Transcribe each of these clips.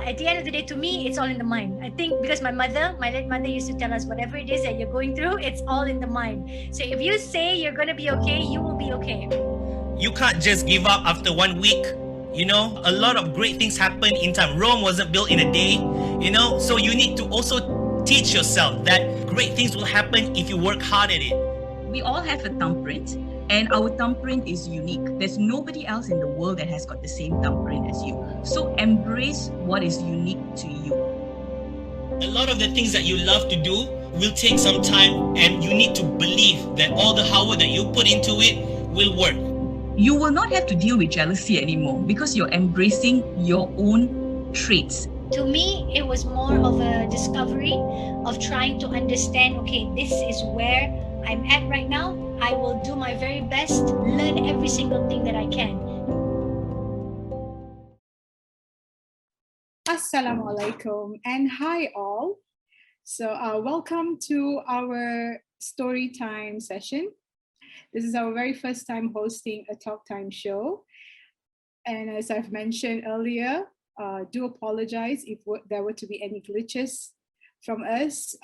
at the end of the day, to me, it's all in the mind. I think because my late mother used to tell us, whatever it is that you're going through, it's all in the mind. So if you say you're going to be okay, you will be okay. You can't just give up after 1 week. A lot of great things happen in time. Rome wasn't built in a day, so you need to also teach yourself that great things will happen if you work hard at it. We all have a thumbprint, and our thumbprint is unique. There's nobody else in the world that has got the same thumbprint as you. So embrace what is unique to you. A lot of the things that you love to do will take some time, and you need to believe that all the hard work that you put into it will work. You will not have to deal with jealousy anymore because you're embracing your own traits. To me, it was more of a discovery of trying to understand, okay, this is where I'm at right now. I will do my very best, learn every single thing that I can. Assalamu alaikum and hi all. So welcome to our story time session. This is our very first time hosting a talk time show. And as I've mentioned earlier, do apologize if there were to be any glitches from us.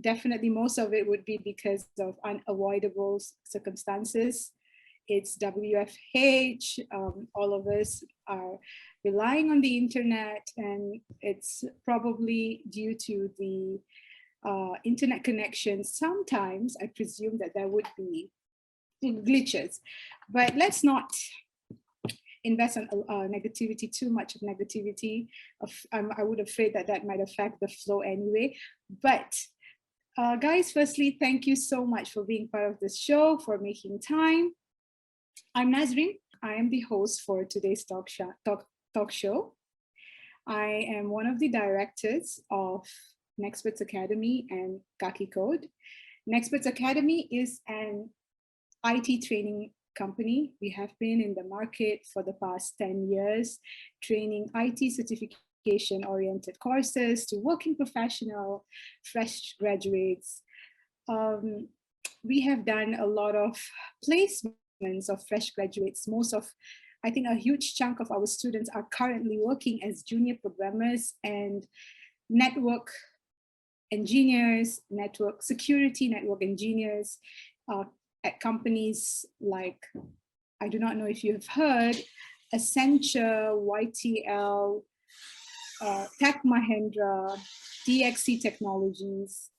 Definitely most of it would be because of unavoidable circumstances. It's WFH, all of us are relying on the internet, and it's probably due to the internet connection. Sometimes I presume that there would be glitches, but let's not invest in negativity, too much of negativity. I would afraid that might affect the flow anyway. But guys, firstly, thank you so much for being part of this show, for making time. I'm Nazreen. I am the host for today's talk show. I am one of the directors of Nexperts Academy and Kaki Code. Nexperts Academy is an IT training company. We have been in the market for the past 10 years, training IT certification-oriented courses to working professional, fresh graduates. We have done a lot of placements of fresh graduates. I think a huge chunk of our students are currently working as junior programmers and network engineers, network security, network engineers at companies like, I do not know if you have heard, Accenture, YTL, Tech Mahindra, DXC Technologies.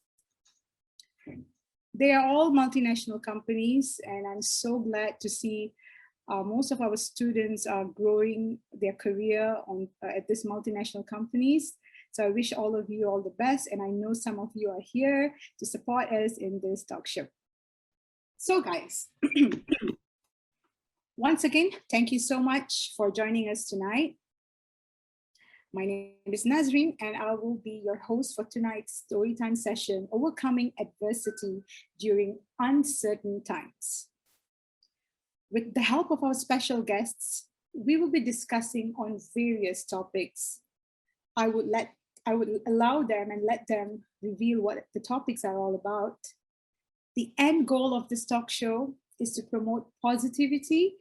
They are all multinational companies, and I'm so glad to see most of our students are growing their career at these multinational companies. So I wish all of you all the best, and I know some of you are here to support us in this talk show. So guys, once again, thank you so much for joining us tonight. My name is Nazreen, and I will be your host for tonight's storytime session, Overcoming Adversity During Uncertain Times. With the help of our special guests, we will be discussing on various topics. I would allow them and let them reveal what the topics are all about. The end goal of this talk show is to promote positivity,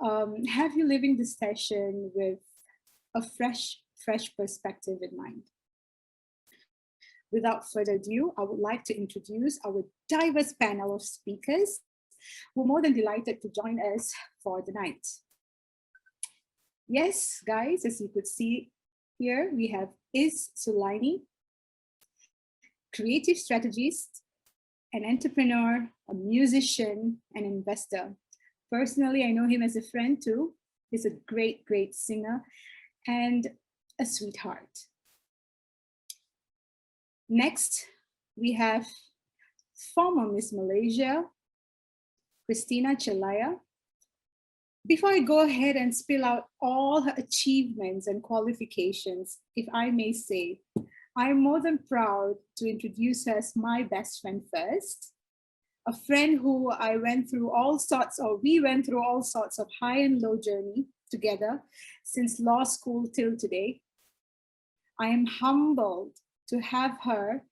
have you living this session with a fresh perspective in mind. Without further ado, I would like to introduce our diverse panel of speakers who are more than delighted to join us for the night. Yes, guys, as you could see here, we have Sulaini, creative strategist, an entrepreneur, a musician, an investor. Personally, I know him as a friend too. He's a great, great singer and a sweetheart. Next, we have former Miss Malaysia, Christina. Before I go ahead and spill out all her achievements and qualifications, if I may say, I'm more than proud to introduce her as my best friend first, a friend who we went through all sorts of high and low journey together since law school till today. I am humbled to have her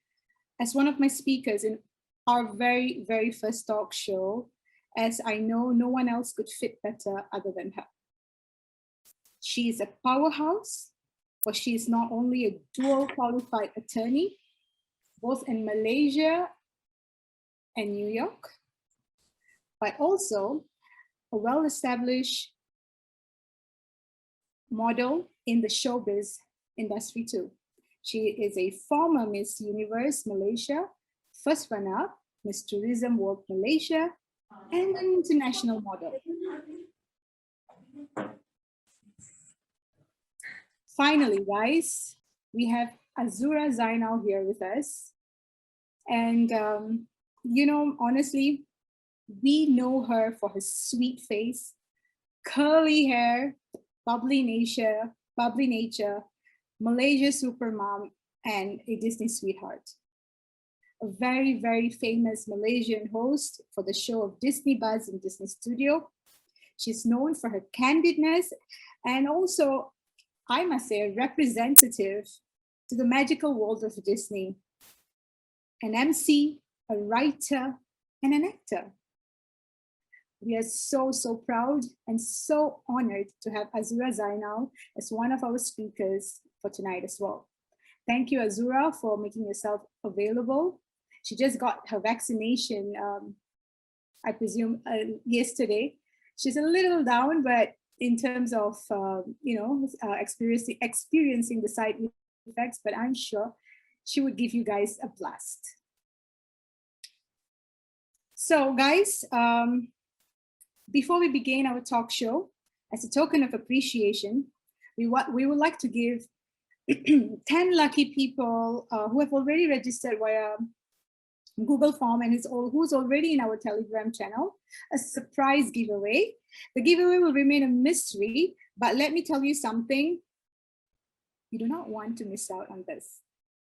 as one of my speakers in our very, very first talk show, as I know no one else could fit better other than her. She is a powerhouse, for she is not only a dual qualified attorney, both in Malaysia and New York, but also a well-established model in the showbiz industry too. She is a former Miss Universe Malaysia, first runner-up, Miss Tourism World Malaysia, and an international model. Finally, guys, we have Azura Zainal here with us. And, honestly, we know her for her sweet face, curly hair, bubbly nature, Malaysia supermom, and a Disney sweetheart. A very, very famous Malaysian host for the show of Disney Buzz in Disney Studio. She's known for her candidness and also, I must say, a representative to the magical world of Disney. An MC, a writer, and an actor. We are so, so proud and so honored to have Azura Zainal as one of our speakers for tonight as well. Thank you, Azura, for making yourself available. She just got her vaccination, I presume, yesterday. She's a little down, but in terms of, experiencing the side effects, but I'm sure she would give you guys a blast. So guys, before we begin our talk show, as a token of appreciation, we would like to give 10 lucky people who have already registered via Google form and who's already in our Telegram channel, a surprise giveaway. The giveaway will remain a mystery, but let me tell you something. You do not want to miss out on this.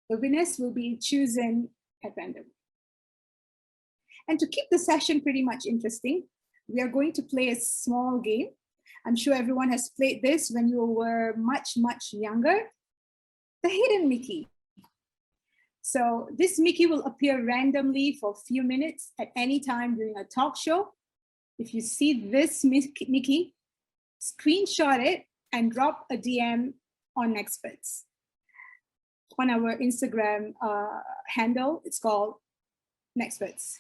The winners will be chosen at random. And to keep the session pretty much interesting, we are going to play a small game. I'm sure everyone has played this when you were much, much younger. The hidden Mickey. So this Mickey will appear randomly for a few minutes at any time during a talk show. If you see this Mickey, screenshot it and drop a DM on Nexperts. On our Instagram handle, it's called Nexperts.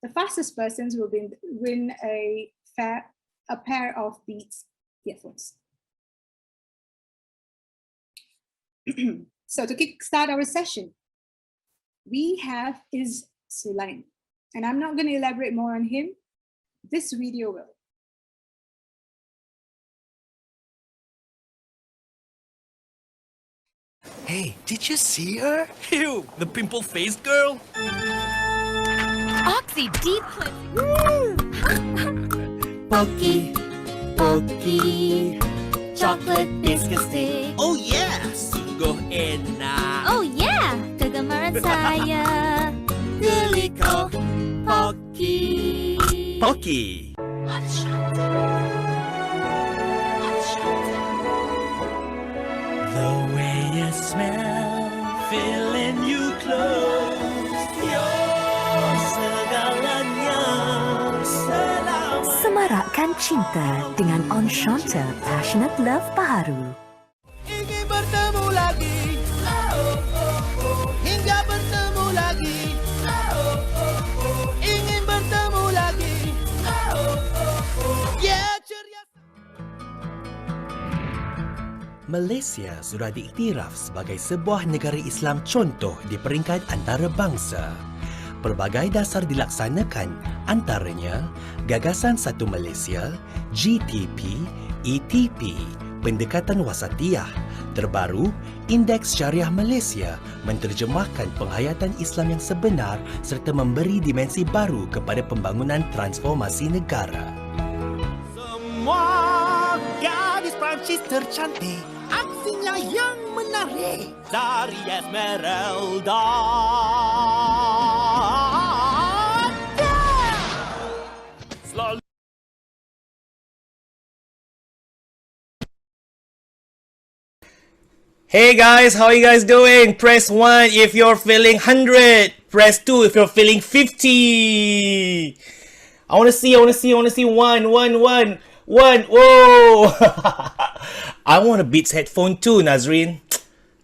The fastest persons will win a pair of Beats earphones. So to kickstart our session, we have Is Sulaim. And I'm not going to elaborate more on him. This video will. Hey, did you see her? Ew, the pimple-faced girl? Oxy Deep Cleansing. Pokey, pokey, chocolate biscuit stick. Oh yeah, sungguh enak. Oh yeah, kegemaran saya. Pilih kau, Pokey. Pokey. The way you smell, feeling you close. You're segalanya. Semarakkan cinta dengan Enchanted Passionate Love Baharu. Ingin bertemu lagi. Hingga bertemu lagi. Ingin bertemu lagi. Yeah, ceria. Malaysia sudah diiktiraf sebagai sebuah negara Islam contoh di peringkat antarabangsa. Pelbagai dasar dilaksanakan, antaranya Gagasan Satu Malaysia, GTP, ETP, Pendekatan Wasatiyah. Terbaru, Indeks Syariah Malaysia menterjemahkan penghayatan Islam yang sebenar serta memberi dimensi baru kepada pembangunan transformasi negara. Semua gadis Perancis tercantik, aksinya yang menarik dari Esmeralda. Selalu. Hey guys, how are you guys doing? Press 1 if you're feeling 100. Press 2 if you're feeling 50. I want to see 1. one. Whoa! I want a Beats headphone too, Nazreen.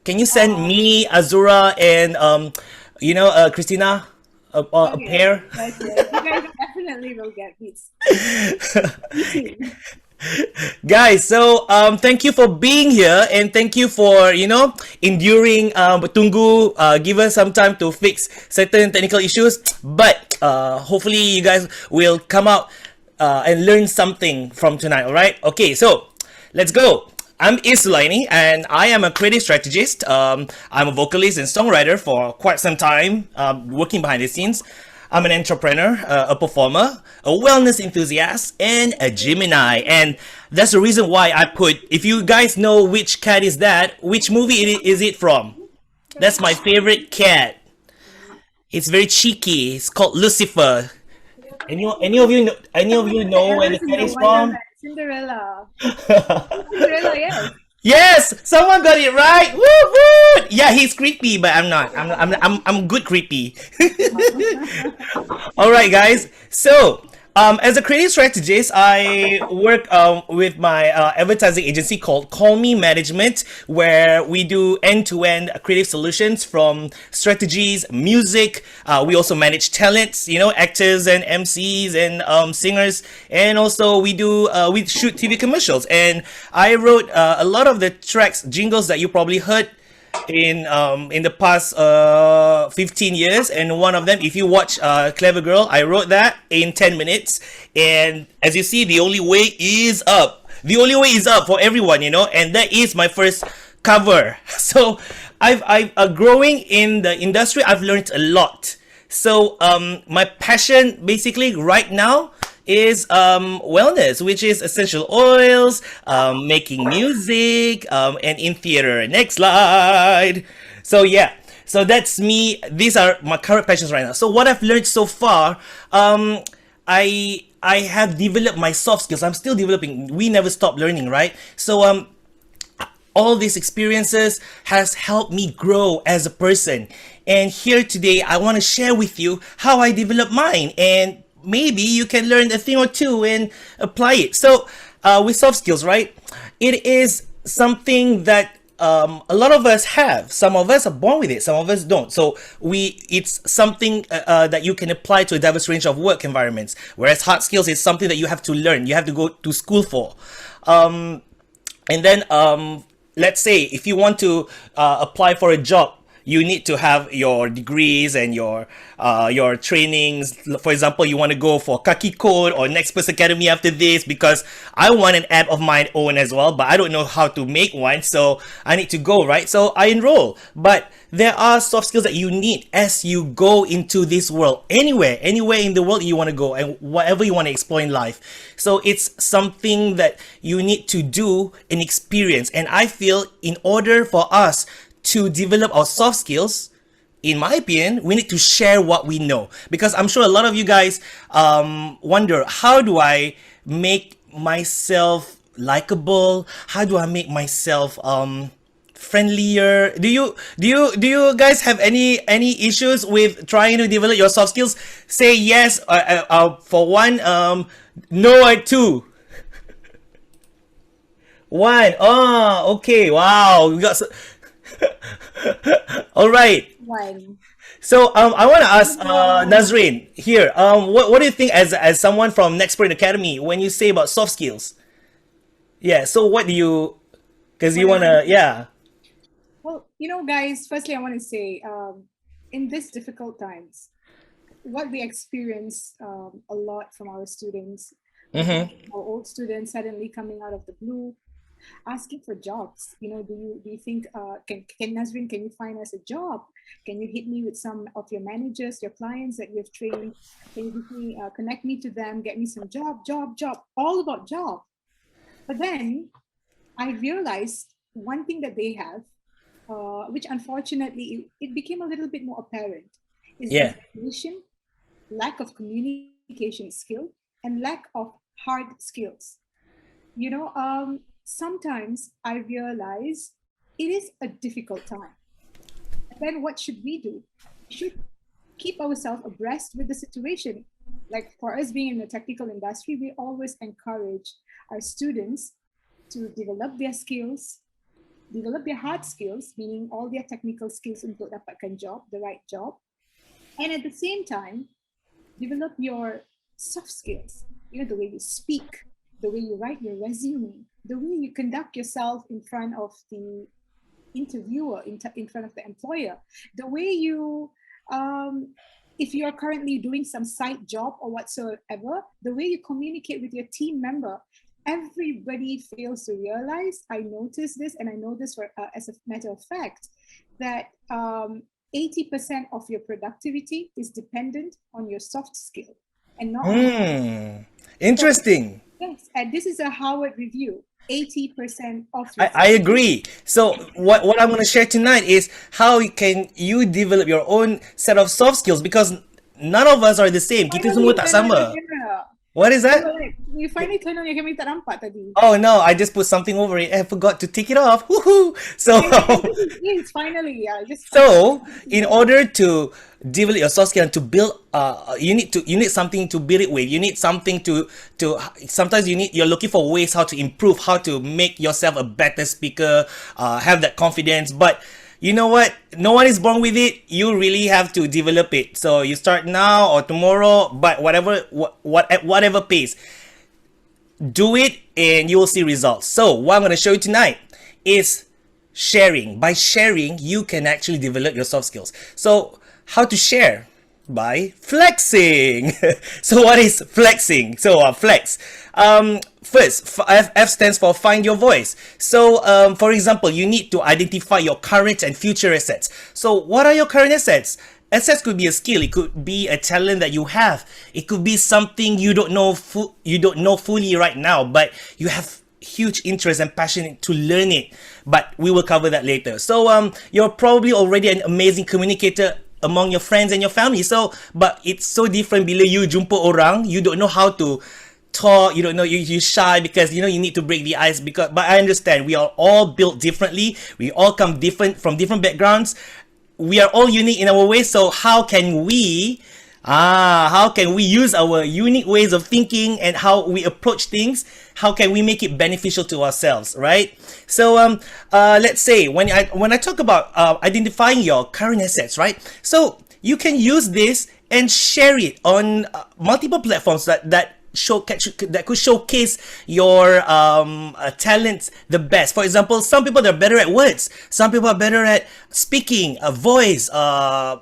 Can you send me, Azura, and Christina, a Okay, pair? yes, yes. You guys definitely will get beats. Guys, so thank you for being here, and thank you for enduring tunggu, give us some time to fix certain technical issues, but hopefully you guys will come out and learn something from tonight. All right, okay, so let's go. I'm Isulaini, and I am a creative strategist. I'm a vocalist and songwriter for quite some time, working behind the scenes. I'm an entrepreneur, a performer, a wellness enthusiast, and a Gemini. And that's the reason why I put, if you guys know which cat is that, which movie is it from? That's my favorite cat. It's very cheeky. It's called Lucifer. Any of you know where the Alice in cat the is from? Wonderland, Cinderella. Cinderella, yes. Yes, someone got it right. Woo woo! Yeah, he's creepy, but I'm not. I'm good creepy. All right, guys. So, as a creative strategist, I work with my advertising agency called Call Me Management, where we do end-to-end creative solutions from strategies, music. We also manage talents, actors and MCs and singers, and also we shoot TV commercials. And I wrote a lot of the tracks, jingles that you probably heard in the past 15 years, and one of them, if you watch Clever Girl, I wrote that in 10 minutes. And as you see, the only way is up. The only way is up for everyone, and that is my first cover. So I've growing in the industry, I've learned a lot. So my passion basically right now is wellness, which is essential oils, making music, and in theater. Next slide. So yeah, so that's me. These are my current passions right now. So what I've learned so far, I have developed my soft skills. I'm still developing. We never stop learning, right? So all these experiences has helped me grow as a person. And here today, I want to share with you how I developed mine, and maybe you can learn a thing or two and apply it. So with soft skills, right? It is something that a lot of us have. Some of us are born with it, some of us don't. So it's something that you can apply to a diverse range of work environments. Whereas hard skills is something that you have to learn, you have to go to school for. And then let's say if you want to apply for a job, you need to have your degrees and your trainings. For example, you want to go for Kaki Code or Nexperts Academy after this, because I want an app of my own as well, but I don't know how to make one, so I need to go, right? So I enroll. But there are soft skills that you need as you go into this world, anywhere in the world you want to go, and whatever you want to explore in life. So it's something that you need to do and experience. And I feel in order for us to develop our soft skills, in my opinion, we need to share what we know. Because I'm sure a lot of you guys wonder, how do I make myself likable? How do I make myself friendlier? Do you guys have any issues with trying to develop your soft skills? Say yes for one, no at two. One. Oh, okay. Wow. We got all right. One. So I want to ask Nazreen here. What do you think as someone from Nexpert Academy when you say about soft skills? Yeah. So what do you? Because you wanna, yeah. Well, guys, firstly, I want to say, in these difficult times, what we experience a lot from our students, our old students suddenly coming out of the blue, asking for jobs. Do you think, can Nazreen, can you find us a job? Can you hit me with some of your managers, your clients that you've trained? Can you connect me to them, get me some job, all about job. But then I realized one thing that they have, which unfortunately it became a little bit more apparent, is desperation, lack of communication skill, and lack of hard skills. Sometimes I realize it is a difficult time. Then what should we do? We should keep ourselves abreast with the situation. Like for us being in the technical industry, we always encourage our students to develop their skills, develop their hard skills, meaning all their technical skills untuk dapatkan job, the right job. And at the same time, develop your soft skills, the way you speak, the way you write your resume, the way you conduct yourself in front of the interviewer, in front of the employer, the way you, if you're currently doing some side job or whatsoever, the way you communicate with your team member. Everybody fails to realize, I noticed this, and I know this as a matter of fact, that 80% of your productivity is dependent on your soft skill and not Interesting. Yes, and this is a Harvard review. 80% of I agree. So what I'm going to share tonight is how can you develop your own set of soft skills, because none of us are the same. Kita semua tak sama. What is that? You finally turn on your camera, tak nampak tadi. Oh no, I just put something over it. I forgot to take it off. Woohoo! So Yes, finally. So in order to develop your soft skill and to build, you need something to build it with. You need something to sometimes you're looking for ways how to improve, how to make yourself a better speaker, have that confidence. But you know what? No one is born with it. You really have to develop it. So you start now or tomorrow, but at whatever pace, do it and you will see results. So what I'm going to show you tonight is sharing. By sharing, you can actually develop your soft skills. So how to share? By flexing. So what is flexing? So flex. First, F stands for find your voice. So for example, you need to identify your current and future assets. So what are your current assets? Assets could be a skill. It could be a talent that you have. It could be something you don't know fully right now, but you have huge interest and passion to learn it. But we will cover that later. So you're probably already an amazing communicator among your friends and your family. So, but it's so different bila you jumpa orang, you don't know how to talk, you don't know, you're shy because you need to break the ice. But I understand we are all built differently. We all come from different backgrounds. We are all unique in our ways. So how can we use our unique ways of thinking and how we approach things? How can we make it beneficial to ourselves, right? So let's say when I talk about identifying your current assets, right? So you can use this and share it on multiple platforms that could showcase your talents the best. For example, some people are better at words, some people are better at speaking, voice,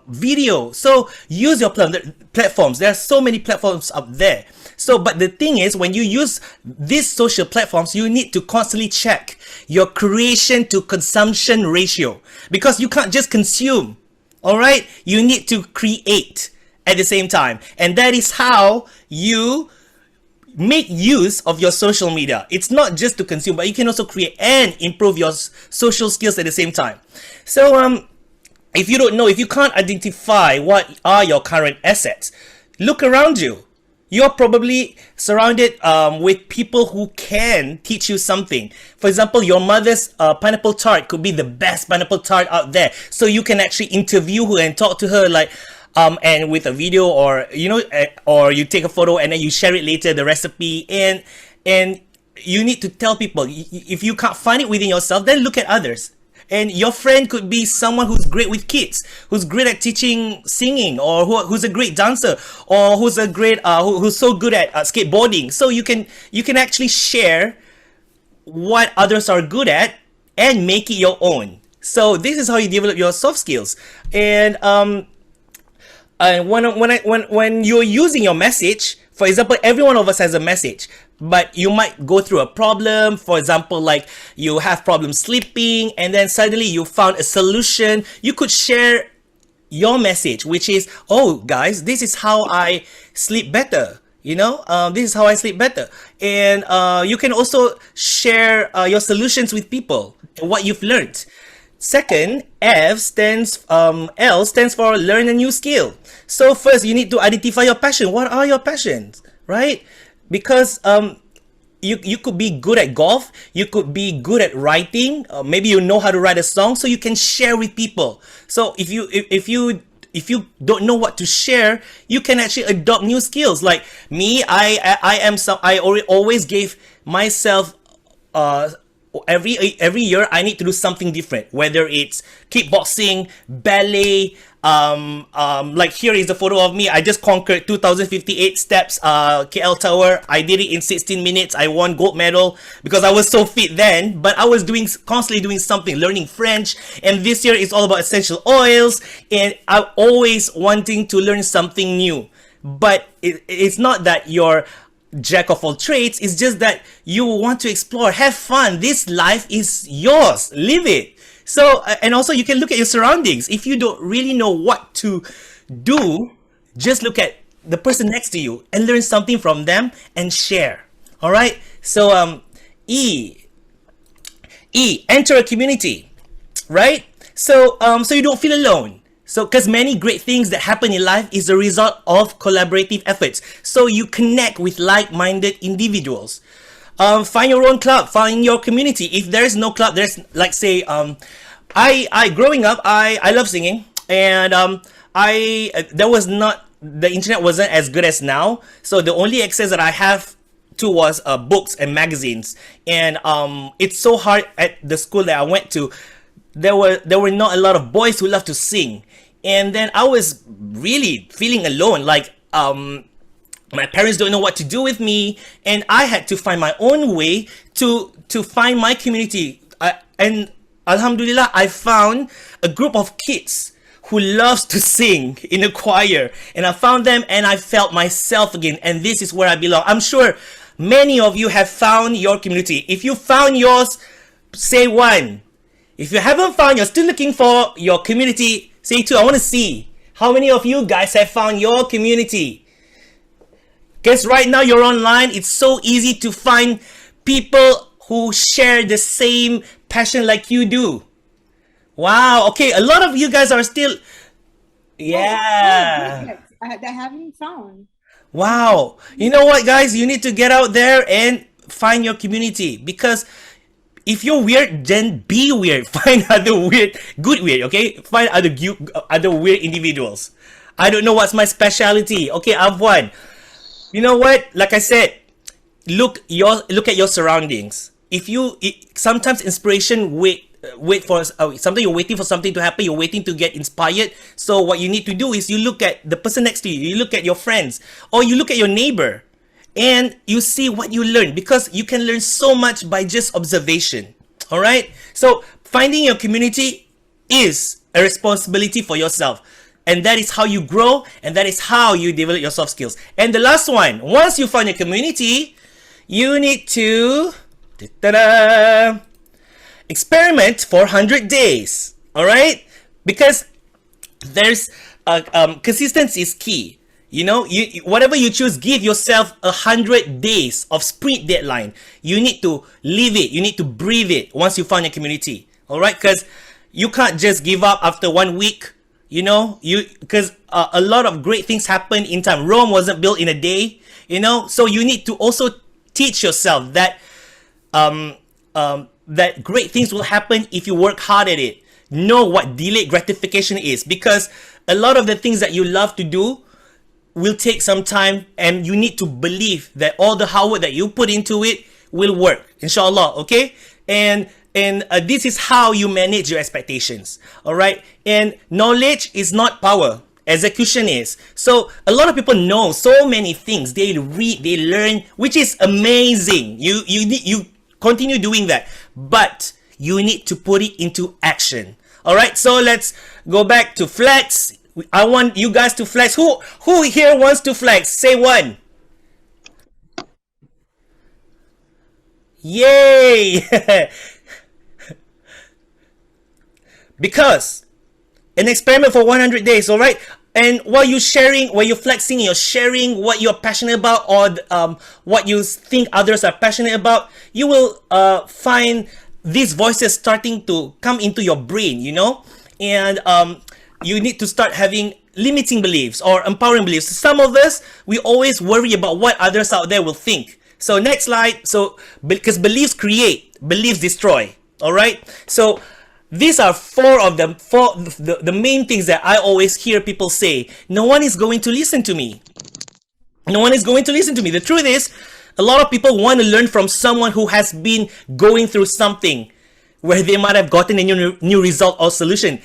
video. So use your platforms. There are so many platforms up there. So, but the thing is, when you use these social platforms, you need to constantly check your creation to consumption ratio, because you can't just consume. All right, you need to create at the same time, and that is how you make use of your social media. It's not just to consume, but you can also create and improve your social skills at the same time. So if you don't know, if you can't identify what are your current assets, look around you. You're probably surrounded with people who can teach you something. For example, your mother's pineapple tart could be the best pineapple tart out there. So you can actually interview her and talk to her like and with a video, or or you take a photo and then you share it later, the recipe, and you need to tell people. If you can't find it within yourself, then look at others. And your friend could be someone who's great with kids, who's great at teaching singing, or who's a great dancer, or who's a great who's so good at skateboarding. So you can actually share what others are good at and make it your own. So this is how you develop your soft skills. And when you're using your message, for example, every one of us has a message, but you might go through a problem. For example, like you have problems sleeping, and then suddenly you found a solution. You could share your message, which is, oh guys, this is how I sleep better. This is how I sleep better. And you can also share your solutions with people and what you've learned. Second, L stands for learn a new skill. So first, you need to identify your passion. What are your passions, right? Because you could be good at golf, you could be good at writing, maybe you know how to write a song, so you can share with people. So if you if you don't know what to share, you can actually adopt new skills. Like me, I always gave myself every year I need to do something different, whether it's kickboxing, ballet, like here is the photo of me. I just conquered 2058 steps, KL Tower. I did it in 16 minutes. I won gold medal because I was so fit then, but I was constantly doing something, learning French. And this year is all about essential oils, and I'm always wanting to learn something new. But it's not that you're jack of all trades. It's just that you want to explore, have fun. This life is yours. Live it. So, and also you can look at your surroundings. If you don't really know what to do, just look at the person next to you and learn something from them and share. All right. So, enter a community, right? So, so you don't feel alone. So, because many great things that happen in life is a result of collaborative efforts. So you connect with like-minded individuals. Find your own club, find your community. If there is no club, there's like say, I growing up, I love singing, and there was not, the internet wasn't as good as now. So the only access that I have to was books and magazines, and it's so hard at the school that I went to. There were not a lot of boys who love to sing, and then I was really feeling alone, like my parents don't know what to do with me, and I had to find my own way to find my community. And Alhamdulillah, I found a group of kids who loves to sing in a choir, and I found them and I felt myself again, and this is where I belong. I'm sure many of you have found your community. If you found yours, say 1. If you haven't found, you're still looking for your community, say 2. I want to see how many of you guys have found your community. Because right now you're online, it's so easy to find people who share the same passion like you do. Wow, okay, a lot of you guys are still, yeah. That I haven't found. Wow, you know what guys, you need to get out there and find your community, because if you're weird, then be weird. Find other weird, good weird, okay? Find other weird individuals. I don't know what's my specialty. Okay, I've won. You know what? Like I said, look at your surroundings. Sometimes inspiration wait for something. You're waiting for something to happen. You're waiting to get inspired. So what you need to do is you look at the person next to you. You look at your friends, or you look at your neighbor, and you see what you learn, because you can learn so much by just observation. All right. So finding your community is a responsibility for yourself. And that is how you grow, and that is how you develop your soft skills. And the last one, once you find your community, you need to experiment for 100 days. All right? Because there's consistency is key. You know, whatever you choose, give yourself 100 days of sprint deadline. You need to live it. You need to breathe it once you find your community. All right? Because you can't just give up after 1 week. You know, because a lot of great things happen in time. Rome wasn't built in a day, you know. So you need to also teach yourself that that great things will happen if you work hard at it. Know what delayed gratification is, because a lot of the things that you love to do will take some time, and you need to believe that all the hard work that you put into it will work, inshallah. Okay, and this is how you manage your expectations. All right. And knowledge is not power, execution is. So a lot of people know so many things. They read, they learn, which is amazing. You continue doing that, but you need to put it into action. All right. So let's go back to flex. I want you guys to flex. Who here wants to flex? Say 1. Yay. Because an experiment for 100 days, all right? And while you're flexing, you're sharing what you're passionate about, or what you think others are passionate about, you will find these voices starting to come into your brain, you know? And you need to start having limiting beliefs or empowering beliefs. Some of us, we always worry about what others out there will think. So next slide. So because beliefs create, beliefs destroy, all right? So These are four of them, the main things that I always hear people say. No one is going to listen to me. No one is going to listen to me. The truth is, a lot of people want to learn from someone who has been going through something where they might have gotten a new result or solution.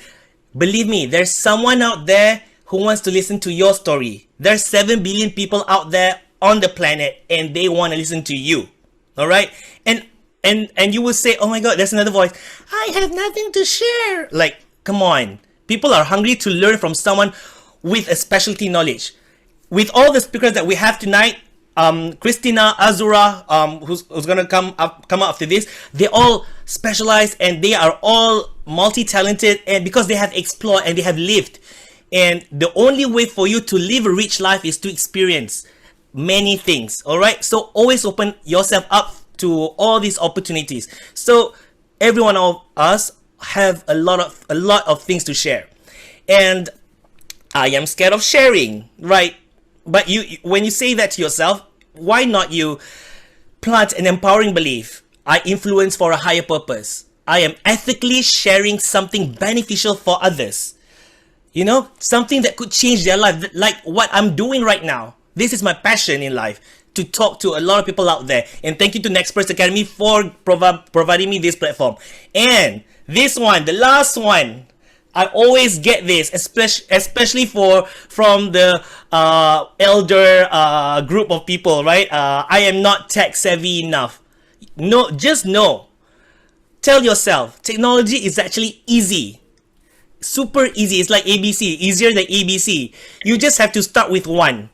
Believe me, there's someone out there who wants to listen to your story. There's 7 billion people out there on the planet and they want to listen to you. All right? And you will say, oh my God, there's another voice. I have nothing to share. Like, come on. People are hungry to learn from someone with a specialty knowledge. With all the speakers that we have tonight, Christina, Azura, who's gonna come out after this, they all specialize and they are all multi-talented, and because they have explored and they have lived. And the only way for you to live a rich life is to experience many things. All right, so always open yourself up to all these opportunities. So every one of us have a lot of things to share, and I am scared of sharing, right? But when you say that to yourself, why not you plant an empowering belief? I influence for a higher purpose. I am ethically sharing something beneficial for others. You know, something that could change their life, like what I'm doing right now. This is my passion in life, to talk to a lot of people out there. And thank you to Nexperts Academy for providing me this platform. And this one, the last one, I always get this, especially from the elder group of people, right? I am not tech savvy enough. No, just know. Tell yourself, technology is actually easy. Super easy. It's like ABC, easier than ABC. You just have to start with one.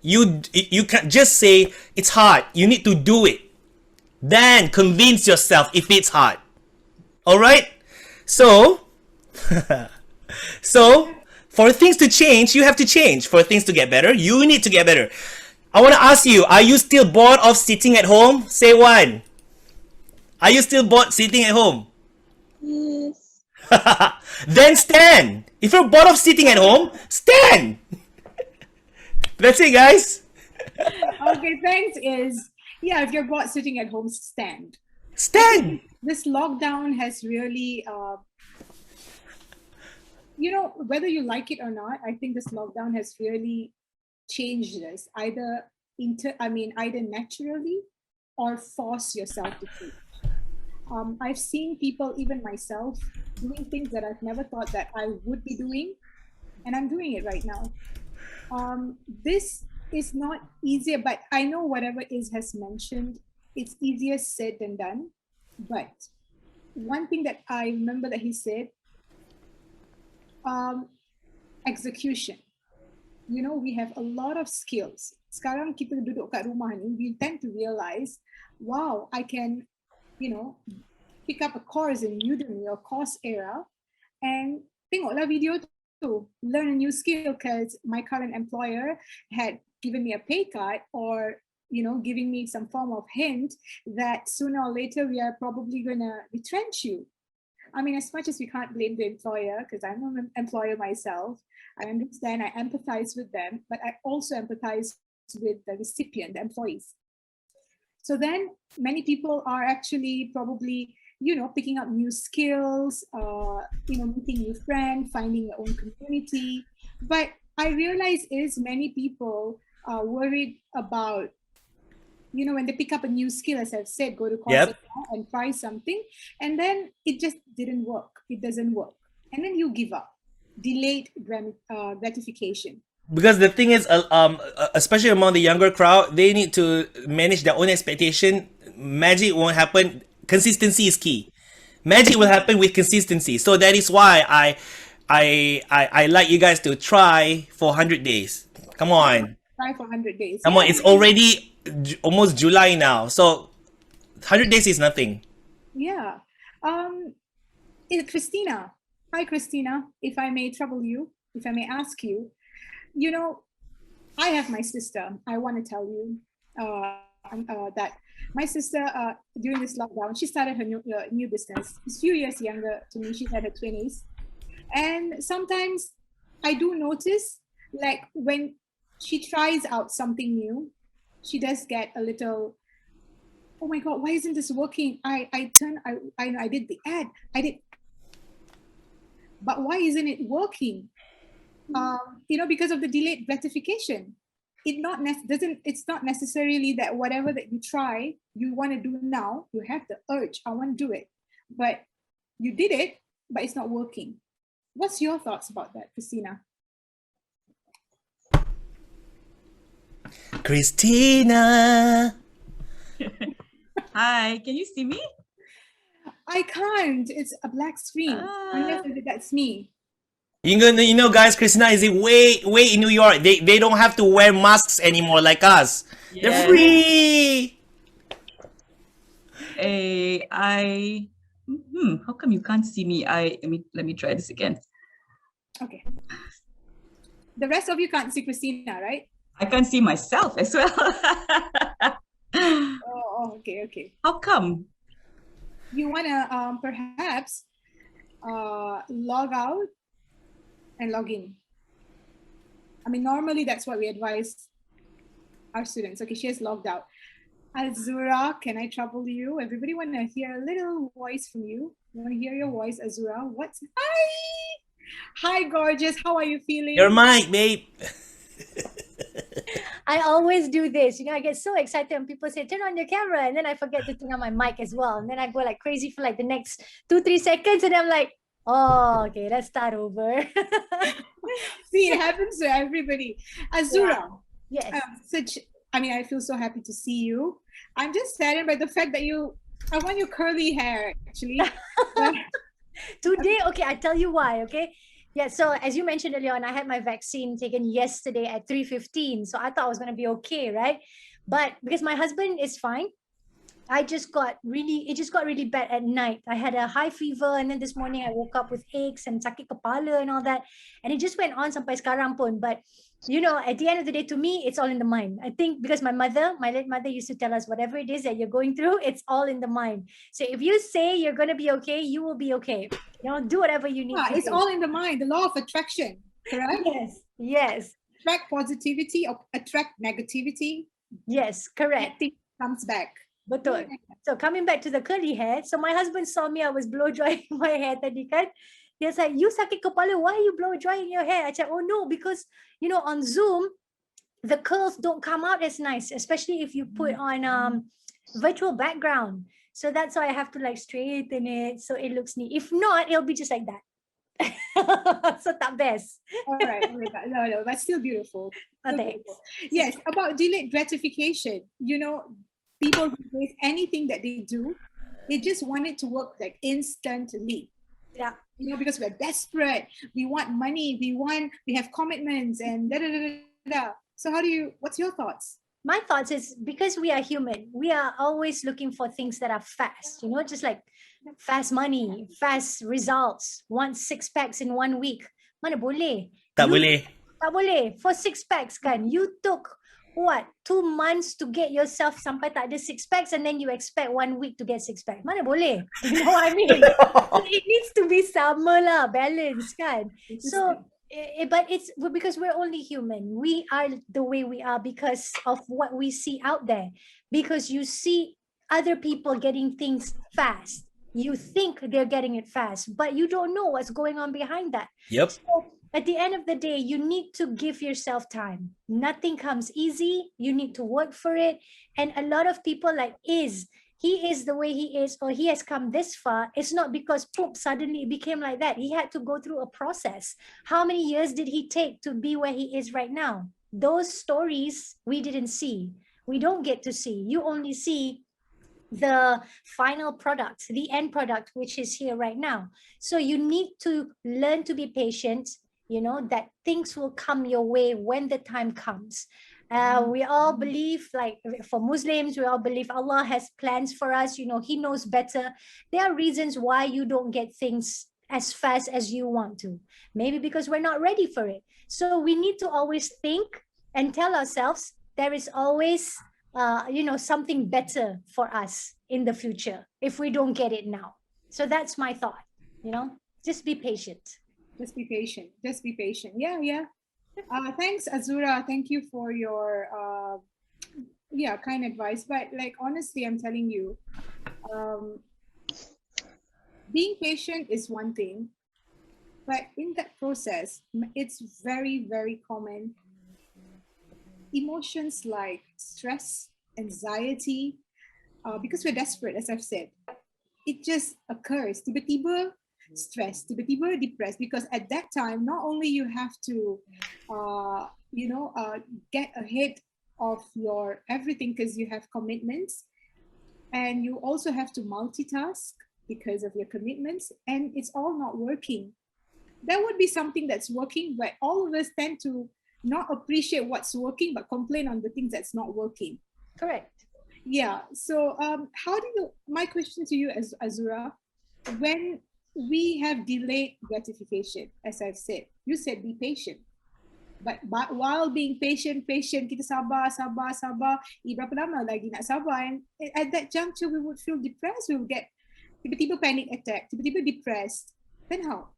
You can't just say it's hard. You need to do it. Then convince yourself if it's hard. All right? So, for things to change, you have to change. For things to get better, you need to get better. I want to ask you, are you still bored of sitting at home? Say one. Are you still bored sitting at home? Yes. Then stand. If you're bored of sitting at home, stand. That's it, guys. Okay, thanks. Yeah, if you're bored sitting at home, stand. Stand. This lockdown has really, you know, whether you like it or not, I think this lockdown has really changed us. Either naturally or force yourself to change. I've seen people, even myself, doing things that I've never thought that I would be doing, and I'm doing it right now. This is not easier, but I know whatever has mentioned, it's easier said than done. But one thing that I remember that he said, execution. You know, we have a lot of skills. Sekarang kita duduk kat rumah ni, we tend to realize, wow, I can, you know, pick up a course in Udemy or Coursera and tengoklah video tu, learn a new skill, because my current employer had given me a pay cut, or, you know, giving me some form of hint that sooner or later we are probably gonna retrench you. I mean, as much as we can't blame the employer, because I'm an employer myself, I understand, I empathize with them, but I also empathize with the recipient, the employees. So then many people are actually probably, you know, picking up new skills, you know, meeting new friends, finding their own community. But I realize many people are worried about, you know, when they pick up a new skill, as I've said, go to Coursera and try something, and then it just didn't work. It doesn't work. And then you give up. Delayed gratification. Because the thing is, especially among the younger crowd, they need to manage their own expectation. Magic won't happen. Consistency is key. Magic will happen with consistency. So that is why I like you guys to try for 100 days. Come on. Try for 100 days. Come on, it's already almost July now. So 100 days is nothing. Yeah. Christina. Hi, Christina. If I may trouble you, if I may ask you, you know, I have my sister. I want to tell you that my sister, during this lockdown, she started her new business. She's a few years younger to me. She's at her 20s. And sometimes I do notice, like, when she tries out something new, she does get a little, oh my God, why isn't this working? I did the ad. but why isn't it working? Because of the delayed gratification. It's not necessarily that whatever that you try, you want to do now, you have the urge, I want to do it. But you did it, but it's not working. What's your thoughts about that, Christina? Christina. Hi, can you see me? I can't. It's a black screen. Unless that's me. You know, guys, Christina is way in New York. They don't have to wear masks anymore like us. Yes. They're free. Hey, how come you can't see me? Let me try this again. Okay. The rest of you can't see Christina, right? I can't see myself as well. Okay. How come? You want to perhaps log out and log in. I mean, normally that's what we advise our students. Okay, she has logged out. Azura, can I trouble you? Everybody want to hear a little voice from you. Want to hear your voice, Azura? Hi, gorgeous. How are you feeling? Your mic, babe. I always do this. I get so excited when people say, turn on your camera. And then I forget to turn on my mic as well. And then I go like crazy for like the next 2-3 seconds. And I'm like, oh, okay, let's start over. See, it happens to everybody. Azura. Yeah. Yes. I feel so happy to see you. I'm just saddened by the fact that I want your curly hair, actually. Today, okay, I tell you why, okay? Yeah, so as you mentioned earlier on, I had my vaccine taken yesterday at 3:15. So I thought I was going to be okay, right? But because my husband is fine, it just got really bad at night. I had a high fever, and then this morning I woke up with aches and sakit kepala and all that. And it just went on sampai sekarang pun. But, at the end of the day, to me, it's all in the mind. I think because my late mother used to tell us, whatever it is that you're going through, it's all in the mind. So if you say you're going to be okay, you will be okay. Do whatever you need to it's do. all in the mind, the law of attraction, correct? Yes. Attract positivity or attract negativity. Yes, correct. It comes back. Betul. So coming back to the curly hair, so my husband saw me, I was blow drying my hair tadi kan. He was like, you sakit kepala, why are you blow drying your hair? I said, oh no, because, on Zoom, the curls don't come out as nice, especially if you put on virtual background. So that's why I have to like straighten it so it looks neat. If not, it'll be just like that. So tak best. All right. No, that's still beautiful. Still beautiful. Yes, about delayed gratification. People who do anything that they do, they just want it to work like instantly. Yeah. Because we're desperate. We want money. We have commitments and da da da da. So what's your thoughts? My thoughts is because we are human, we are always looking for things that are fast, just like fast money, fast results, 6 packs in 1 week. Mana boleh? Tak boleh. Tak boleh. For 6 packs kan, you took 2 months to get yourself sampai tak ada 6 packs and then you expect 1 week to get 6 packs. Mana boleh? You know what I mean? It needs to be sama lah, balance kan. So, but it's because we're only human. We are the way we are because of what we see out there. Because you see other people getting things fast. You think they're getting it fast, but you don't know what's going on behind that. Yep. So at the end of the day, you need to give yourself time. Nothing comes easy. You need to work for it. And a lot of people he is the way he is, or he has come this far. It's not because suddenly it became like that. He had to go through a process. How many years did he take to be where he is right now? Those stories we didn't see. We don't get to see. You only see the final product, the end product, which is here right now. So you need to learn to be patient, that things will come your way when the time comes. We all believe, like for Muslims, we all believe Allah has plans for us. He knows better. There are reasons why you don't get things as fast as you want to. Maybe because we're not ready for it. So we need to always think and tell ourselves there is always, something better for us in the future if we don't get it now. So that's my thought, just be patient. Just be patient. Yeah. Thanks, Azura. Thank you for your kind advice. But honestly, I'm telling you, being patient is one thing. But in that process, it's very, very common. Emotions like stress, anxiety, because we're desperate, as I've said, it just occurs. Tiba-tiba stress, tiba-tiba depressed, because at that time, not only you have to, get ahead of your everything because you have commitments, and you also have to multitask because of your commitments, and it's all not working. There would be something that's working, but all of us tend to not appreciate what's working, but complain on the things that's not working. Correct. Yeah. So, how do you? My question to you, as Azura, when we have delayed gratification, as I've said, you said be patient. But while being patient, kita sabar, berapa lama lagi nak sabar? And at that juncture, we would feel depressed. We would get tiba-tiba panic attack, tiba-tiba depressed. Then how?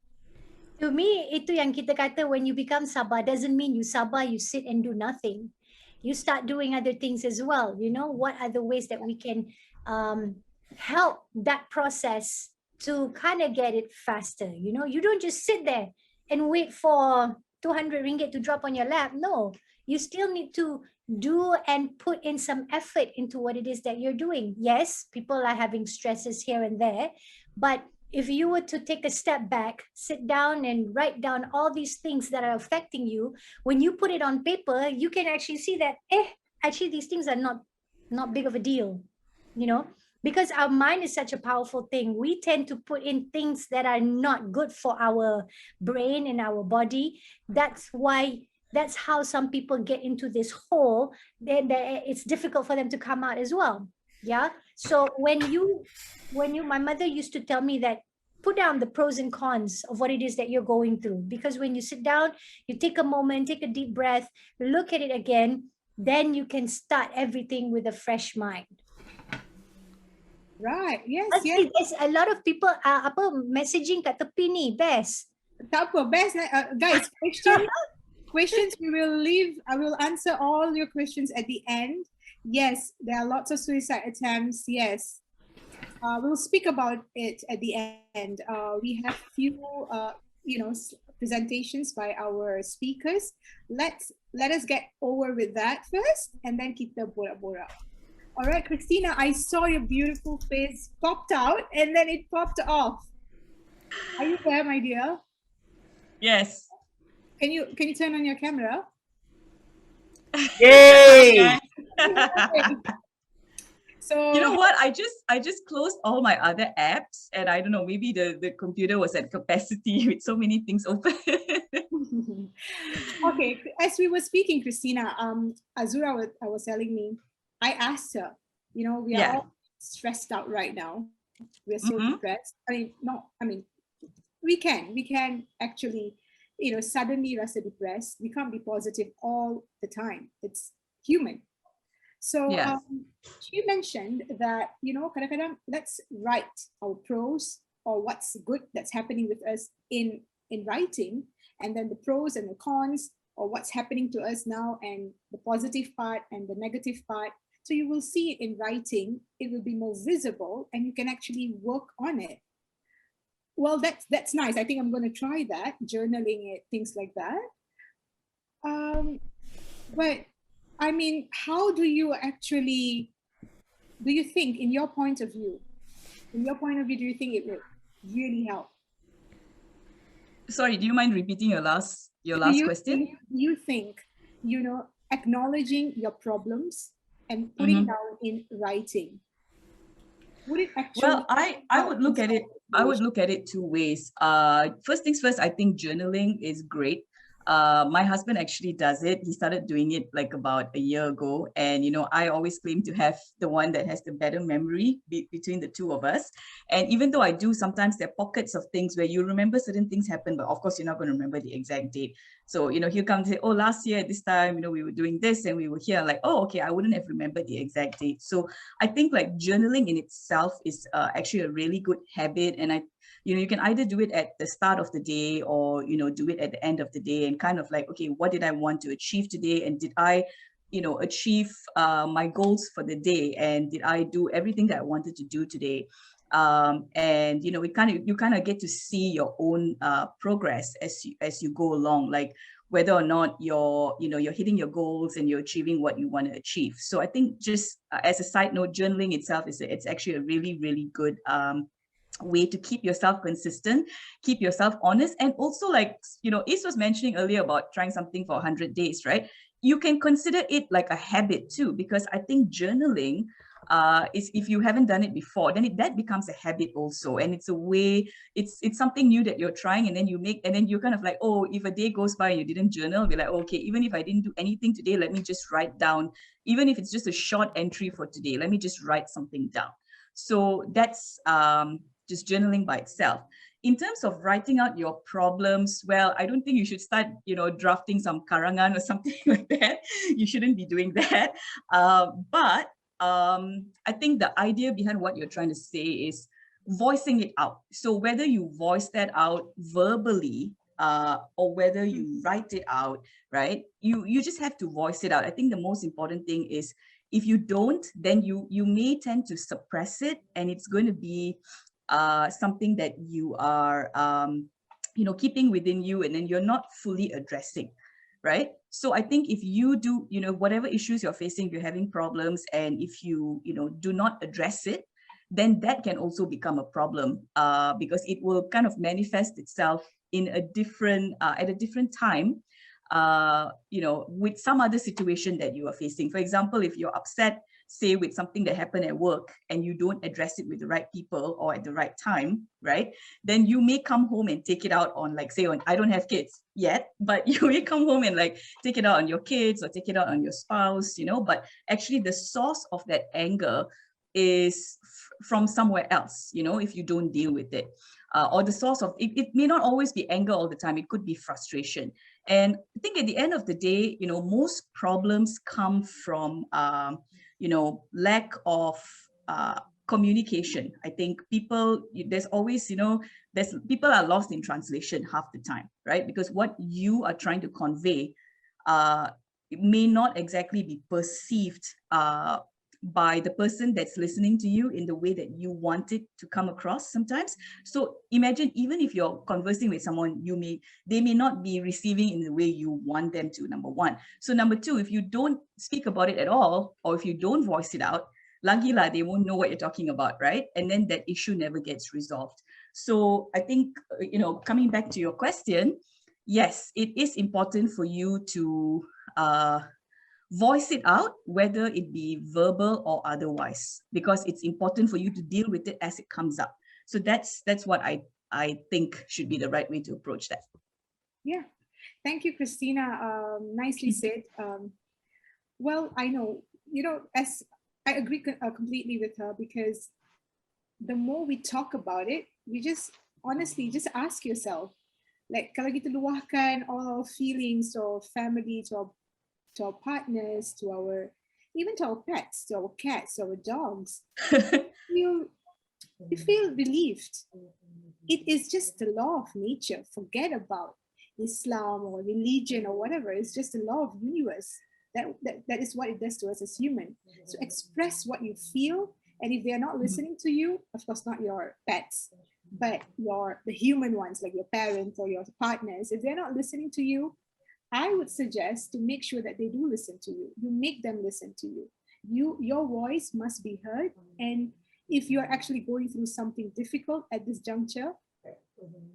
To me, itu yang kita kata, when you become sabar, doesn't mean you sabar, you sit and do nothing. You start doing other things as well. You know, what are the ways that we can help that process to kind of get it faster? You know, you don't just sit there and wait for 200 ringgit to drop on your lap. No, you still need to do and put in some effort into what it is that you're doing. Yes, people are having stresses here and there, but if you were to take a step back, sit down and write down all these things that are affecting you, when you put it on paper, you can actually see that, actually these things are not big of a deal, you know, because our mind is such a powerful thing. We tend to put in things that are not good for our brain and our body. That's how some people get into this hole. Then it's difficult for them to come out as well. Yeah. So my mother used to tell me that put down the pros and cons of what it is that you're going through, because when you sit down, you take a moment, take a deep breath, look at it again, then you can start everything with a fresh mind. Right. Yes. Yes. There's a lot of people messaging kat tepi ni, best. Tak apa, best. Guys, questions we will leave. I will answer all your questions at the end. Yes, there are lots of suicide attempts. Yes. We'll speak about it at the end. We have few, presentations by our speakers. Let us get over with that first, and then kita borak-borak. All right, Christina, I saw your beautiful face popped out, and then it popped off. Are you there, my dear? Yes. Can you turn on your camera? Yay! So you know what? I just closed all my other apps, and I don't know, maybe the computer was at capacity with so many things open. Okay, as we were speaking, Christina, Azura was telling me, I asked her, we are all stressed out right now. We're so depressed. We can actually, suddenly rasa depressed. We can't be positive all the time. It's human. So she mentioned that, kadang-kadang let's write our pros or what's good that's happening with us in writing, and then the pros and the cons, or what's happening to us now, and the positive part and the negative part. So you will see it in writing. It will be more visible, and you can actually work on it. Well, that's nice. I think I'm going to try that, journaling it, things like that. But I mean, how do you think, in your point of view, do you think it will really help? Sorry, do you mind repeating your last question? You think, acknowledging your problems and putting down in writing, would it actually? Well, I would look at it. I would look at it two ways. First things first, I think journaling is great. My husband actually does it. He started doing it like about a year ago. And, I always claim to have the one that has the better memory between the two of us. And even though I do, sometimes there are pockets of things where you remember certain things happen, but of course, you're not going to remember the exact date. So, he'll come and say, oh, last year at this time, we were doing this and we were here. Like, oh, okay, I wouldn't have remembered the exact date. So I think like journaling in itself is actually a really good habit. And you can either do it at the start of the day or, do it at the end of the day, and kind of like, okay, what did I want to achieve today? And did I, achieve my goals for the day? And did I do everything that I wanted to do today? And you know, you kind of get to see your own progress as you go along, like whether or not you're hitting your goals and you're achieving what you want to achieve. So I think just as a side note, journaling itself it's actually a really, really good way to keep yourself consistent, keep yourself honest. And also, like, you know, Ace was mentioning earlier about trying something for 100 days, right? You can consider it like a habit too, because I think journaling is, if you haven't done it before, then that becomes a habit also. And it's a way, it's something new that you're trying, and then you're kind of like, oh, if a day goes by and you didn't journal, be like, okay, even if I didn't do anything today, let me just write down, even if it's just a short entry for today, let me just write something down. So that's just journaling by itself. In terms of writing out your problems, well, I don't think you should start, you know, drafting some karangan or something like that. You shouldn't be doing that. But I think the idea behind what you're trying to say is voicing it out. So whether you voice that out verbally or whether you write it out, right? You just have to voice it out. I think the most important thing is, if you don't, then you may tend to suppress it, and it's going to be something that you are you know, keeping within you, and then you're not fully addressing, right? So I think if you do, you know, whatever issues you're facing, if you're having problems, and if you know, do not address it, then that can also become a problem because it will kind of manifest itself in a different at a different time, you know, with some other situation that you are facing. For example, if you're upset, say with something that happened at work, and you don't address it with the right people or at the right time, right? Then you may come home and take it out on, like, say, on, I don't have kids yet, but you may come home and like take it out on your kids or take it out on your spouse, you know, but actually the source of that anger is from somewhere else, you know, if you don't deal with it. Or the source of it may not always be anger all the time, it could be frustration. And I think at the end of the day, you know, most problems come from you know, lack of communication. I think there's always, you know, people are lost in translation half the time, right? Because what you are trying to convey it may not exactly be perceived by the person that's listening to you in the way that you want it to come across sometimes. So imagine, even if you're conversing with someone, they may not be receiving in the way you want them to, number one. So number two, if you don't speak about it at all, or if you don't voice it out, lagi-lah, they won't know what you're talking about, right? And then that issue never gets resolved. So I think, you know, coming back to your question, yes, it is important for you to voice it out, whether it be verbal or otherwise, because it's important for you to deal with it as it comes up. So that's what I think should be the right way to approach that. Yeah, thank you, Christina. Nicely said. Well, I know, you know, as I agree completely with her, because the more we talk about it, we just honestly just ask yourself, like, kalau kita luahkan all our feelings to our family, to our partners, to our, even to our pets, to our cats, to our dogs, you feel relieved. It is just the law of nature. Forget about Islam or religion or whatever. It's just the law of the universe. That is what it does to us as human. So express what you feel, and if they are not listening to you, of course not your pets, but the human ones, like your parents or your partners, if they're not listening to you, I would suggest to make sure that they do listen to you. You make them listen to you. Your voice must be heard. And if you're actually going through something difficult at this juncture,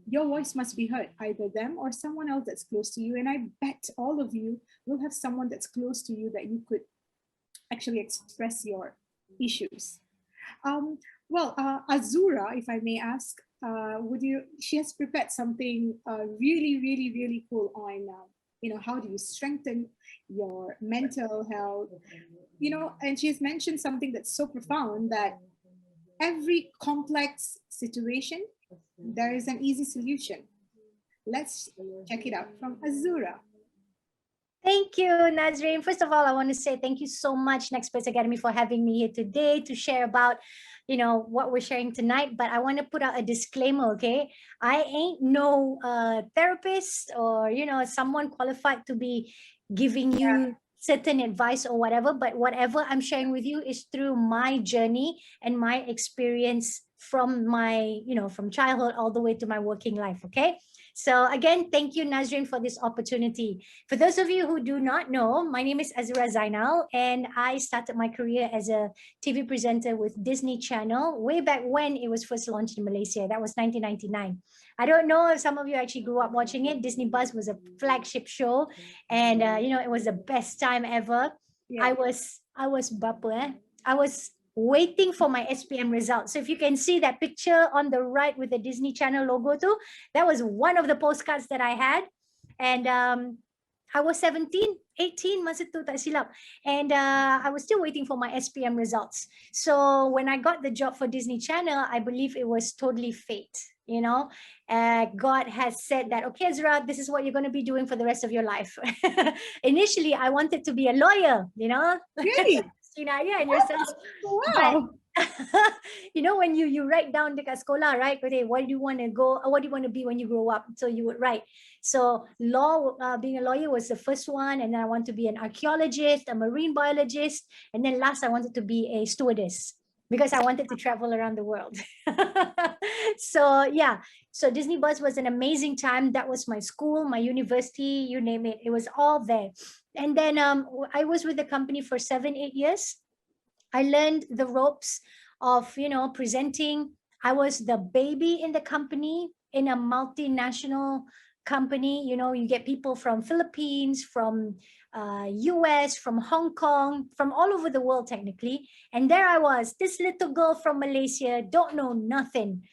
your voice must be heard, either them or someone else that's close to you. And I bet all of you will have someone that's close to you that you could actually express your issues. Well, Azura, if I may ask, she has prepared something really, really, really cool on, you know, how do you strengthen your mental health, you know, and she has mentioned something that's so profound, that every complex situation, there is an easy solution. Let's check it out from Azura. Thank you, Nazreen. First of all, I want to say thank you so much, Nexperts Academy, for having me here today to share about, you know, what we're sharing tonight. But I want to put out a disclaimer, okay? I ain't no therapist or, you know, someone qualified to be giving you certain advice or whatever. But whatever I'm sharing with you is through my journey and my experience from my, from childhood all the way to my working life. Okay. So again, thank you, Nazreen, for this opportunity. For those of you who do not know, my name is Azura Zainal, and I started my career as a TV presenter with Disney Channel way back when it was first launched in Malaysia. That was 1999. I don't know if some of you actually grew up watching it. Disney Buzz was a flagship show, and it was the best time ever. Yeah. I was berapa, I was waiting for my SPM results. So if you can see that picture on the right with the Disney Channel logo too, that was one of the postcards that I had. And I was 17, 18 masa tu tak silap. And I was still waiting for my SPM results. So when I got the job for Disney Channel, I believe it was totally fate. God has said that, okay, Azura, this is what you're going to be doing for the rest of your life. Initially, I wanted to be a lawyer, Really? Christina, yeah, and yourself. Wow. But, when you write down dekat sekolah, right? Okay, what do you want to go? What do you want to be when you grow up? So you would write. So being a lawyer was the first one, and then I want to be an archaeologist, a marine biologist, and then last I wanted to be a stewardess because I wanted to travel around the world. So yeah, so Disney Buzz was an amazing time. That was my school, my university, you name it. It was all there. And then I was with the company for 7-8 years. I learned the ropes of, presenting. I was the baby in the company, in a multinational company. You get people from Philippines, from US, from Hong Kong, from all over the world technically. And there I was, this little girl from Malaysia, don't know nothing,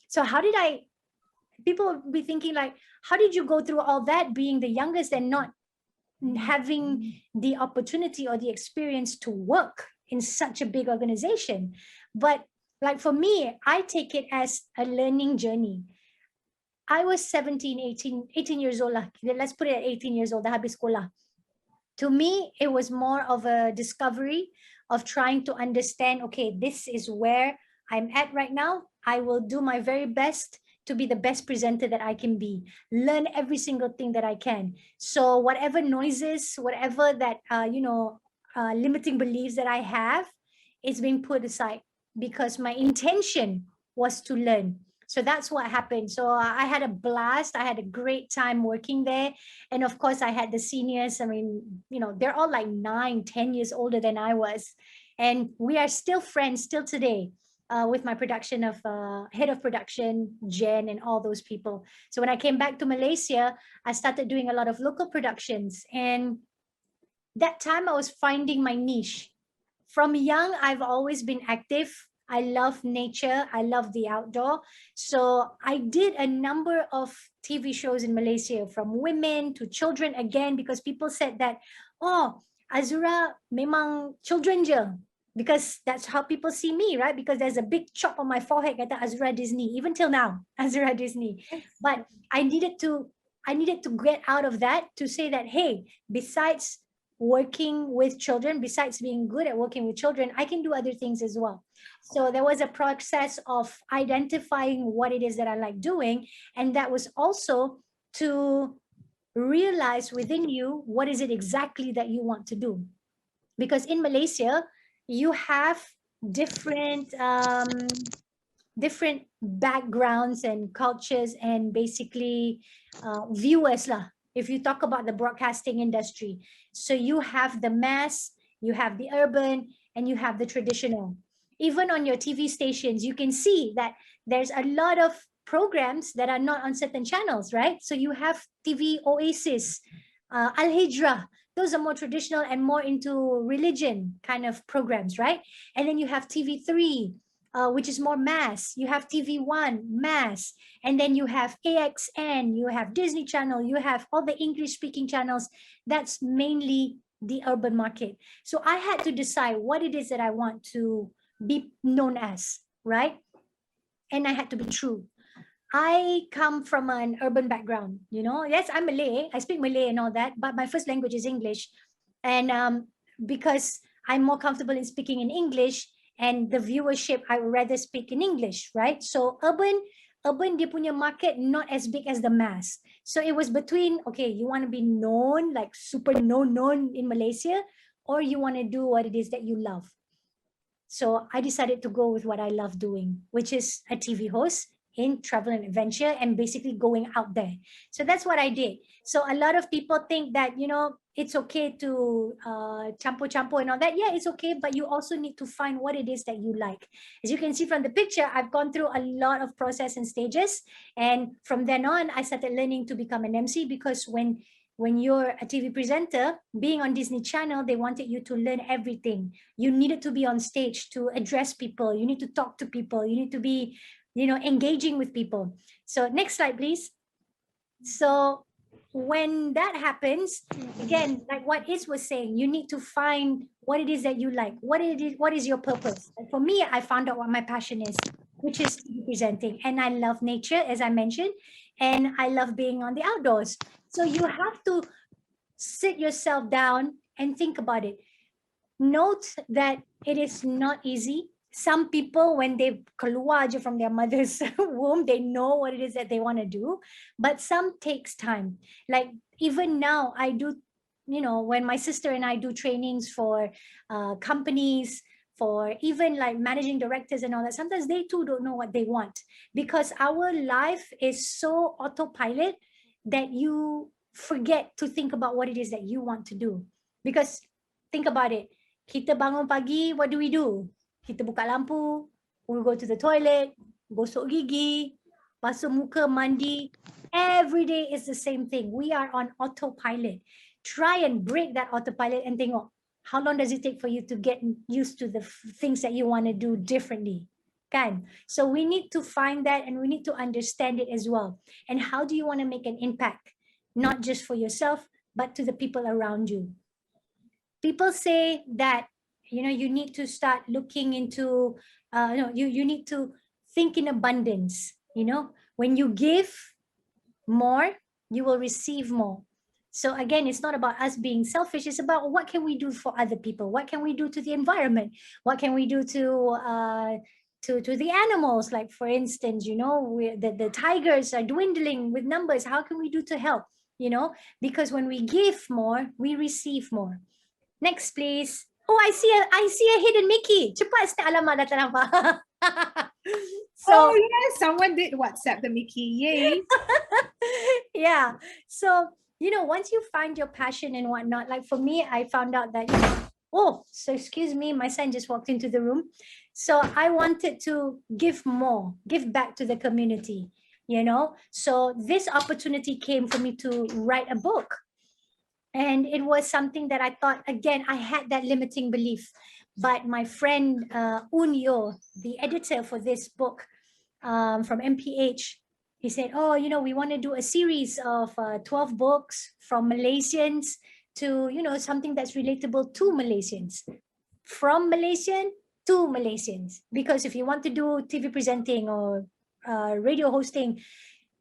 So how did people would be thinking like, how did you go through all that being the youngest and not having the opportunity or the experience to work in such a big organization? But like for me, I take it as a learning journey. I was 17, 18 years old. Let's put it at 18 years old. Dah habis sekolah. To me, it was more of a discovery of trying to understand, okay, this is where I'm at right now. I will do my very best to be the best presenter that I can be, learn every single thing that I can. So whatever noises, whatever that, limiting beliefs that I have, is being put aside because my intention was to learn. So that's what happened. So I had a blast. I had a great time working there. And of course, I had the seniors. I mean, they're all like 9, 10 years older than I was. And we are still friends till today. With my production of head of production, Jen, and all those people. So when I came back to Malaysia, I started doing a lot of local productions. And that time I was finding my niche. From young, I've always been active. I love nature. I love the outdoor. So I did a number of TV shows in Malaysia, from women to children again, because people said that, oh, Azura memang children je. Because that's how people see me, right? Because there's a big chop on my forehead, kata Azura Disney, even till now, Azura Disney. But I needed to get out of that to say that, hey, besides working with children, besides being good at working with children, I can do other things as well. So there was a process of identifying what it is that I like doing. And that was also to realize within you, what is it exactly that you want to do? Because in Malaysia, you have different backgrounds and cultures and basically viewers lah. If you talk about the broadcasting industry, so you have the mass, you have the urban, and you have the traditional. Even on your TV stations, you can see that there's a lot of programs that are not on certain channels, right? So you have TV Oasis, Al Hijrah. Those are more traditional and more into religion kind of programs, right? And then you have TV3, which is more mass. You have TV1, mass. And then you have AXN, you have Disney Channel, you have all the English-speaking channels. That's mainly the urban market. So I had to decide what it is that I want to be known as, right? And I had to be true. I come from an urban background, Yes, I'm Malay. I speak Malay and all that, but my first language is English. And because I'm more comfortable in speaking in English and the viewership, I would rather speak in English, right? So urban dia punya market not as big as the mass. So it was between, okay, you want to be known, like super known in Malaysia, or you want to do what it is that you love. So I decided to go with what I love doing, which is a TV host in travel and adventure and basically going out there. So that's what I did. So a lot of people think that, you know, it's okay to champo and all that. Yeah, it's okay, but you also need to find what it is that you like. As you can see from the picture, I've gone through a lot of process and stages. And from then on, I started learning to become an MC, because when you're a TV presenter, being on Disney Channel, they wanted you to learn everything. You needed to be on stage to address people. You need to talk to people. You need to be, you know, engaging with people. So next slide, please. So when that happens, again, like what Is was saying, you need to find what it is that you like. What is your purpose? And for me, I found out what my passion is, which is TV presenting. And I love nature, as I mentioned, and I love being on the outdoors. So you have to sit yourself down and think about it. Note that it is not easy. Some people, when they keluar je from their mother's womb, they know what it is that they want to do, but some takes time. Like even now, I do, you know, when my sister and I do trainings for companies, for even like managing directors and all that, sometimes they too don't know what they want, because our life is so autopilot that you forget to think about what it is that you want to do. Because think about it, kita bangun pagi, what do? Kita buka lampu, we go to the toilet, gosok gigi, basuh muka, mandi. Every day is the same thing. We are on autopilot. Try and break that autopilot and think, how long does it take for you to get used to the things that you want to do differently? Kan? So we need to find that, and we need to understand it as well. And how do you want to make an impact? Not just for yourself, but to the people around you. People say that, you know, you need to start looking into, you need to think in abundance. You know, when you give more, you will receive more. So again, it's not about us being selfish. It's about what can we do for other people? What can we do to the environment? What can we do to the animals? Like for instance, you know, the tigers are dwindling with numbers. How can we do to help? You know, because when we give more, we receive more. Next, please. Oh, I see a hidden Mickey. Cepat start, alamak, dah tak nampak. So, oh yeah, someone did WhatsApp the Mickey. Yay. Yeah. So, you know, once you find your passion and whatnot, like for me, I found out that, you know, oh, so excuse me, my son just walked into the room. So I wanted to give more, give back to the community, you know. So this opportunity came for me to write a book. And it was something that I thought, again, I had that limiting belief. But my friend Unyo, the editor for this book from MPH, he said, oh, you know, we want to do a series of 12 books from Malaysians to, you know, something that's relatable to Malaysians. From Malaysian to Malaysians. Because if you want to do TV presenting or radio hosting,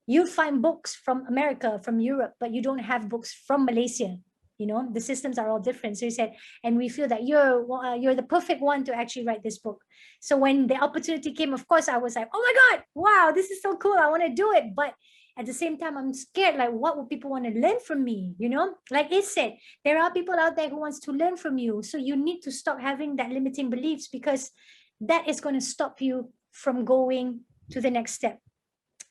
you find books from America, from Europe, but you don't have books from Malaysia. You know, the systems are all different. So he said, and we feel that you're the perfect one to actually write this book. So when the opportunity came, of course, I was like, oh my God, wow, this is so cool. I want to do it. But at the same time, I'm scared, like, what will people want to learn from me? You know, like it said, there are people out there who wants to learn from you. So you need to stop having that limiting beliefs, because that is going to stop you from going to the next step,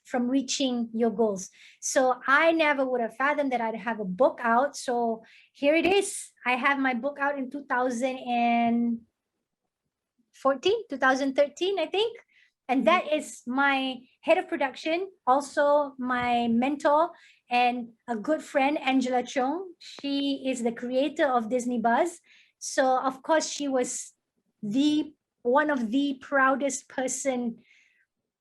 from reaching your goals. So I never would have fathomed that I'd have a book out. So here it is. I have my book out in 2013, I think. And that is my head of production, also my mentor and a good friend, Angela Chong. She is the creator of Disney Buzz. So of course, she was one of the proudest person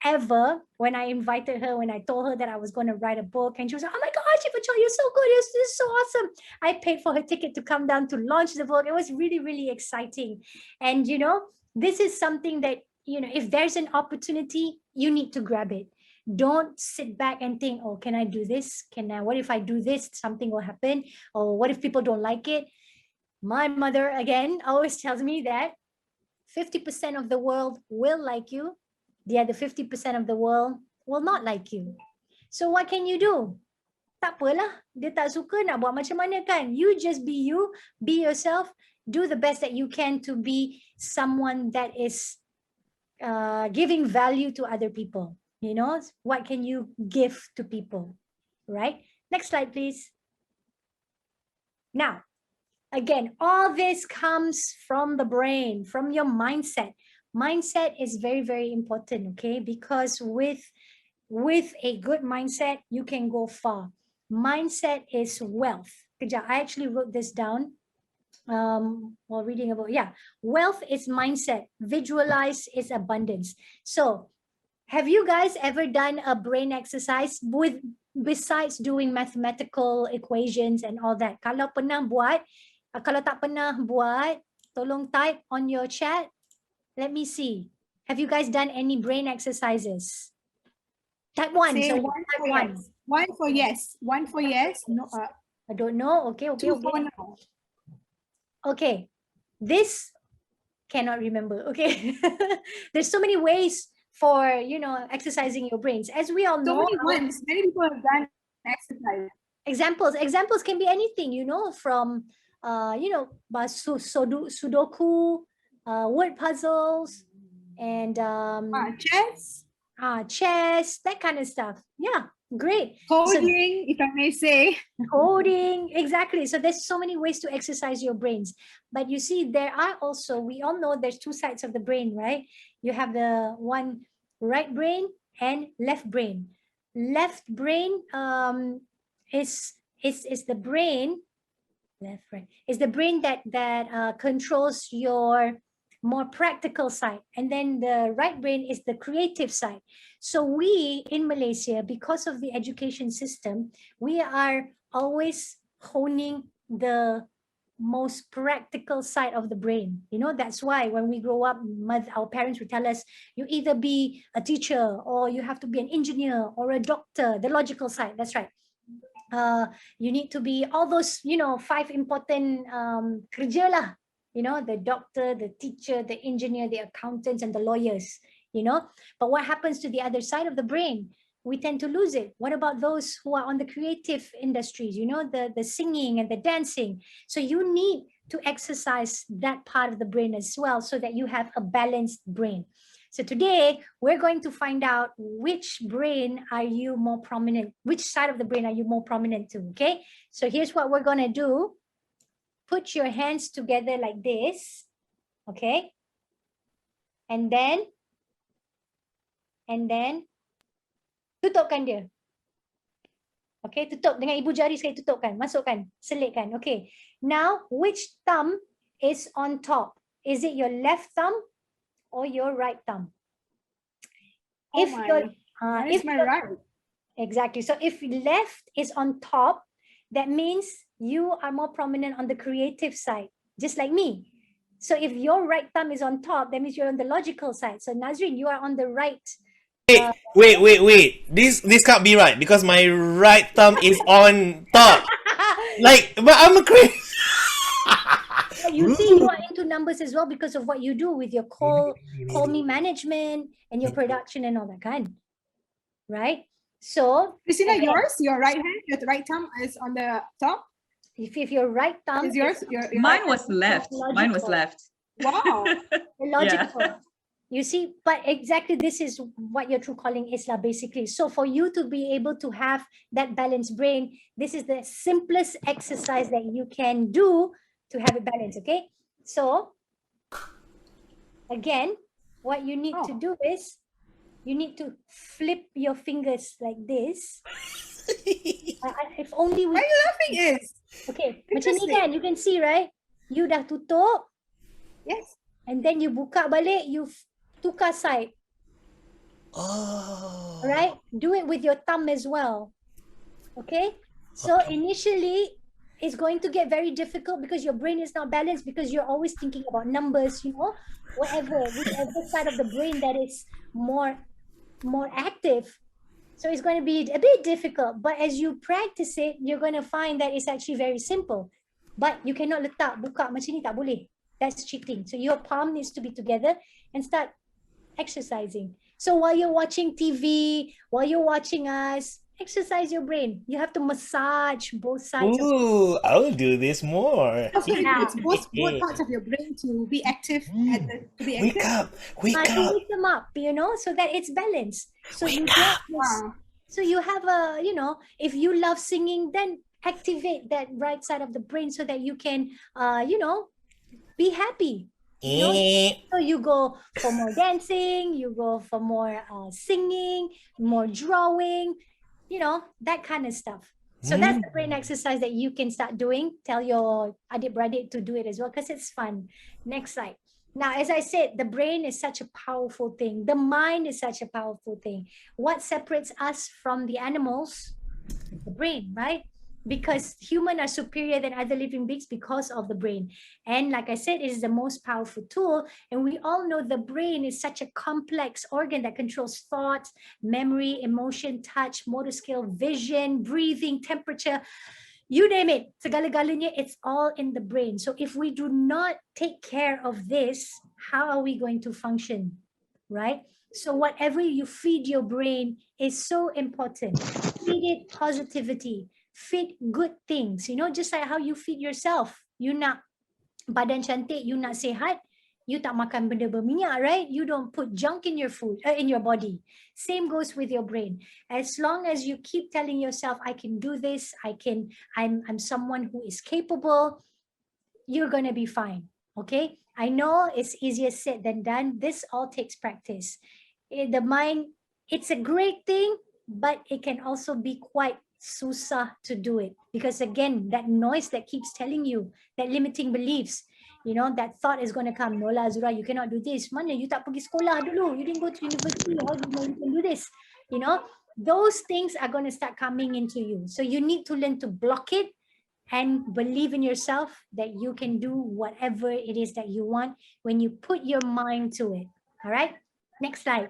ever when I invited her, when I told her that I was going to write a book. And she was like, oh my gosh, Chifa, you're so good. This is so awesome. I paid for her ticket to come down to launch the book. It was really, really exciting. And, you know, this is something that, you know, if there's an opportunity, you need to grab it. Don't sit back and think, oh, can I do this? What if I do this? Something will happen. Or what if people don't like it? My mother, again, always tells me that 50% of the world will like you. The other 50% of the world will not like you. So what can you do? Tak apalah, dia tak suka nak buat macam mana kan? You just be you, be yourself, do the best that you can to be someone that is giving value to other people. You know, what can you give to people, right? Next slide, please. Now, again, all this comes from the brain, from your mindset. Mindset is very, very important, okay? Because with a good mindset, you can go far. Mindset is wealth. Kejap, I actually wrote this down while reading about, wealth is mindset, visualize is abundance. So have you guys ever done a brain exercise besides doing mathematical equations and all that? Kalau pernah buat, kalau tak pernah buat, tolong type on your chat. Let me see. Have you guys done any brain exercises? Type 1. Say So one type for 1. yes. One for yes. One for yes. No, I don't know. Okay. two for no. Okay. This cannot remember. Okay. There's so many ways for, you know, exercising your brains. As we all So know, many ones. Many people have done exercise. examples can be anything, you know, from you know, sudoku, word puzzles, and chess, that kind of stuff. Yeah, great. Coding, if I may say. Coding, exactly. So there's so many ways to exercise your brains. But you see, there are also, we all know there's two sides of the brain, right? You have the one right brain and left brain. Left brain is the brain, left, right, is the brain that controls your more practical side, and then the right brain is the creative side. So we in Malaysia, because of the education system, we are always honing the most practical side of the brain. You know, that's why when we grow up, our parents would tell us, you either be a teacher or you have to be an engineer or a doctor, the logical side. That's right. You need to be all those, you know, 5 important kerja lah, you know, the doctor, the teacher, the engineer, the accountants, and the lawyers, you know. But what happens to the other side of the brain? We tend to lose it. What about those who are on the creative industries, you know, the singing and the dancing? So you need to exercise that part of the brain as well, so that you have a balanced brain. So today we're going to find out which brain are you more prominent, which side of the brain are you more prominent to, okay? So here's what we're gonna do. Put your hands together like this, okay? And then tutupkan dia. Okay, tutup dengan ibu jari sekali, tutupkan, masukkan, selitkan. Okay, now which thumb is on top? Is it your left thumb or your right thumb? Oh If your if my right. Exactly. So if left is on top, that means you are more prominent on the creative side, just like me. So if your right thumb is on top, that means you're on the logical side. So Nazreen, you are on the right. Wait. This can't be right because my right thumb is on top. Like, but I'm a crazy. You see, you are into numbers as well because of what you do with your call me management and your production and all that kind, right? So Christina, yours, your right hand, your right thumb is on the top. If your right thumb Is yours? Mine was left. Mine was left. Wow. Logical. Yeah. You see, but exactly this is what your true calling is basically. So for you to be able to have that balanced brain, this is the simplest exercise that you can do to have it balanced, okay? So again, what you need to do is you need to flip your fingers like this. If only we... Why are you laughing is? Okay, macam ni kan, you can see, right? You dah tutup. Yes. And then you buka balik, you tukar side. Oh. Right? Do it with your thumb as well. Okay? So initially, it's going to get very difficult because your brain is not balanced, because you're always thinking about numbers, you know, whichever side of the brain that is more active. So it's going to be a bit difficult, but as you practice it, you're going to find that it's actually very simple. But you cannot letak buka macam ni, tak boleh. That's cheating. So your palm needs to be together and start exercising. So while you're watching TV, while you're watching us, exercise your brain. You have to massage both sides of Ooh, I'll do this more. So it now. puts both parts of your brain to be active to be Wake active. up, wake To up. wake them up, so that it's balanced. So you Wake get up. this, Wow. so you have a, if you love singing, then activate that right side of the brain so that you can, be happy. So you go for more dancing, you go for more singing, more drawing, that kind of stuff. So that's the brain exercise that you can start doing. Tell your adik-beradik to do it as well because it's fun. Next slide. Now, as I said, the brain is such a powerful thing. The mind is such a powerful thing. What separates us from the animals? The brain, right? Because humans are superior than other living beings because of the brain. And like I said, it is the most powerful tool. And we all know the brain is such a complex organ that controls thoughts, memory, emotion, touch, motor skill, vision, breathing, temperature, you name it, segala-galanya, it's all in the brain. So if we do not take care of this, how are we going to function, right? So whatever you feed your brain is so important. Feed it positivity, feed good things, just like how you feed yourself. You nak badan cantik, you nak sihat, you tak makan benda berminyak, right? You don't put junk in your food, in your body. Same goes with your brain. As long as you keep telling yourself, I can do this, I'm someone who is capable, you're going to be fine. Okay. I know it's easier said than done. This all takes practice. The mind, it's a great thing, but it can also be quite susah to do it because again, that noise that keeps telling you, that limiting beliefs, that thought is going to come. No lah, Azura, you cannot do this. Mana you tak pergi sekolah dulu? You didn't go to university. How do you know you can do this? Those things are going to start coming into you. So you need to learn to block it and believe in yourself that you can do whatever it is that you want when you put your mind to it. All right. Next slide.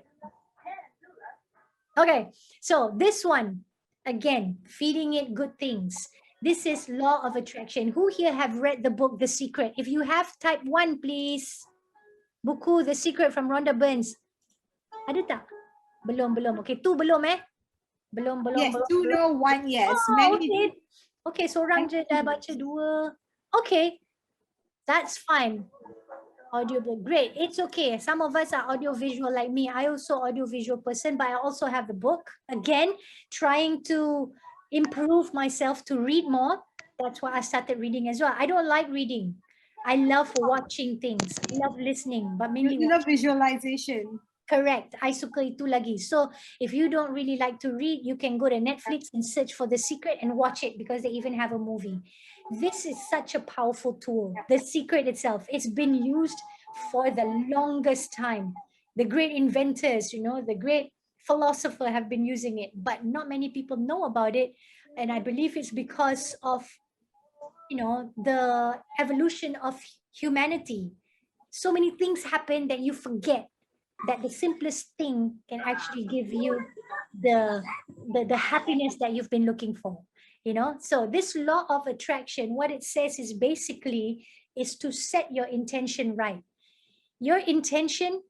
Okay. So this one, again, feeding it good things. This is law of attraction. Who here have read the book, The Secret? If you have, type 1, please. Buku The Secret from Rhonda Burns. Ada tak? Belum. Okay, 2 belum Belum. Yes, 2 no, 1 yes. Oh, Many okay. Okay, seorang je dah baca 2. Okay, that's fine. Audiobook, great. It's okay. Some of us are audiovisual like me. I also audiovisual person, but I also have the book. Again, trying to improve myself to read more. That's why I started reading as well. I don't like reading. I love watching things. I love listening, but mainly you love visualization. Correct. I suka itu lagi. So if you don't really like to read, you can go to Netflix and search for The Secret and watch it because they even have a movie. This is such a powerful tool. The Secret itself, it's been used for the longest time. The great inventors, the great philosophers have been using it, but not many people know about it. And I believe it's because of, the evolution of humanity. So many things happen that you forget that the simplest thing can actually give you the happiness that you've been looking for, So this law of attraction, what it says is basically is to set your intention right. Your intention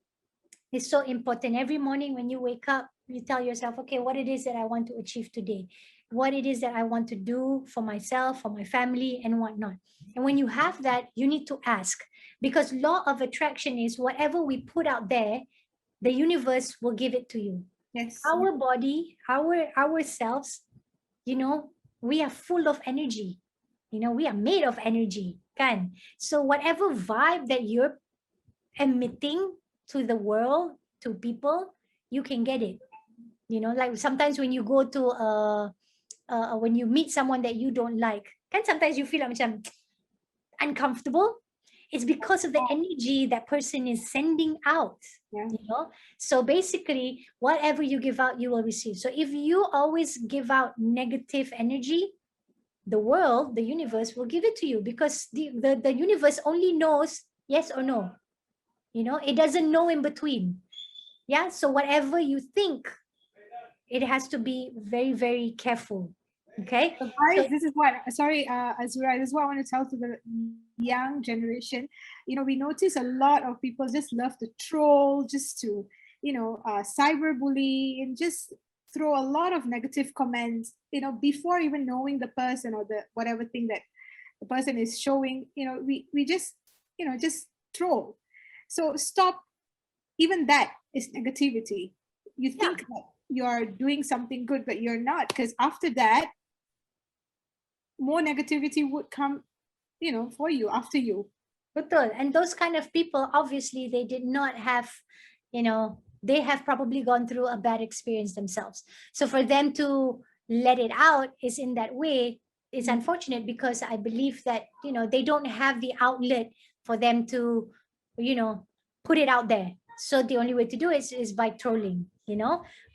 is so important. Every morning when you wake up, you tell yourself, okay, what it is that I want to achieve today, what it is that I want to do for myself, for my family, and whatnot. And when you have that, you need to ask, because law of attraction is whatever we put out there, the universe will give it to you. Yes. Our body, ourselves, we are full of energy. We are made of energy. Kan? So whatever vibe that you're emitting to the world, to people, you can get it. Like sometimes when you go to when you meet someone that you don't like, kan sometimes you feel like macam uncomfortable. It's because of the energy that person is sending out. Yeah. So basically, whatever you give out, you will receive. So if you always give out negative energy, the world, the universe will give it to you because the universe only knows yes or no. It doesn't know in between. Yeah. So whatever you think, it has to be very, very careful. Okay. So guys, this is what, sorry, Azura, this is what I want to tell to the young generation. We notice a lot of people just love to troll, just to, cyberbully, and just throw a lot of negative comments, before even knowing the person or the whatever thing that the person is showing. We just just troll. So stop. Even that is negativity. You think that you're doing something good, but you're not, because after that, more negativity would come, for you, after you. Betul. And those kind of people, obviously, they did not have, they have probably gone through a bad experience themselves. So for them to let it out is in that way, it's unfortunate, because I believe that, they don't have the outlet for them to, put it out there. So the only way to do it is by trolling,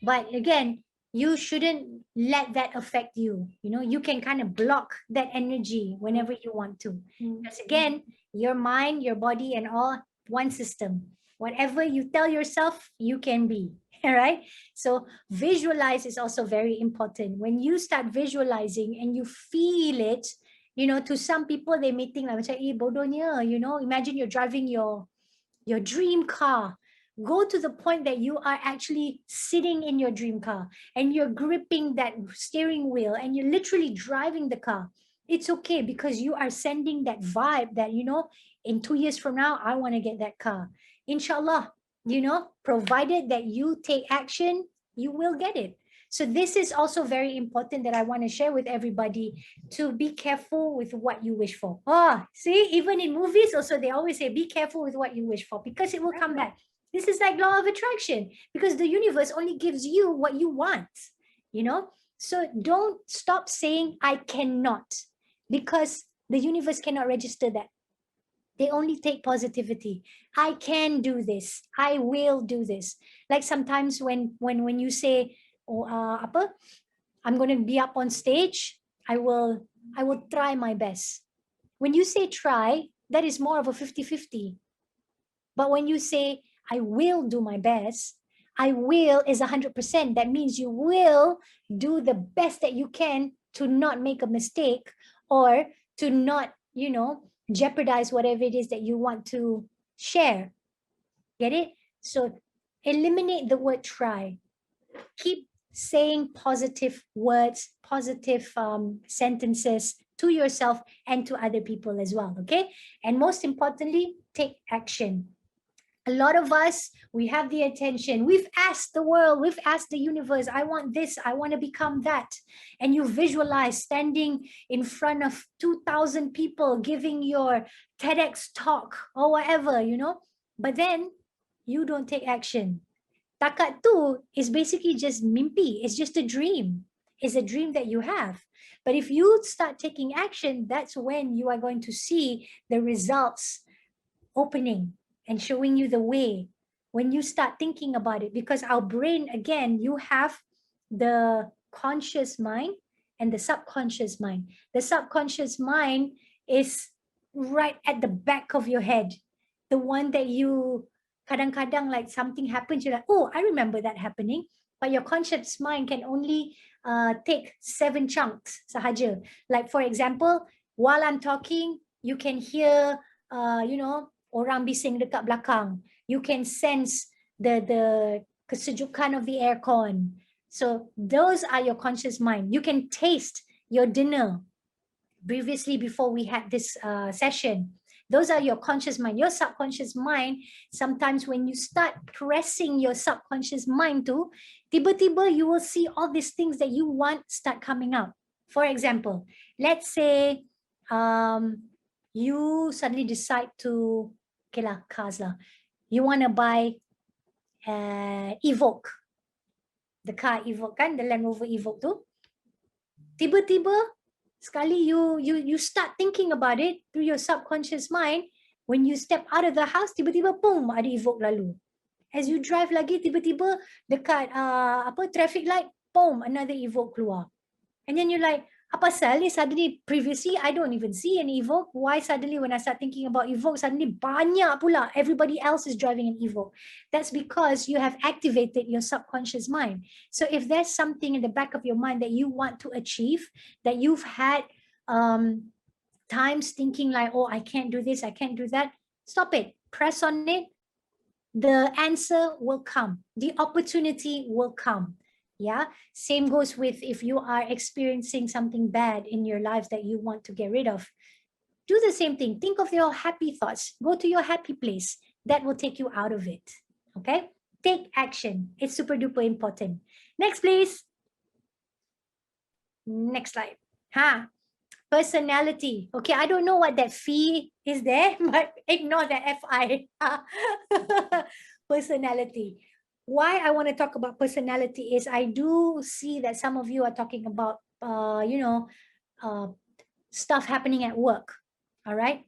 But again, you shouldn't let that affect you. You can kind of block that energy whenever you want to. Because again, your mind, your body, and all one system. Whatever you tell yourself, you can be. All right. So visualize is also very important. When you start visualizing and you feel it, to some people, they may think like, bodohnya, imagine you're driving your dream car. Go to the point that you are actually sitting in your dream car and you're gripping that steering wheel and you're literally driving the car. It's okay, because you are sending that vibe that, in 2 years from now, I want to get that car. Inshallah, provided that you take action, you will get it. So this is also very important that I want to share with everybody, to be careful with what you wish for. See, even in movies also, they always say, be careful with what you wish for, because it will come back. This is like law of attraction, because the universe only gives you what you want, So don't stop saying, I cannot, because the universe cannot register that. They only take positivity. I can do this. I will do this. Like sometimes when you say, I'm going to be up on stage, I will try my best. When you say try, that is more of a 50-50. But when you say, I will do my best, I will is 100%. That means you will do the best that you can to not make a mistake, or to not, jeopardize whatever it is that you want to share. Get it? So eliminate the word try. Keep saying positive words, positive sentences to yourself and to other people as well, okay? And most importantly, take action. A lot of us, we have the attention. We've asked the world, we've asked the universe, I want this, I want to become that. And you visualize standing in front of 2,000 people giving your TEDx talk or whatever, But then you don't take action. Takat tu is basically just mimpi. It's just a dream. It's a dream that you have. But if you start taking action, that's when you are going to see the results opening and showing you the way, when you start thinking about it. Because our brain, again, you have the conscious mind and the subconscious mind. The subconscious mind is right at the back of your head, the one that you kadang-kadang, like something happens, you're like, oh, I remember that happening. But your conscious mind can only take 7 chunks sahaja. Like for example, while I'm talking, you can hear orang bising dekat belakang. You can sense the kesejukan of the aircon. So those are your conscious mind. You can taste your dinner previously before we had this session. Those are your conscious mind. Your subconscious mind, sometimes when you start pressing your subconscious mind to, tiba-tiba you will see all these things that you want start coming out. For example, let's say you suddenly decide to, okay lah, cars lah. You want to buy Evoque. The car Evoque kan, the Land Rover Evoque tu. Tiba-tiba, sekali you start thinking about it through your subconscious mind. When you step out of the house, tiba-tiba, boom, ada Evoque lalu. As you drive lagi, tiba-tiba dekat traffic light, boom, another Evoque keluar. And then you're like, apa pasal ni suddenly, previously I don't even see an Evoque. Why suddenly when I start thinking about Evoque, suddenly banyak pula, everybody else is driving an Evoque. That's because you have activated your subconscious mind. So if there's something in the back of your mind that you want to achieve, that you've had times thinking like, oh, I can't do this, I can't do that, stop it, press on it. The answer will come. The opportunity will come. Yeah, same goes with if you are experiencing something bad in your life that you want to get rid of. Do the same thing. Think of your happy thoughts. Go to your happy place. That will take you out of it. Okay? Take action. It's super duper important. Next, please. Next slide. Personality. Okay, I don't know what that fee is there, but ignore the FI. Personality. Why I want to talk about personality is I do see that some of you are talking about, stuff happening at work. All right.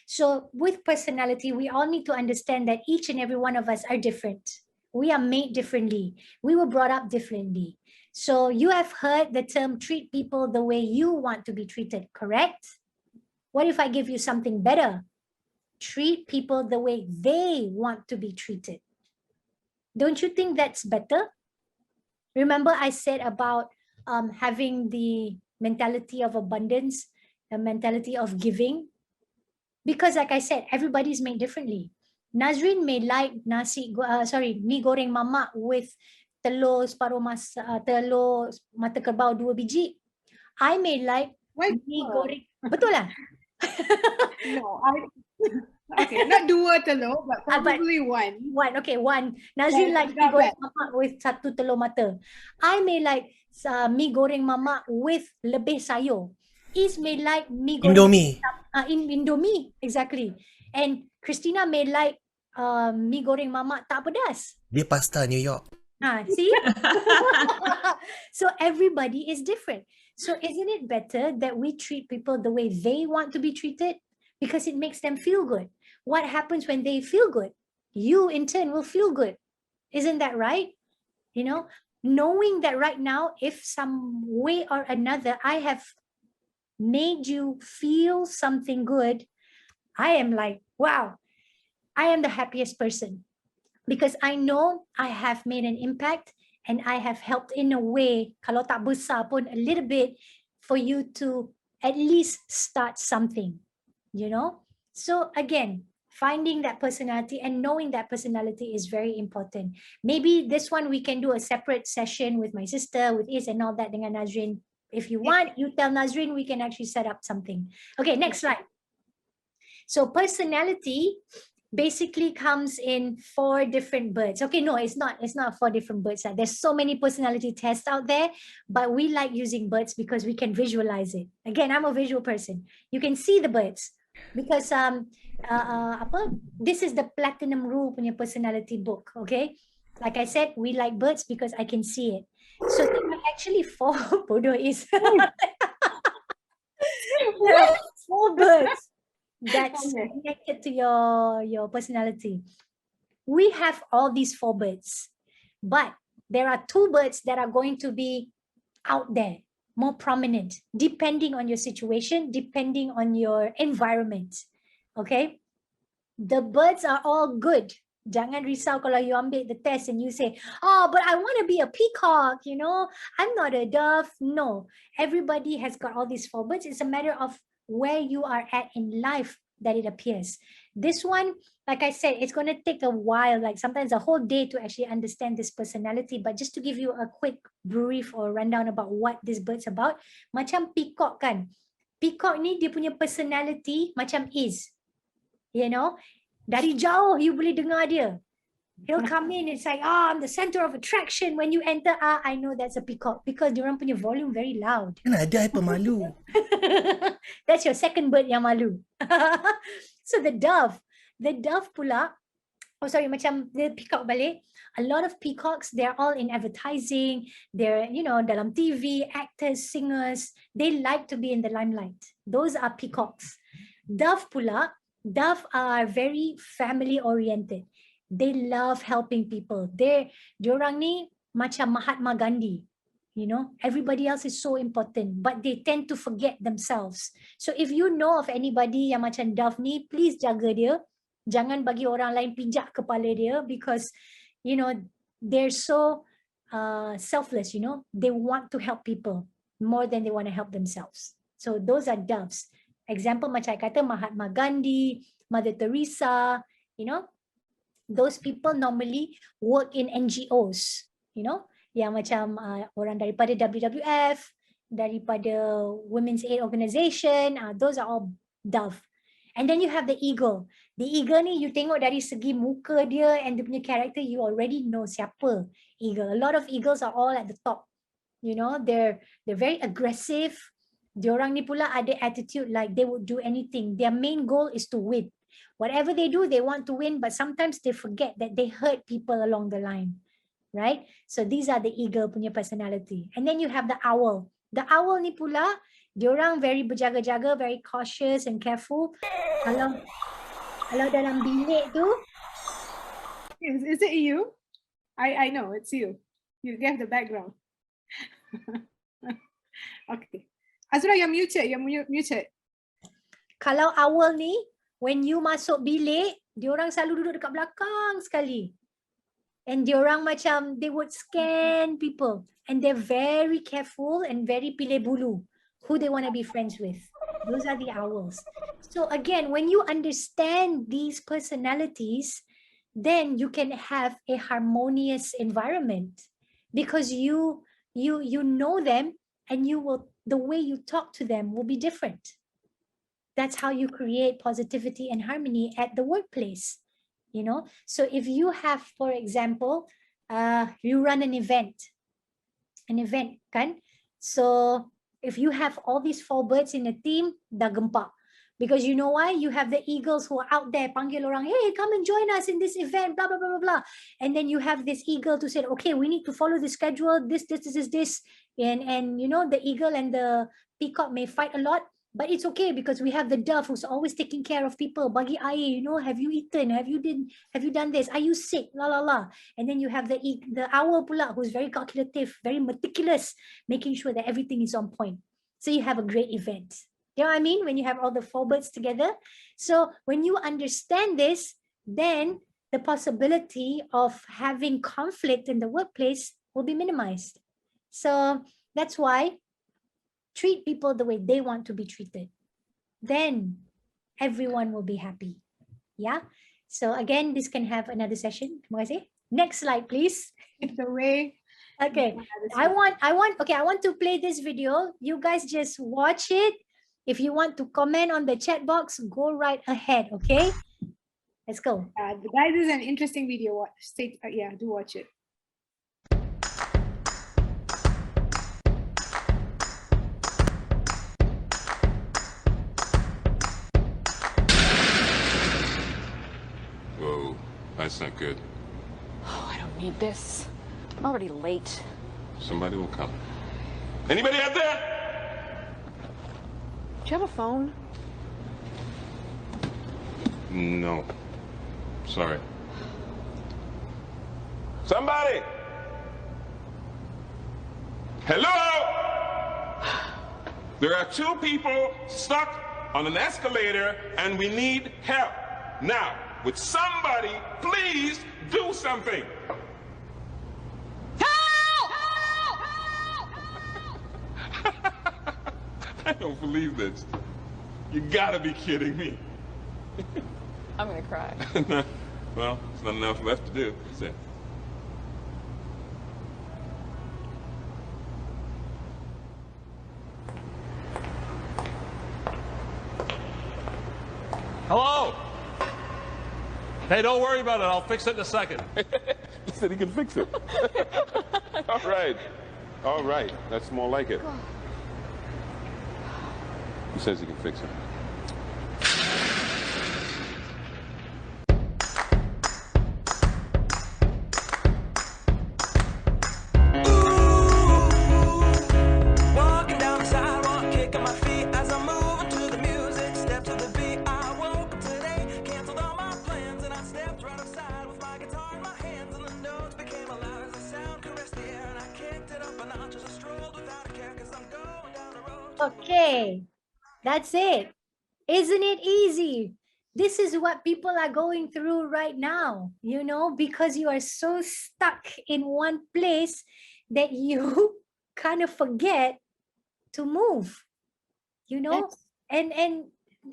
So with personality, we all need to understand that each and every one of us are different. We are made differently. We were brought up differently. So you have heard the term treat people the way you want to be treated, correct? What if I give you something better? Treat people the way they want to be treated. Don't you think that's better? Remember I said about having the mentality of abundance, the mentality of giving? Because like I said, everybody's made differently. Nazreen may like mi goreng mamak with telur mata kerbau 2 biji. I may like Why mi dua? goreng. Betul lah. No, okay, not dua telur, but probably one. Okay, one. Nazreen likes mi not goreng bad. mamak with satu telur mata. I may like mi goreng mamak with lebih sayur. Is may like mi goreng Indomie. in Indomie, exactly. And Christina may like mi goreng mamak tak pedas. Dia pasta New York. See? So everybody is different. So isn't it better that we treat people the way they want to be treated? Because it makes them feel good. What happens when they feel good? You in turn will feel good. Isn't that right? You know, knowing that right now, if some way or another, I have made you feel something good, I am like, wow, I am the happiest person because I know I have made an impact and I have helped in a way, kalau tak besar pun, a little bit for you to at least start something, you know? So again, finding that personality and knowing that personality is very important. Maybe this one we can do a separate session with my sister, with Is and all that dengan Nazreen. If you want, you tell Nazreen, we can actually set up something. Okay, next slide. So personality basically comes in 4 different birds. Okay, no, it's not 4 different birds. There's so many personality tests out there, but we like using birds because we can visualize it. Again, I'm a visual person. You can see the birds because this is the Platinum Rule punya personality book. Okay, like I said, we like birds because I can see it. So there are actually 4 bodoh is there are 4 birds that's connected to your personality. We have all these 4 birds, but there are 2 birds that are going to be out there, more prominent, depending on your situation, depending on your environment. Okay, the birds are all good. Jangan risau kalau you ambil the test and you say, oh, but I want to be a peacock, you know, I'm not a dove. No, everybody has got all these 4 birds. It's a matter of where you are at in life that it appears. This one, like I said, it's going to take a while, like sometimes a whole day to actually understand this personality. But just to give you a quick brief or rundown about what this bird's about, macam peacock kan. Peacock ni dia punya personality macam Is, you know, dari jauh you boleh dengar dia. He'll come in, it's like, oh, I'm the center of attraction. When you enter, I know that's a peacock because diorang punya volume very loud. Kan ada I pemalu. That's your second bird yang malu. So the dove pula, macam the peacock balik. A lot of peacocks, they're all in advertising. They're, you know, dalam TV, actors, singers. They like to be in the limelight. Those are peacocks. Dove pula, dove are very family oriented. They love helping people. Diorang ni macam Mahatma Gandhi. You know, everybody else is so important, but they tend to forget themselves. So if you know of anybody yang macam dove ni, please jaga dia. Jangan bagi orang lain pijak kepala dia because, you know, they're so selfless, you know. They want to help people more than they want to help themselves. So those are doves. Example macam I kata Mahatma Gandhi, Mother Teresa, you know. Those people normally work in NGOs, you know. yang macam orang daripada WWF, daripada Women's Aid Organization, those are all dove. And then you have the eagle. The eagle ni you tengok dari segi muka dia and dia punya character, you already know siapa eagle. A lot of eagles are all at the top. You know, they're very aggressive. Diorang ni pula ada attitude like they would do anything. Their main goal is to win. Whatever they do, they want to win, but sometimes they forget that they hurt people along the line. Right? So these are the eagle punya personality. And then you have the owl. The owl ni pula, diorang very berjaga-jaga, very cautious and careful. Kalau dalam bilik tu, Is it you? I know it's you. You gave the background. Okay. Azura, you're muted. You're muted. kalau owl ni, when you masuk bilik, diorang selalu duduk dekat belakang sekali. And diorang macam, they would scan people. And they're very careful and very pilih bulu who they want to be friends with. Those are the owls. So again, when you understand these personalities, then you can have a harmonious environment because you know them and the way you talk to them will be different. That's how you create positivity and harmony at the workplace. You know, so if you have, for example, you run an event, kan? So if you have all these four birds in a team, dah gempak. Because you know why? You have the eagles who are out there, panggil orang, hey, come and join us in this event, blah, blah, blah, blah, blah. And then you have this eagle to say, okay, we need to follow the schedule, this. And you know, the eagle and the peacock may fight a lot, but it's okay because we have the dove who's always taking care of people. Bagi air, you know, have you eaten? Have you done this? Are you sick? La la la. And then you have the owl pula who's very calculative, very meticulous, making sure that everything is on point. So you have a great event. You know what I mean? When you have all the four birds together. So when you understand this, then the possibility of having conflict in the workplace will be minimized. So that's why treat people the way they want to be treated. Then everyone will be happy. Yeah. So again, this can have another session. Terima kasih. Next slide, please. The way. Okay. I want to play this video. You guys just watch it. If you want to comment on the chat box, go right ahead. Okay. Let's go. Guys, this is an interesting video. Yeah, do watch it. Whoa, that's not good. Oh, I don't need this. I'm already late. Somebody will come. Anybody out there? Do you have a phone? No. Sorry. Somebody! Hello? There are two people stuck on an escalator and we need help. Now, would somebody please do something? I don't believe this. You gotta be kidding me. I'm gonna cry. Well, there's not enough left to do. That's it. Hello? Hey, don't worry about it. I'll fix it in a second. He said he can fix it. All right. All right. That's more like it. He says he can fix it. Walking down the sidewalk, kicking my feet as I'm moving to the music. Step to the beat. I woke up today, canceled all my plans, and I stepped right outside with my guitar in my hands, and the notes became alive as the sound caressed the air, and I kicked it up a notch as I strolled without a care, 'cause I'm going down the road. Okay. That's it. Isn't it easy? This is what people are going through right now, you know, because you are so stuck in one place that you kind of forget to move, you know, and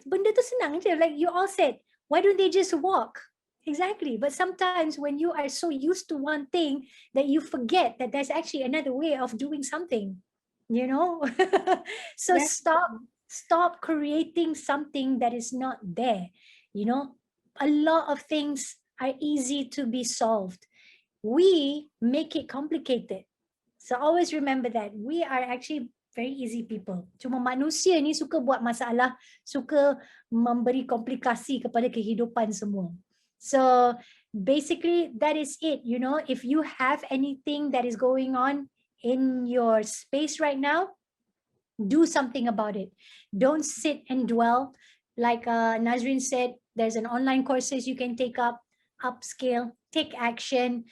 benda tu senang je. Like you all said, why don't they just walk? Exactly. But sometimes when you are so used to one thing that you forget that there's actually another way of doing something, you know? So Yeah. stop creating something that is not there. You know, a lot of things are easy to be solved. We make it complicated. So always remember that we are actually very easy people. Cuma manusia ni suka buat masalah, suka memberi komplikasi kepada kehidupan semua. So basically that is it. You know, if you have anything that is going on in your space right now, do something about it. Don't sit and dwell. Like Nazreen said, there's an online courses you can take up, upscale, take action,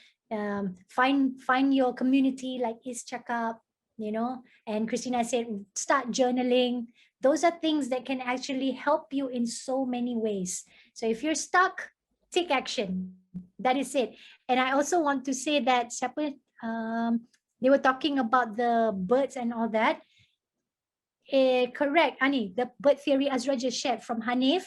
find your community like Is Chakap, you know, and Christina said, start journaling. Those are things that can actually help you in so many ways. So if you're stuck, take action. That is it. And I also want to say that they were talking about the birds and all that. Correct, Ani. The bird theory Azura just shared from Hanif.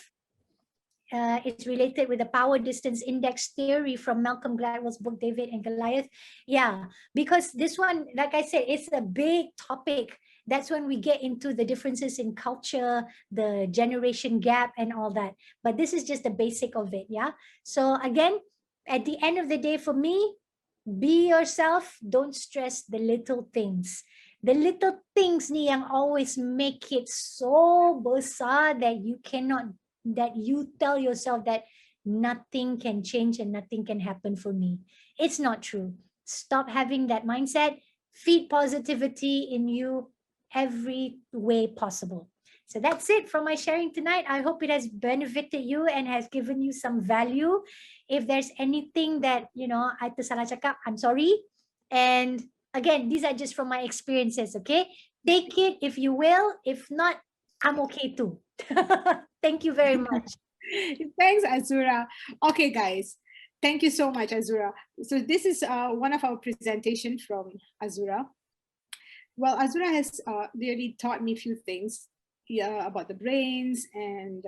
It's related with the power distance index theory from Malcolm Gladwell's book, David and Goliath. Yeah, because this one, like I said, it's a big topic. That's when we get into the differences in culture, the generation gap and all that. But this is just the basic of it, yeah? So again, at the end of the day, for me, be yourself. Don't stress the little things. The little things ni yang always make it so besar that you cannot, that you tell yourself that nothing can change and nothing can happen for me. It's not true. Stop having that mindset. Feed positivity in you every way possible. So that's it for my sharing tonight. I hope it has benefited you and has given you some value. If there's anything that, you know, I tersalah cakap, I'm sorry. And again, these are just from my experiences, okay? Take it if you will. If not, I'm okay too. Thank you very much. Thanks, Azura. Okay, guys. Thank you so much, Azura. So this is one of our presentations from Azura. Well, Azura has really taught me a few things about the brains and,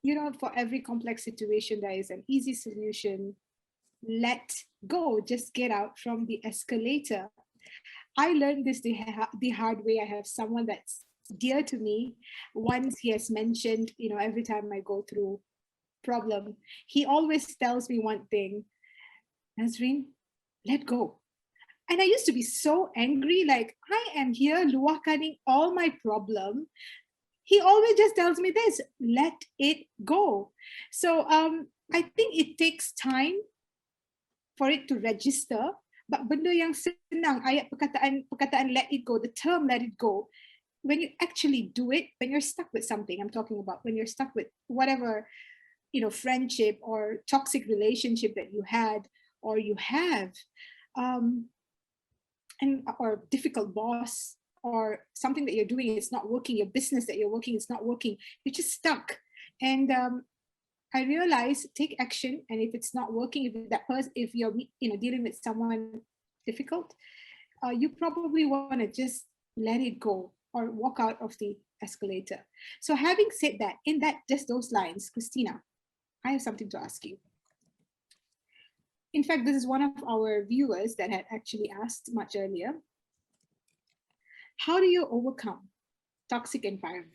you know, for every complex situation, there is an easy solution. Let go, just get out from the escalator. I learned this the hard way. I have someone that's dear to me. Once he has mentioned, you know, every time I go through problem, he always tells me one thing, Nazreen, let go. And I used to be so angry, like I am here luahkaning all my problem. He always just tells me this, let it go. So I think it takes time for it to register. But benda yang senang, ayat perkataan let it go, the term let it go, when you actually do it, when you're stuck with something, I'm talking about when you're stuck with whatever, you know, friendship or toxic relationship that you had or you have, or difficult boss, or something that you're doing, it's not working, your business that you're working, it's not working, you're just stuck. And I realize, take action, and if it's not working, if that person, if you're, you know, dealing with someone difficult, you probably want to just let it go or walk out of the escalator. So having said that, in that, just those lines, Christina, I have something to ask you. In fact, this is one of our viewers that had actually asked much earlier. How do you overcome toxic environment?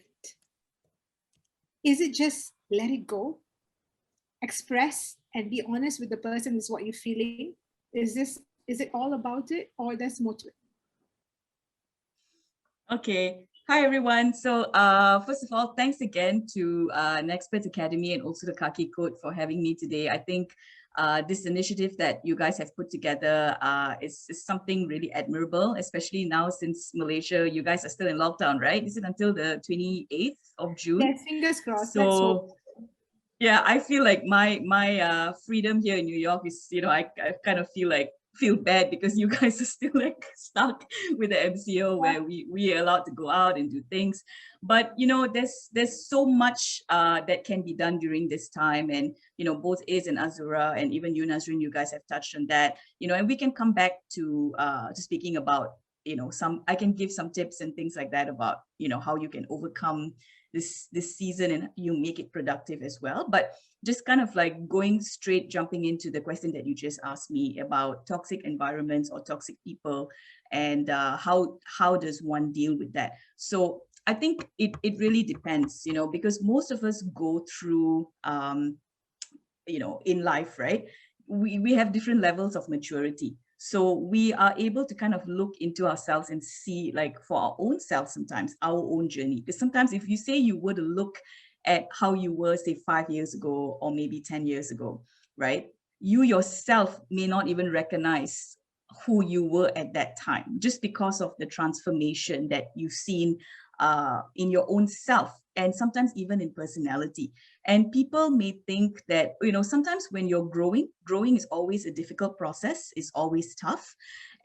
Is it just let it go? Express and be honest with the person is what you're feeling? Is it all about it, or there's more to it? Okay. Hi, everyone. So first of all, thanks again to Nexperts Academy and also the Kaki Code for having me today. I think this initiative that you guys have put together is something really admirable, especially now since Malaysia, you guys are still in lockdown, right? Is it until the 28th of June? Yes, fingers crossed. So yeah, I feel like my freedom here in New York is, you know, I kind of feel bad because you guys are still like stuck with the MCO where we are allowed to go out and do things. But, you know, there's so much that can be done during this time. And, you know, both Iz and Azura and even you, Nazreen, you guys have touched on that, you know, and we can come back to speaking about I can give some tips and things like that about, how you can overcome this season and you make it productive as well. But just kind of like jumping into the question that you just asked me about toxic environments or toxic people, and how does one deal with that? So I think it really depends, because most of us go through, in life, right? We have different levels of maturity. So we are able to kind of look into ourselves and see, like, for our own self, sometimes our own journey. Because sometimes if you say you were to look at how you were, say, 5 years ago or maybe 10 years ago, right? You yourself may not even recognize who you were at that time, just because of the transformation that you've seen in your own self, and sometimes even in personality. And people may think that, sometimes when you're growing is always a difficult process, it's always tough.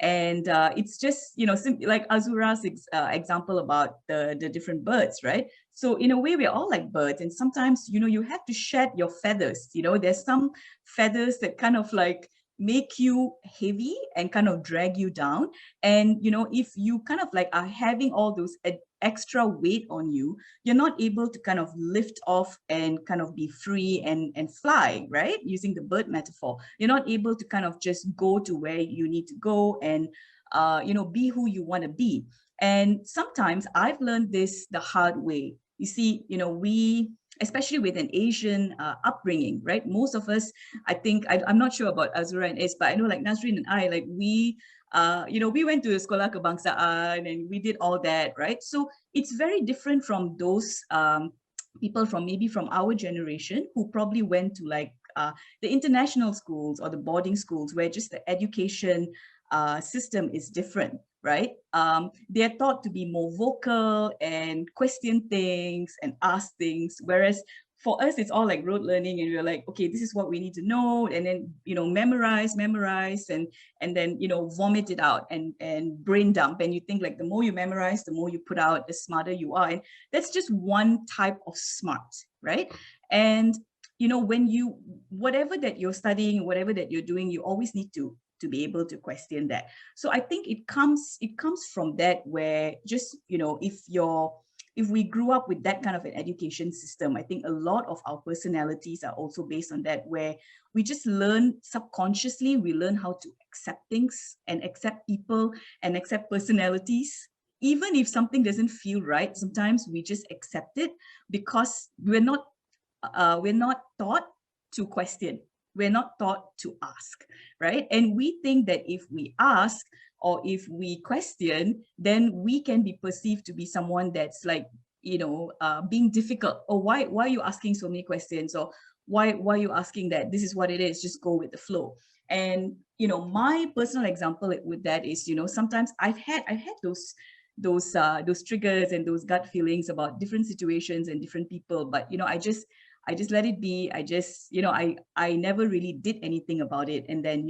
And it's just, like Azura's example about the different birds, right? So in a way, we're all like birds. And sometimes, you have to shed your feathers. There's some feathers that kind of like make you heavy and kind of drag you down. And, if you kind of like are having all those extra weight on you, you're not able to kind of lift off and kind of be free and fly, right? Using the bird metaphor, you're not able to kind of just go to where you need to go and, be who you want to be. And sometimes I've learned this the hard way. You see, we, especially with an Asian upbringing, right? Most of us, I think, I'm not sure about Azura and Ace, but I know like Nazreen and I, like we went to Sekolah Kebangsaan and we did all that, right? So it's very different from those people from our generation who probably went to like the international schools or the boarding schools, where just the education system is different, right? They're taught to be more vocal and question things and ask things, whereas for us, it's all like rote learning, and we're like, okay, this is what we need to know, and then memorize, and then vomit it out and brain dump. And you think like the more you memorize, the more you put out, the smarter you are. And that's just one type of smart, right? And when whatever that you're studying, whatever that you're doing, you always need to be able to question that. So I think it comes from that, where just if we grew up with that kind of an education system, I think a lot of our personalities are also based on that, where we just learn subconsciously, we learn how to accept things and accept people and accept personalities. Even if something doesn't feel right, sometimes we just accept it because we're not taught to question. We're not taught to ask, right? And we think that if we ask or if we question, then we can be perceived to be someone that's like, being difficult. Or why are you asking so many questions? Or why are you asking that? This is what it is, just go with the flow. And, my personal example with that is, sometimes I've had those triggers and those gut feelings about different situations and different people, but, I just let it be. I never really did anything about it. And then,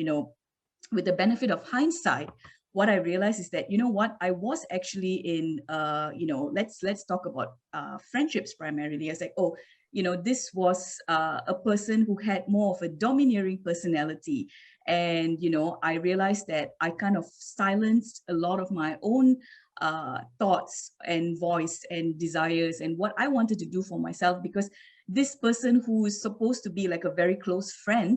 with the benefit of hindsight, what I realized is that, I was actually in, let's talk about friendships primarily. I was like, oh, this was a person who had more of a domineering personality. And, I realized that I kind of silenced a lot of my own thoughts and voice and desires and what I wanted to do for myself, because this person who is supposed to be like a very close friend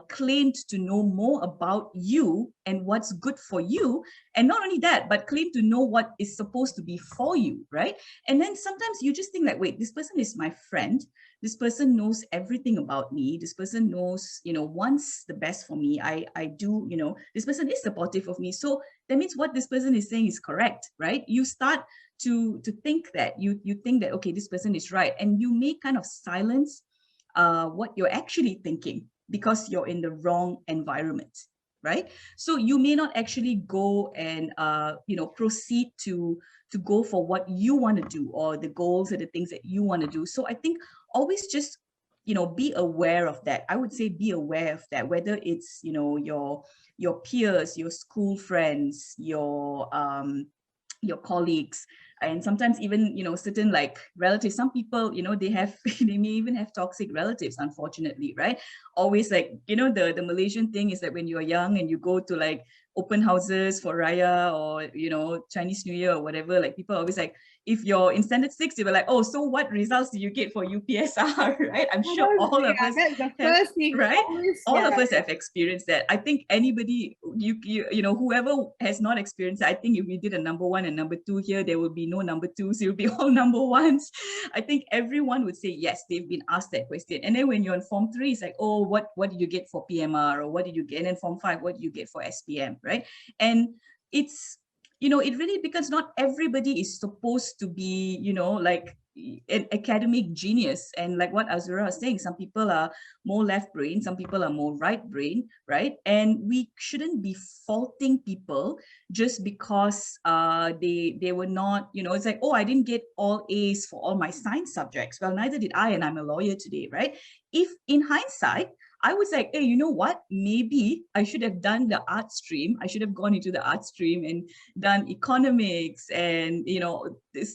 claimed to know more about you and what's good for you. And not only that, but claimed to know what is supposed to be for you, right? And then sometimes you just think like, wait, this person is my friend. This person knows everything about me. This person knows, wants the best for me. I do, this person is supportive of me. So that means what this person is saying is correct, right? You start to think that, you think that, okay, this person is right. And you may kind of silence what you're actually thinking, because you're in the wrong environment, right? So you may not actually go and proceed to go for what you want to do, or the goals or the things that you want to do. So I think always just be aware of that. I would say be aware of that, whether it's your peers, your school friends, your colleagues, and sometimes even certain like relatives. Some people they may even have toxic relatives, unfortunately, right? Always like the Malaysian thing is that when you're young and you go to like open houses for Raya or, Chinese New Year or whatever, like people are always like, if you're in standard 6, they were like, oh, so what results do you get for UPSR, right? I'm sure all of us that's the have, first thing, right? always, All of us have experienced that. I think anybody, whoever has not experienced it, I think if we did a number 1 and number 2 here, there will be no number 2s, it will be all number 1s. I think everyone would say, yes, they've been asked that question. And then when you're in Form 3, it's like, oh, what did you get for PMR? Or what did you get? And then Form 5, what did you get for SPM, right? And it's, it really, because not everybody is supposed to be, like an academic genius. And like what Azura was saying, some people are more left brain, some people are more right brain, right? And we shouldn't be faulting people just because they were not, it's like, oh, I didn't get all A's for all my science subjects. Well, neither did I, and I'm a lawyer today, right? If in hindsight, I was like, hey, you know what? Maybe I should have done the art stream. I should have gone into the art stream and done economics and,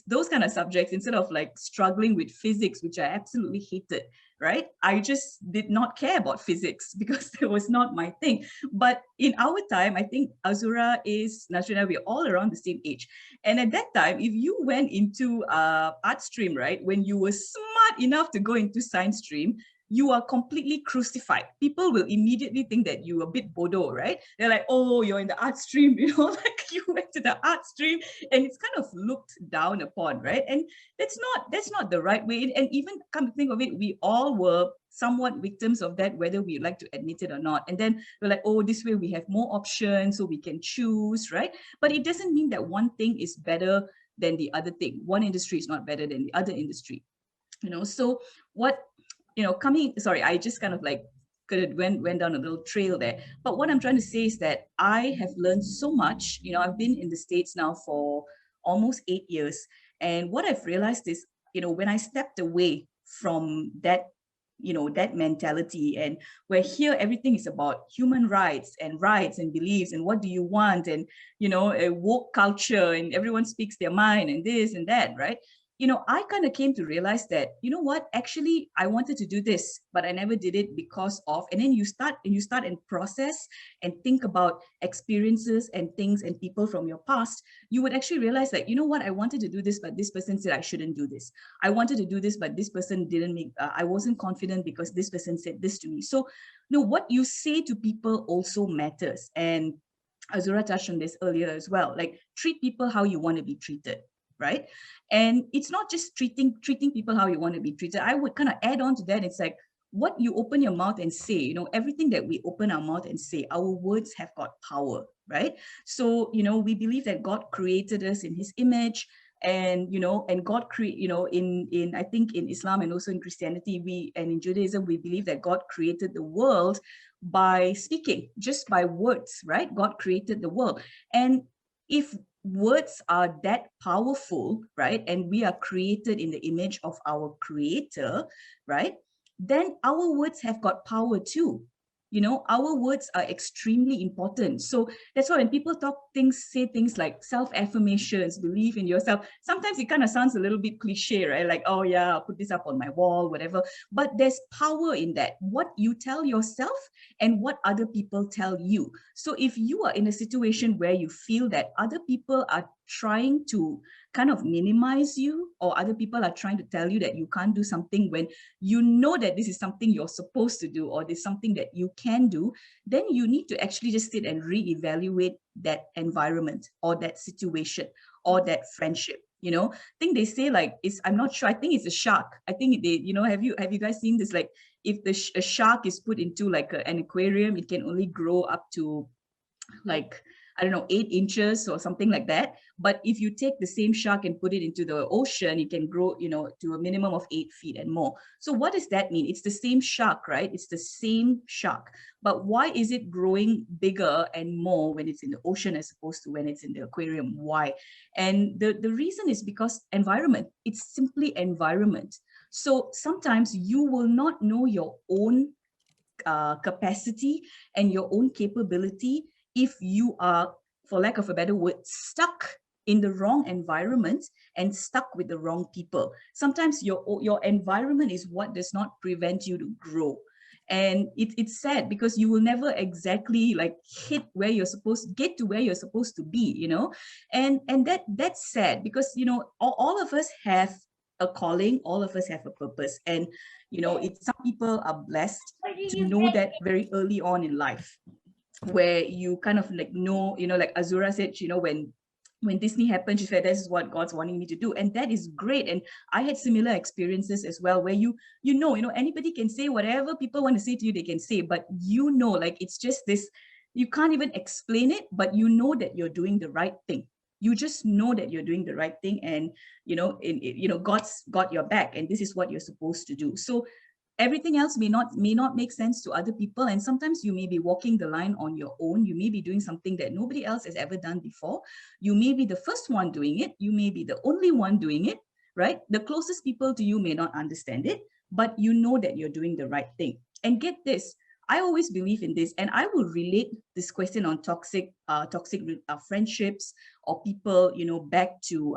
those kind of subjects instead of like struggling with physics, which I absolutely hated, right? I just did not care about physics because it was not my thing. But in our time, I think Azura is, Nazreen, we're all around the same age. And at that time, if you went into art stream, right, when you were smart enough to go into science stream, you are completely crucified. People will immediately think that you're a bit bodo, right? They're like, oh, you're in the art stream, like you went to the art stream, and it's kind of looked down upon, right? And that's not the right way. And even come to think of it, we all were somewhat victims of that, whether we like to admit it or not. And then we're like, oh, this way we have more options, so we can choose, right? But it doesn't mean that one thing is better than the other thing. One industry is not better than the other industry, so what, I just kind of like went down a little trail there. But what I'm trying to say is that I have learned so much. I've been in the States now for almost 8 years. And what I've realized is, when I stepped away from that, that mentality, and where here everything is about human rights and beliefs and what do you want, and, a woke culture and everyone speaks their mind and this and that, right? I kind of came to realize that, what, actually, I wanted to do this, but I never did it because of, and then you start and process and think about experiences and things and people from your past, you would actually realize that, what, I wanted to do this, but this person said I shouldn't do this. I wanted to do this, but this person didn't I wasn't confident because this person said this to me. So, what you say to people also matters. And Azura touched on this earlier as well, like treat people how you want to be treated. Right. And it's not just treating people how you want to be treated. I would kind of add on to that. It's like what you open your mouth and say, everything that we open our mouth and say, our words have got power. Right. So, we believe that God created us in his image. And, and God create, in I think in Islam and also in Christianity, and in Judaism, we believe that God created the world by speaking, just by words, right? God created the world. And if words are that powerful, right, and we are created in the image of our creator, right, then our words have got power too. Our words are extremely important. So that's why when people say things like self-affirmations, believe in yourself, sometimes it kind of sounds a little bit cliche, right? Like, oh yeah, I'll put this up on my wall, whatever. But there's power in that, what you tell yourself and what other people tell you. So if you are in a situation where you feel that other people are trying to kind of minimize you, or other people are trying to tell you that you can't do something when you know that this is something you're supposed to do, or there's something that you can do, then you need to actually just sit and reevaluate that environment or that situation or that friendship. I think they say like, I'm not sure, I think it's a shark. I think they, have you guys seen this? Like if a shark is put into like an aquarium, it can only grow up to like, I don't know, 8 inches or something like that. But if you take the same shark and put it into the ocean, it can grow, to a minimum of 8 feet and more. So what does that mean? It's the same shark, right? It's the same shark. But why is it growing bigger and more when it's in the ocean as opposed to when it's in the aquarium? Why? And the reason is because environment. It's simply environment. So sometimes you will not know your own capacity and your own capability if you are, for lack of a better word, stuck in the wrong environment and stuck with the wrong people. Sometimes your environment is what does not prevent you to grow. And it's sad because you will never exactly like hit where you're supposed to get to, where you're supposed to be, you know. And that's sad because, you know, all of us have a calling, all of us have a purpose. And, you know, some people are blessed to know that very early on in life, where you kind of like know, you know, like Azura said, you know, when Disney happened, she said, this is what God's wanting me to do. And that is great. And I had similar experiences as well, where you know, anybody can say whatever people want to say to you, they can say, but you know, like, it's just this, you can't even explain it, but you know that you're doing the right thing. You just know that you're doing the right thing. And, you know, God's got your back, and this is what you're supposed to do. So everything else may not make sense to other people, and sometimes you may be walking the line on your own. You may be doing something that nobody else has ever done before. You may be the first one doing it, you may be the only one doing it, right? The closest people to you may not understand it, but you know that you're doing the right thing. And get this, I always believe in this, and I will relate this question on toxic friendships or people, you know, back to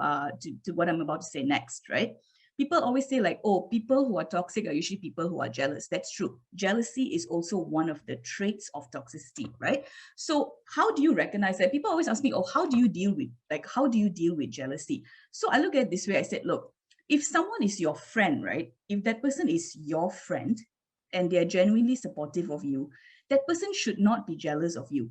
what I'm about to say next, right? People always say like, oh, people who are toxic are usually people who are jealous. That's true. Jealousy is also one of the traits of toxicity, right? So how do you recognize that? People always ask me, oh, how do you deal with jealousy? So I look at it this way. I said, look, if someone is your friend, right? If that person is your friend and they're genuinely supportive of you, that person should not be jealous of you.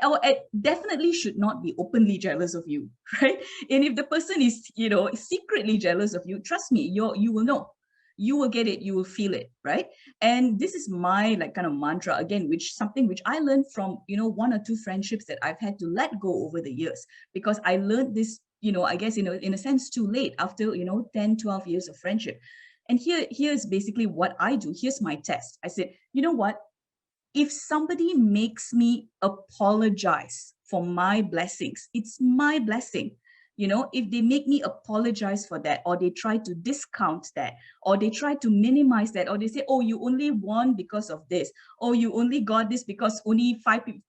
Or definitely should not be openly jealous of you, right? And if the person is, you know, secretly jealous of you, trust me, you will know, you will get it, you will feel it, right? And this is my like kind of mantra again, something which I learned from, you know, one or two friendships that I've had to let go over the years, because I learned this, you know, I guess, in a sense too late, after, you know, 10, 12 years of friendship. And here's basically what I do. Here's my test. I said, you know what? If somebody makes me apologize for my blessings, it's my blessing. You know, if they make me apologize for that, or they try to discount that, or they try to minimize that, or they say, oh, you only won because of this, or you only got this because only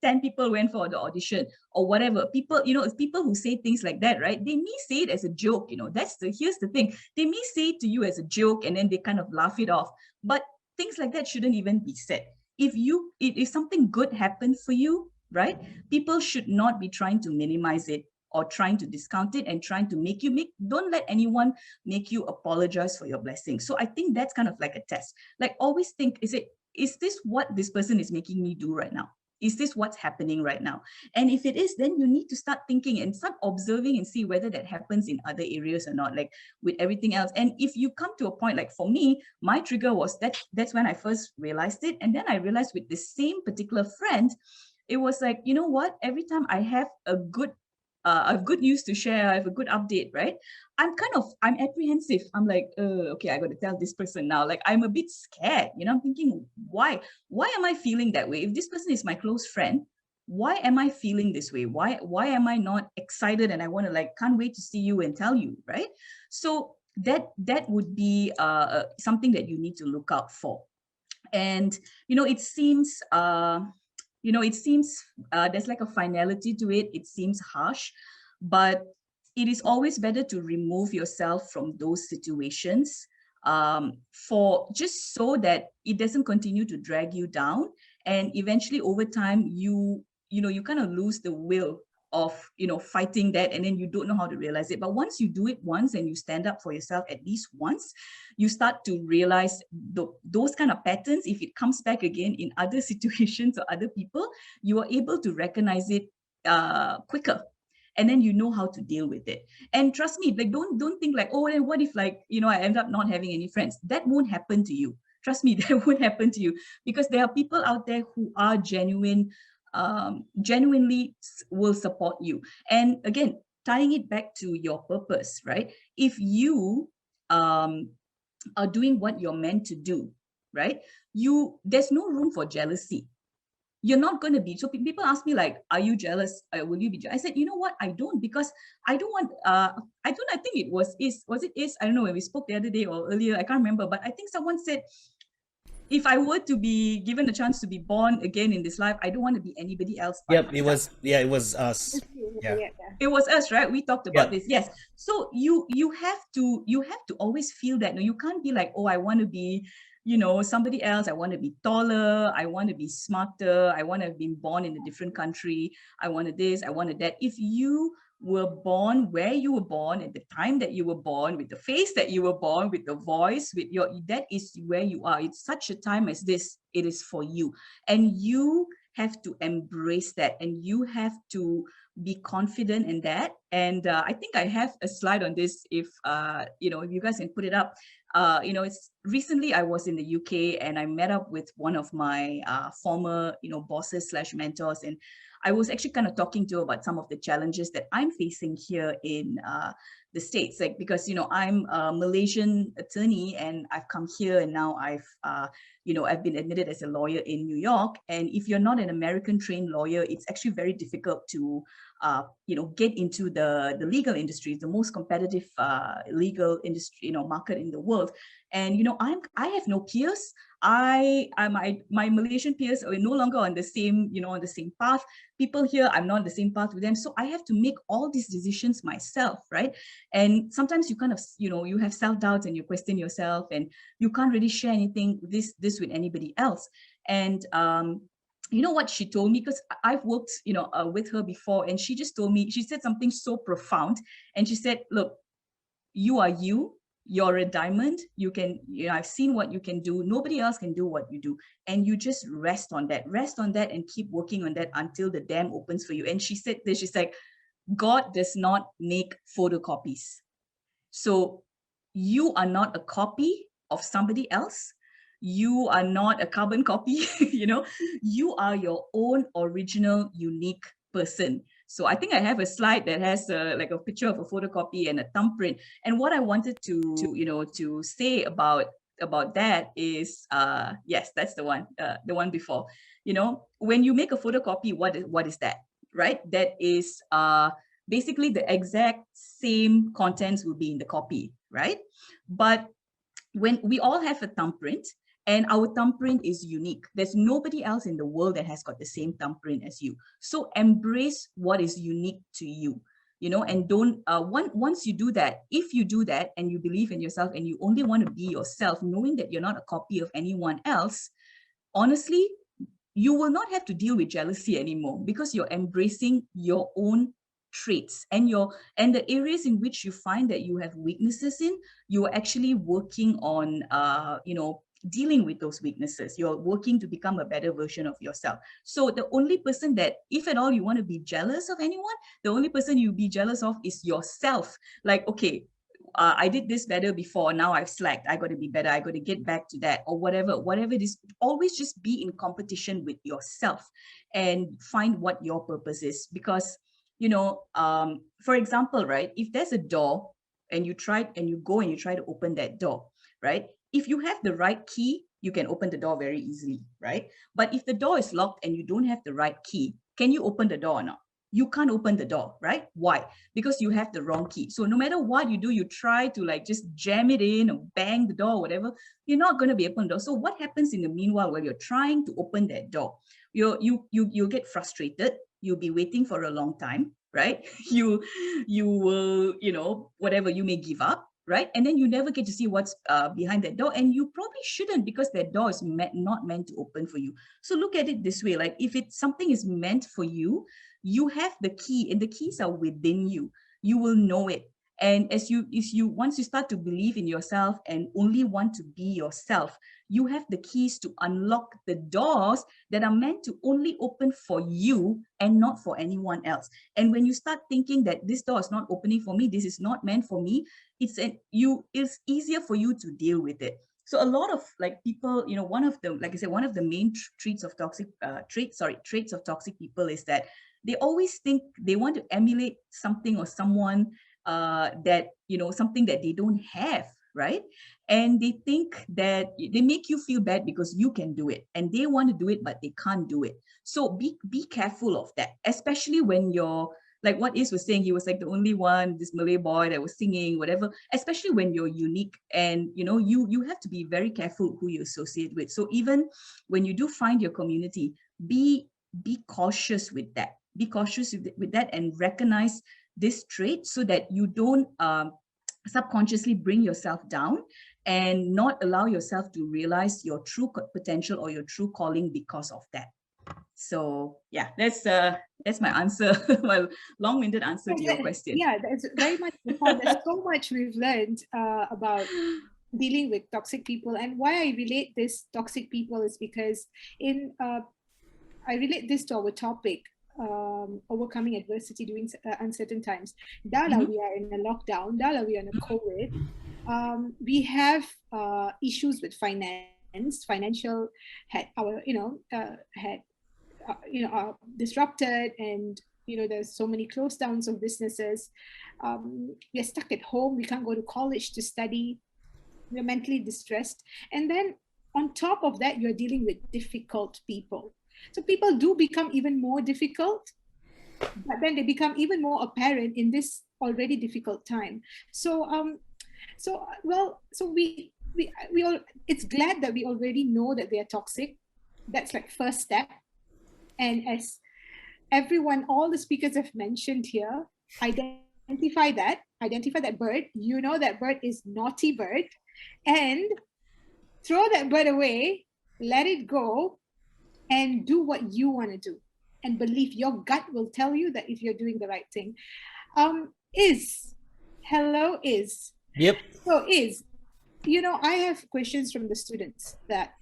10 people went for the audition, or whatever. People, you know, people who say things like that, right? They may say it as a joke, you know, here's the thing. They may say it to you as a joke, and then they kind of laugh it off. But things like that shouldn't even be said. If something good happened for you, right? People should not be trying to minimize it or trying to discount it and trying to don't let anyone make you apologize for your blessing. So I think that's kind of like a test. Like, always think, is this what this person is making me do right now? Is this what's happening right now? And if it is, then you need to start thinking and start observing and see whether that happens in other areas or not, like with everything else. And if you come to a point, like for me, my trigger was that's when I first realized it. And then I realized with the same particular friend, it was like, you know what? Every time I have a good news to share, I have a good update, right? I'm apprehensive. I'm like, okay, I got to tell this person now. Like, I'm a bit scared, you know. I'm thinking, why am I feeling that way? If this person is my close friend, why am I feeling this way? Why am I not excited? And I want to, like, can't wait to see you and tell you, right? So that would be something that you need to look out for. And, you know, it seems, there's like a finality to it. It seems harsh, but it is always better to remove yourself from those situations, for just so that it doesn't continue to drag you down. And eventually over time, you kind of lose the will of, you know, fighting that, and then you don't know how to realize it. But once you do it once and you stand up for yourself at least once, you start to realize those kind of patterns. If it comes back again in other situations or other people, you are able to recognize it quicker, and then you know how to deal with it. And trust me, like, don't think like, oh, and what if, like, you know, I end up not having any friends? That won't happen to you. Trust me, that won't happen to you, because there are people out there who are genuinely will support you. And again, tying it back to your purpose, right? If you are doing what you're meant to do, right? There's no room for jealousy. You're not going to be. So people ask me like, are you jealous? Will you be jealous? I said, you know what? I don't, because I don't want, I think it was I don't know, when we spoke the other day or earlier, I can't remember, but I think someone said, if I were to be given a chance to be born again in this life, I don't want to be anybody else but Yep, myself. it was us. Yeah. It was us, right? We talked about Yep. this. Yes. So you have to always feel that. No, you can't be like, oh, I want to be, somebody else. I want to be taller. I want to be smarter. I want to have been born in a different country. I wanted this. I wanted that. If you were born where you were born at the time that you were born, with the face that you were born, with the voice, with that is where you are. It's such a time as this. It is for you, and you have to embrace that, and you have to be confident in that. And I think I have a slide on this. If if you guys can put it up. It's recently I was in the UK and I met up with one of my former bosses / mentors, and I was actually kind of talking to her about some of the challenges that I'm facing here in the States, like, because I'm a Malaysian attorney and I've come here, and now I've been admitted as a lawyer in New York. And if you're not an American trained lawyer, it's actually very difficult to get into the legal industry. It's the most competitive legal industry, market in the world. And I have no peers. My Malaysian peers are no longer on the same path. People here, I'm not on the same path with them. So I have to make all these decisions myself, right? And sometimes you kind of, you have self-doubts and you question yourself, and you can't really share anything this with anybody else. And you know what she told me, because I've worked with her before, and she just told me, she said something so profound, and she said, look, you are you're a diamond. You can, I've seen what you can do. Nobody else can do what you do. And you just rest on that and keep working on that until the dam opens for you. And she said this, she's like, God does not make photocopies. So you are not a copy of somebody else. You are not a carbon copy, you are your own original, unique person. So I think I have a slide that has like a picture of a photocopy and a thumbprint. And what I wanted to say about that is, yes, that's the one before. When you make a photocopy, what is that, right? That is basically the exact same contents will be in the copy, right? But when we all have a thumbprint, and our thumbprint is unique. There's nobody else in the world that has got the same thumbprint as you. So embrace what is unique to you, and don't, once you do that, if you do that and you believe in yourself and you only want to be yourself, knowing that you're not a copy of anyone else, honestly, you will not have to deal with jealousy anymore, because you're embracing your own traits and the areas in which you find that you have weaknesses in, you are actually working on, dealing with those weaknesses. You're working to become a better version of yourself. So the only person that, if at all you want to be jealous of anyone, the only person you'll be jealous of is yourself. Like, okay, I did this better before, now I've slacked, I got to be better, I got to get back to that, or whatever it is. Always just be in competition with yourself and find what your purpose is. Because, for example, right, if there's a door and you try to open that door, right? If you have the right key, you can open the door very easily, right? But if the door is locked and you don't have the right key, can you open the door or not? You can't open the door, right? Why? Because you have the wrong key. So no matter what you do, you try to like just jam it in or bang the door or whatever, you're not going to be able to open the door. So what happens in the meanwhile while you're trying to open that door? You get frustrated. You'll be waiting for a long time, right? You will, whatever, you may give up, right? And then you never get to see what's behind that door, and you probably shouldn't, because that door is not meant to open for you. So look at it this way, like if something is meant for you, you have the key, and the keys are within you. You will know it. And once you start to believe in yourself and only want to be yourself, you have the keys to unlock the doors that are meant to only open for you and not for anyone else. And when you start thinking that this door is not opening for me, this is not meant for me, it's easier for you to deal with it. So a lot of like people, one of the main traits of toxic people is that they always think they want to emulate something or someone that, something that they don't have, right? And they think that they make you feel bad because you can do it, and they want to do it, but they can't do it. So be careful of that, especially when you're like what Is was saying, he was like the only one, this Malay boy that was singing, whatever, especially when you're unique. And, you know, you have to be very careful who you associate with. So even when you do find your community, be cautious with that. Be cautious with that and recognize this trait so that you don't subconsciously bring yourself down and not allow yourself to realize your true potential or your true calling because of that. So yeah, that's my answer, my long-winded answer to your question. Yeah, that's very much the point. There's so much we've learned about dealing with toxic people. And why I relate this toxic people is because I relate this to our topic, overcoming adversity during uncertain times. Dala, we are in a lockdown. Dala, we are in a COVID. We have issues with finance. Financial had our, disrupted, and there's so many close downs of businesses. We are stuck at home. We can't go to college to study. We're mentally distressed, and then on top of that, you're dealing with difficult people. So people do become even more difficult, but then they become even more apparent in this already difficult time. So we all, it's glad that we already know that they are toxic. That's like first step. And as everyone, all the speakers have mentioned here, identify that bird. You know that bird is naughty bird, and throw that bird away, let it go, and do what you want to do, and believe your gut will tell you that if you're doing the right thing. Hello, Is. Yep. So Is, I have questions from the students that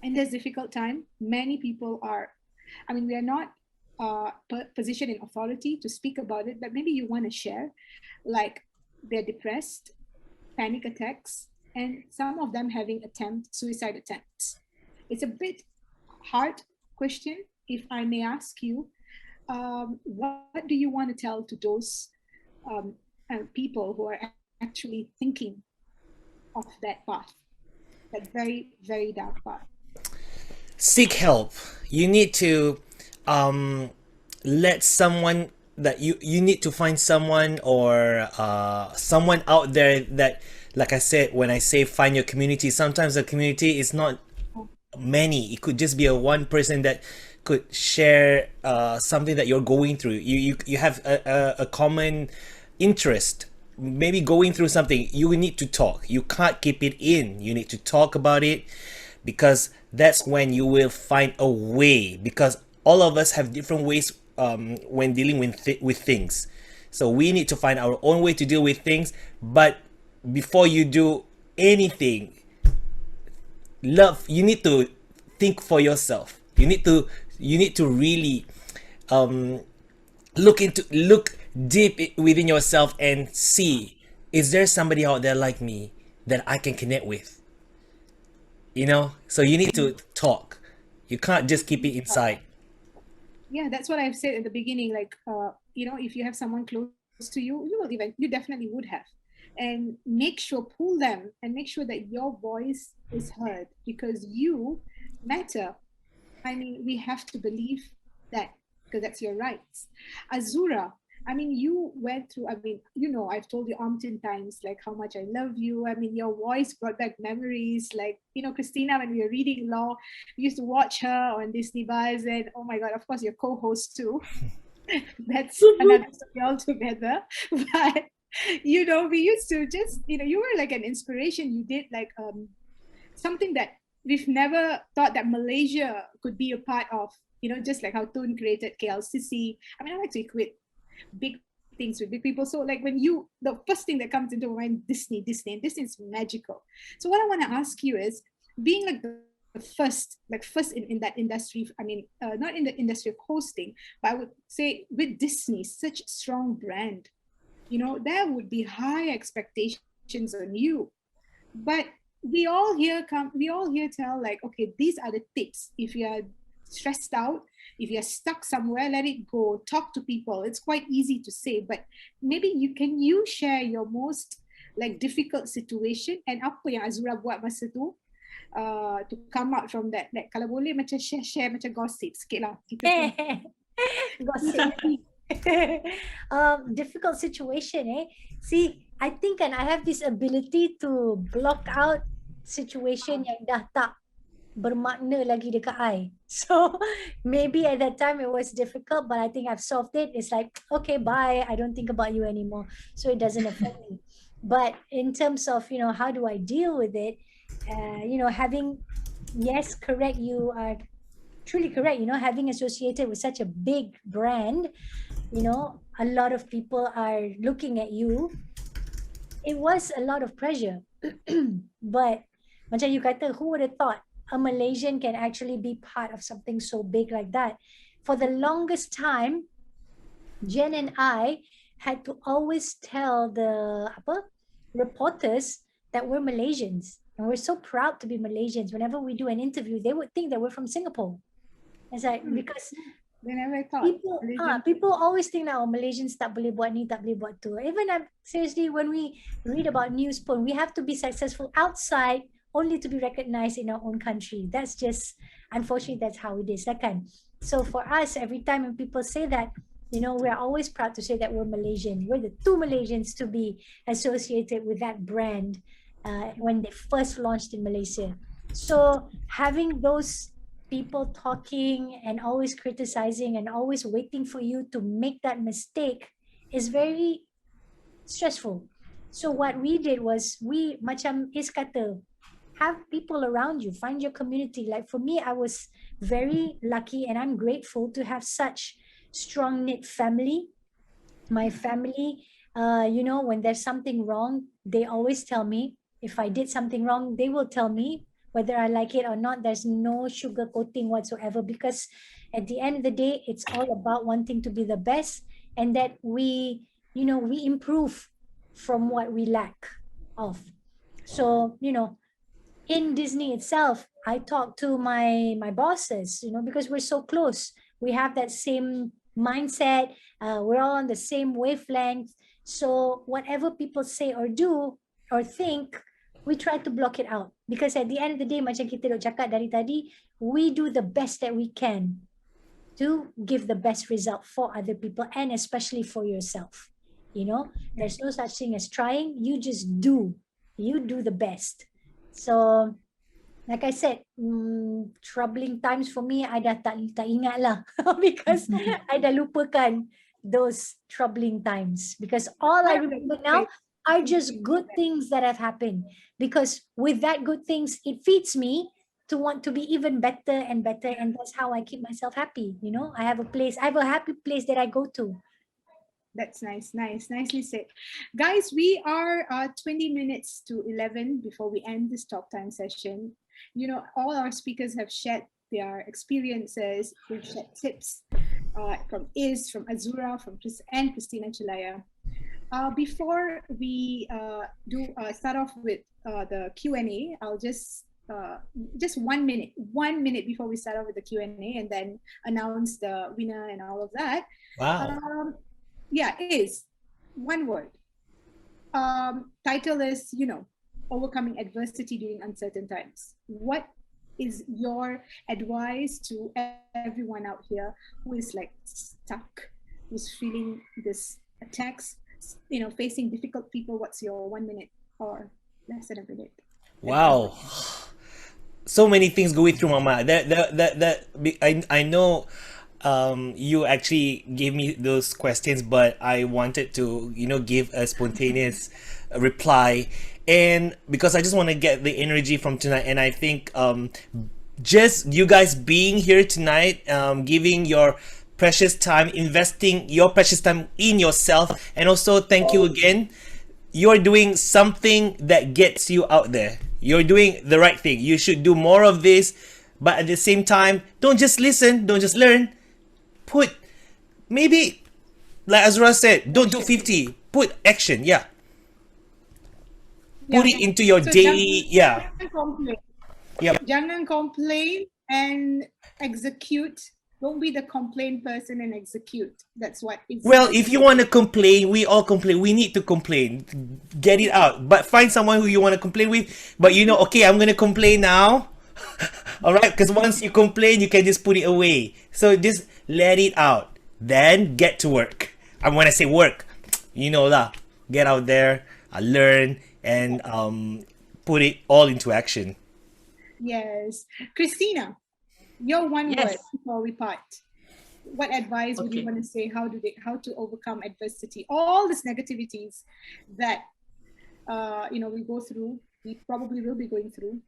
in this difficult time, many people are, we are not positioned in authority to speak about it, but maybe you want to share, like they're depressed, panic attacks, and some of them having suicide attempts. It's a bit hard question, if I may ask you. What do you want to tell to those people who are actually thinking of that path, that very, very dark path? Seek help. You need to let someone that you need to find someone, or someone out there that, like I said, when I say find your community, sometimes the community is not many. It could just be one person that could share something that you're going through. You have a common interest, maybe going through something. You need to talk. You can't keep it in. You need to talk about it, because that's when you will find a way, because all of us have different ways when dealing with things. So we need to find our own way to deal with things. But before you do anything, you need to think for yourself. You need to really look deep within yourself and see, is there somebody out there like me that I can connect with? So you need to talk. You can't just keep it inside. Yeah, that's what I've said at the beginning. Like, if you have someone close to you, you definitely would have. And pull them and make sure that your voice is heard, because you matter. We have to believe that, because that's your rights. Azura, you went through, I've told you umpteen times, like how much I love you. Your voice brought back memories. Like, Christina, when we were reading law, we used to watch her on Disney Buzz, and oh my God, of course, your co-host too. That's another story altogether. But, we used to just, you were like an inspiration. You did like something that we've never thought that Malaysia could be a part of, just like how Tun created KLCC. I like to equate big things with big people. So like the first thing that comes into my mind, Disney, and Disney is magical. So what I want to ask you is, being like the first in that industry, not in the industry of hosting, but I would say with Disney, such strong brand, there would be high expectations on you. But we all here tell, like, okay, these are the tips. If you are stressed out, if you're stuck somewhere, let it go. Talk to people. It's quite easy to say, but maybe you share your most like difficult situation, and apa yang Azura buat masa tu to come out from that. Like, kalau boleh macam share macam gossip sikit lah. Gossip. Difficult situation, eh? See, I think and I have this ability to block out situation yang dah tak bermakna lagi dekat I. So maybe at that time it was difficult, but I think I've solved it. It's like, okay, bye. I don't think about you anymore. So it doesn't affect me. But in terms of, how do I deal with it? Having, yes, correct, you are truly correct, having associated with such a big brand, a lot of people are looking at you. It was a lot of pressure. But macam you kata, who would have thought a Malaysian can actually be part of something so big like that? For the longest time, Jen and I had to always tell the reporters that we're Malaysians. And we're so proud to be Malaysians. Whenever we do an interview, they would think that we're from Singapore. It's like, because They never thought. people always think that Malaysians tak boleh buat ni, tak boleh buat tu. Even seriously, when we read about news porn, we have to be successful outside only to be recognized in our own country. That's just, unfortunately, that's how it is. Kan? So for us, every time when people say that, we are always proud to say that we're Malaysian. We're the 2 Malaysians to be associated with that brand when they first launched in Malaysia. So having those people talking and always criticizing and always waiting for you to make that mistake is very stressful. So what we did was, we macam Is kata, have people around you, find your community. Like for me, I was very lucky and I'm grateful to have such strong knit family. My family, when there's something wrong, they always tell me. If I did something wrong, they will tell me. Whether I like it or not, there's no sugarcoating whatsoever, because at the end of the day, it's all about wanting to be the best, and that we improve from what we lack of. So, in Disney itself, I talk to my bosses, because we're so close. We have that same mindset. We're all on the same wavelength. So whatever people say or do or think, we try to block it out, because at the end of the day, macam kita duk cakap dari tadi, we do the best that we can to give the best result for other people, and especially for yourself. There's no such thing as trying. You just do. You do the best. So like I said, troubling times for me, I dah tak ingat lah because I dah lupakan those troubling times, because all I remember now are just good things that have happened, because with that good things, it feeds me to want to be even better and better, and that's how I keep myself happy. I have a happy place that I go to. That's nicely said. Guys, we are 20 minutes to 11 before we end this talk time session. All our speakers have shared their experiences, we've shared tips from from Azura, from Christina Chelaya. Before we start off with the Q&A, I'll just 1 minute before we start off with the Q&A, and then announce the winner and all of that. Wow. Is one word. Title is, overcoming adversity during uncertain times. What is your advice to everyone out here who is like stuck, who's feeling this attacks, facing difficult people? What's your 1 minute or less than a minute? Wow. So many things going through my mind. I know you actually gave me those questions, but I wanted to, give a spontaneous reply. And because I just want to get the energy from tonight. And I think just you guys being here tonight, giving your precious time, investing your precious time in yourself, and also thank you again. You're doing something that gets you out there. You're doing the right thing. You should do more of this, but at the same time, don't just listen, don't just learn. Put, maybe, like Azura said, don't do 50. Put action, Put it into your daily, Jangan complain. Yep. Jangan complain and execute. Don't be the complain person and execute. That's what it's. Well, if you want to complain, we all complain. We need to complain. Get it out. But find someone who you want to complain with. But okay, I'm going to complain now. All right? Because once you complain, you can just put it away. So just let it out. then get to work. And when I say work, you know that, get out there, learn, and put it all into action. Yes. Christina, your one word Yes. before we part. What advice would you Okay. want to say? How to overcome adversity? All these negativities that we go through, we probably will be going through.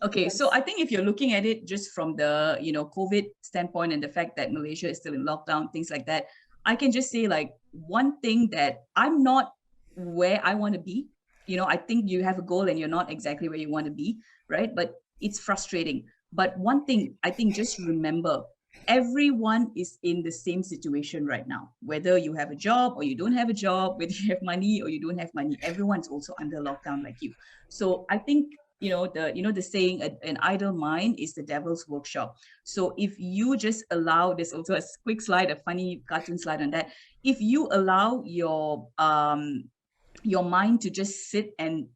Okay, so I think if you're looking at it just from the COVID standpoint and the fact that Malaysia is still in lockdown, things like that, I can just say like one thing that I'm not where I want to be. I think you have a goal and you're not exactly where you want to be, right? But it's frustrating. But one thing I think, just remember, everyone is in the same situation right now, whether you have a job or you don't have a job, whether you have money or you don't have money, everyone's also under lockdown like you. So I think the saying, an idle mind is the devil's workshop. So if you just allow, there's also a quick slide, a funny cartoon slide on that. If you allow your mind to just sit and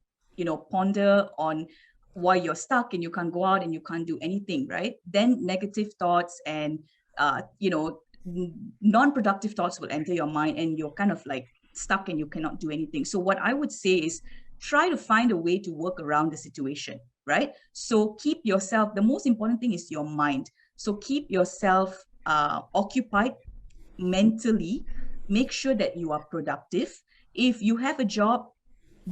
ponder on why you're stuck and you can't go out and you can't do anything, right? Then negative thoughts and non-productive thoughts will enter your mind and you're kind of like stuck and you cannot do anything. So what I would say is, try to find a way to work around the situation, right? So keep yourself, the most important thing is your mind. So keep yourself occupied mentally. Make sure that you are productive. If you have a job,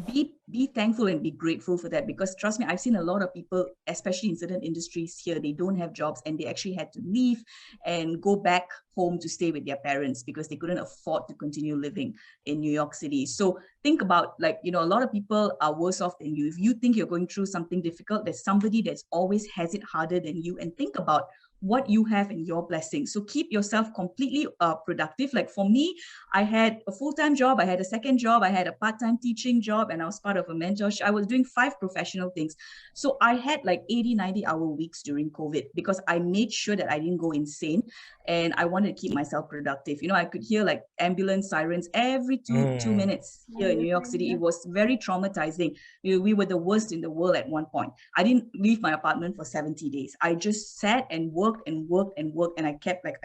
be thankful and be grateful for that, because trust me, I've seen a lot of people, especially in certain industries here, they don't have jobs and they actually had to leave and go back home to stay with their parents because they couldn't afford to continue living in New York City. So think about, like, a lot of people are worse off than you. If you think you're going through something difficult, there's somebody that's always has it harder than you, and think about what you have in your blessings. So keep yourself completely productive. Like for me, I had a full-time job, I had a second job, I had a part-time teaching job, and I was part of a mentorship. I was doing 5 professional things. So I had like 80-90 hour weeks during COVID because I made sure that I didn't go insane and I wanted to keep myself productive. I could hear like ambulance sirens every two minutes here in New York City. It was very traumatizing. We were the worst in the world at one point. I didn't leave my apartment for 70 days. I just sat and worked and worked and worked, and I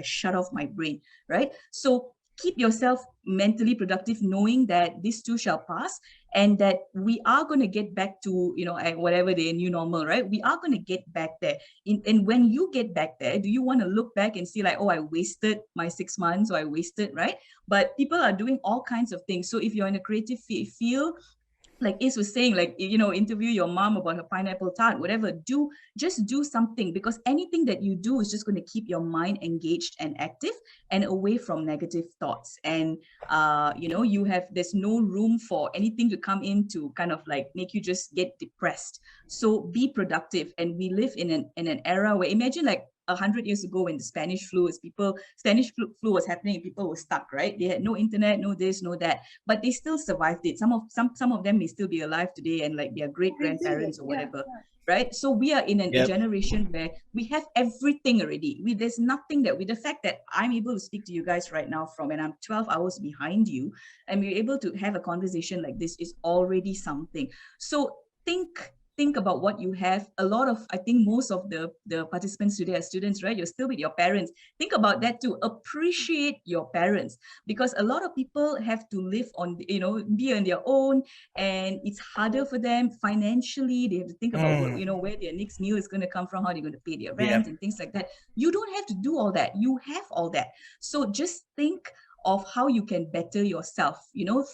shut off my brain, right? So keep yourself mentally productive, knowing that this too shall pass, and that we are going to get back to, whatever the new normal, right? We are going to get back there. And when you get back there, do you want to look back and see like, oh, I wasted my 6 months, or I wasted, right? But people are doing all kinds of things. So if you're in a creative field, like Ace was saying, like, interview your mom about her pineapple tart, whatever, just do something, because anything that you do is just going to keep your mind engaged and active and away from negative thoughts. And, there's no room for anything to come in to kind of like make you just get depressed. So be productive. And we live in an era where, imagine like 100 years ago when the Spanish flu was happening and people were stuck, right? They had no internet, no this, no that, but they still survived it. Some of them may still be alive today and like their great grandparents or whatever, right? So we are in a generation where we have everything already. There's nothing that, with the fact that I'm able to speak to you guys right now and I'm 12 hours behind you, and we're able to have a conversation like this is already something. So think about what you have. I think most of the participants today are students, right? You're still with your parents. Think about that too. Appreciate your parents, because a lot of people have to live on, be on their own, and it's harder for them financially. They have to think about, where their next meal is going to come from, how they're going to pay their rent and things like that. You don't have to do all that. You have all that. So just think of how you can better yourself.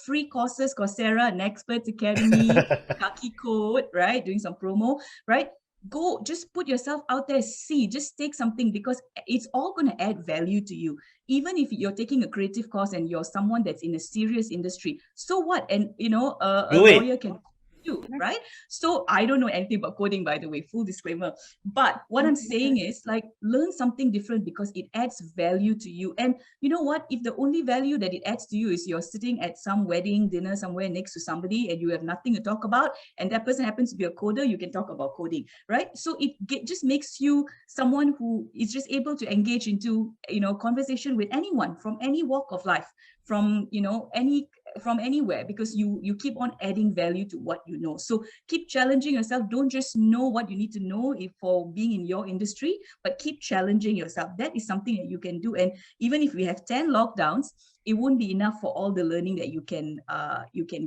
Free courses, Coursera, Nexperts Academy, Kaki Code, right? Doing some promo, right? Go, just put yourself out there, just take something, because it's all going to add value to you. Even if you're taking a creative course and you're someone that's in a serious industry, so what? And, a lawyer can do, right? So I don't know anything about coding, by the way, full disclaimer. But what I'm saying is, like, learn something different because it adds value to you. And you know what? If the only value that it adds to you is you're sitting at some wedding dinner somewhere next to somebody and you have nothing to talk about, and that person happens to be a coder, you can talk about coding, right? So it just makes you someone who is just able to engage into, conversation with anyone from any walk of life, from, any from anywhere, because you keep on adding value to what you know. So keep challenging yourself. Don't just know what you need to know for being in your industry, but keep challenging yourself. That is something that you can do. And even if we have 10 lockdowns, it won't be enough for all the learning that you can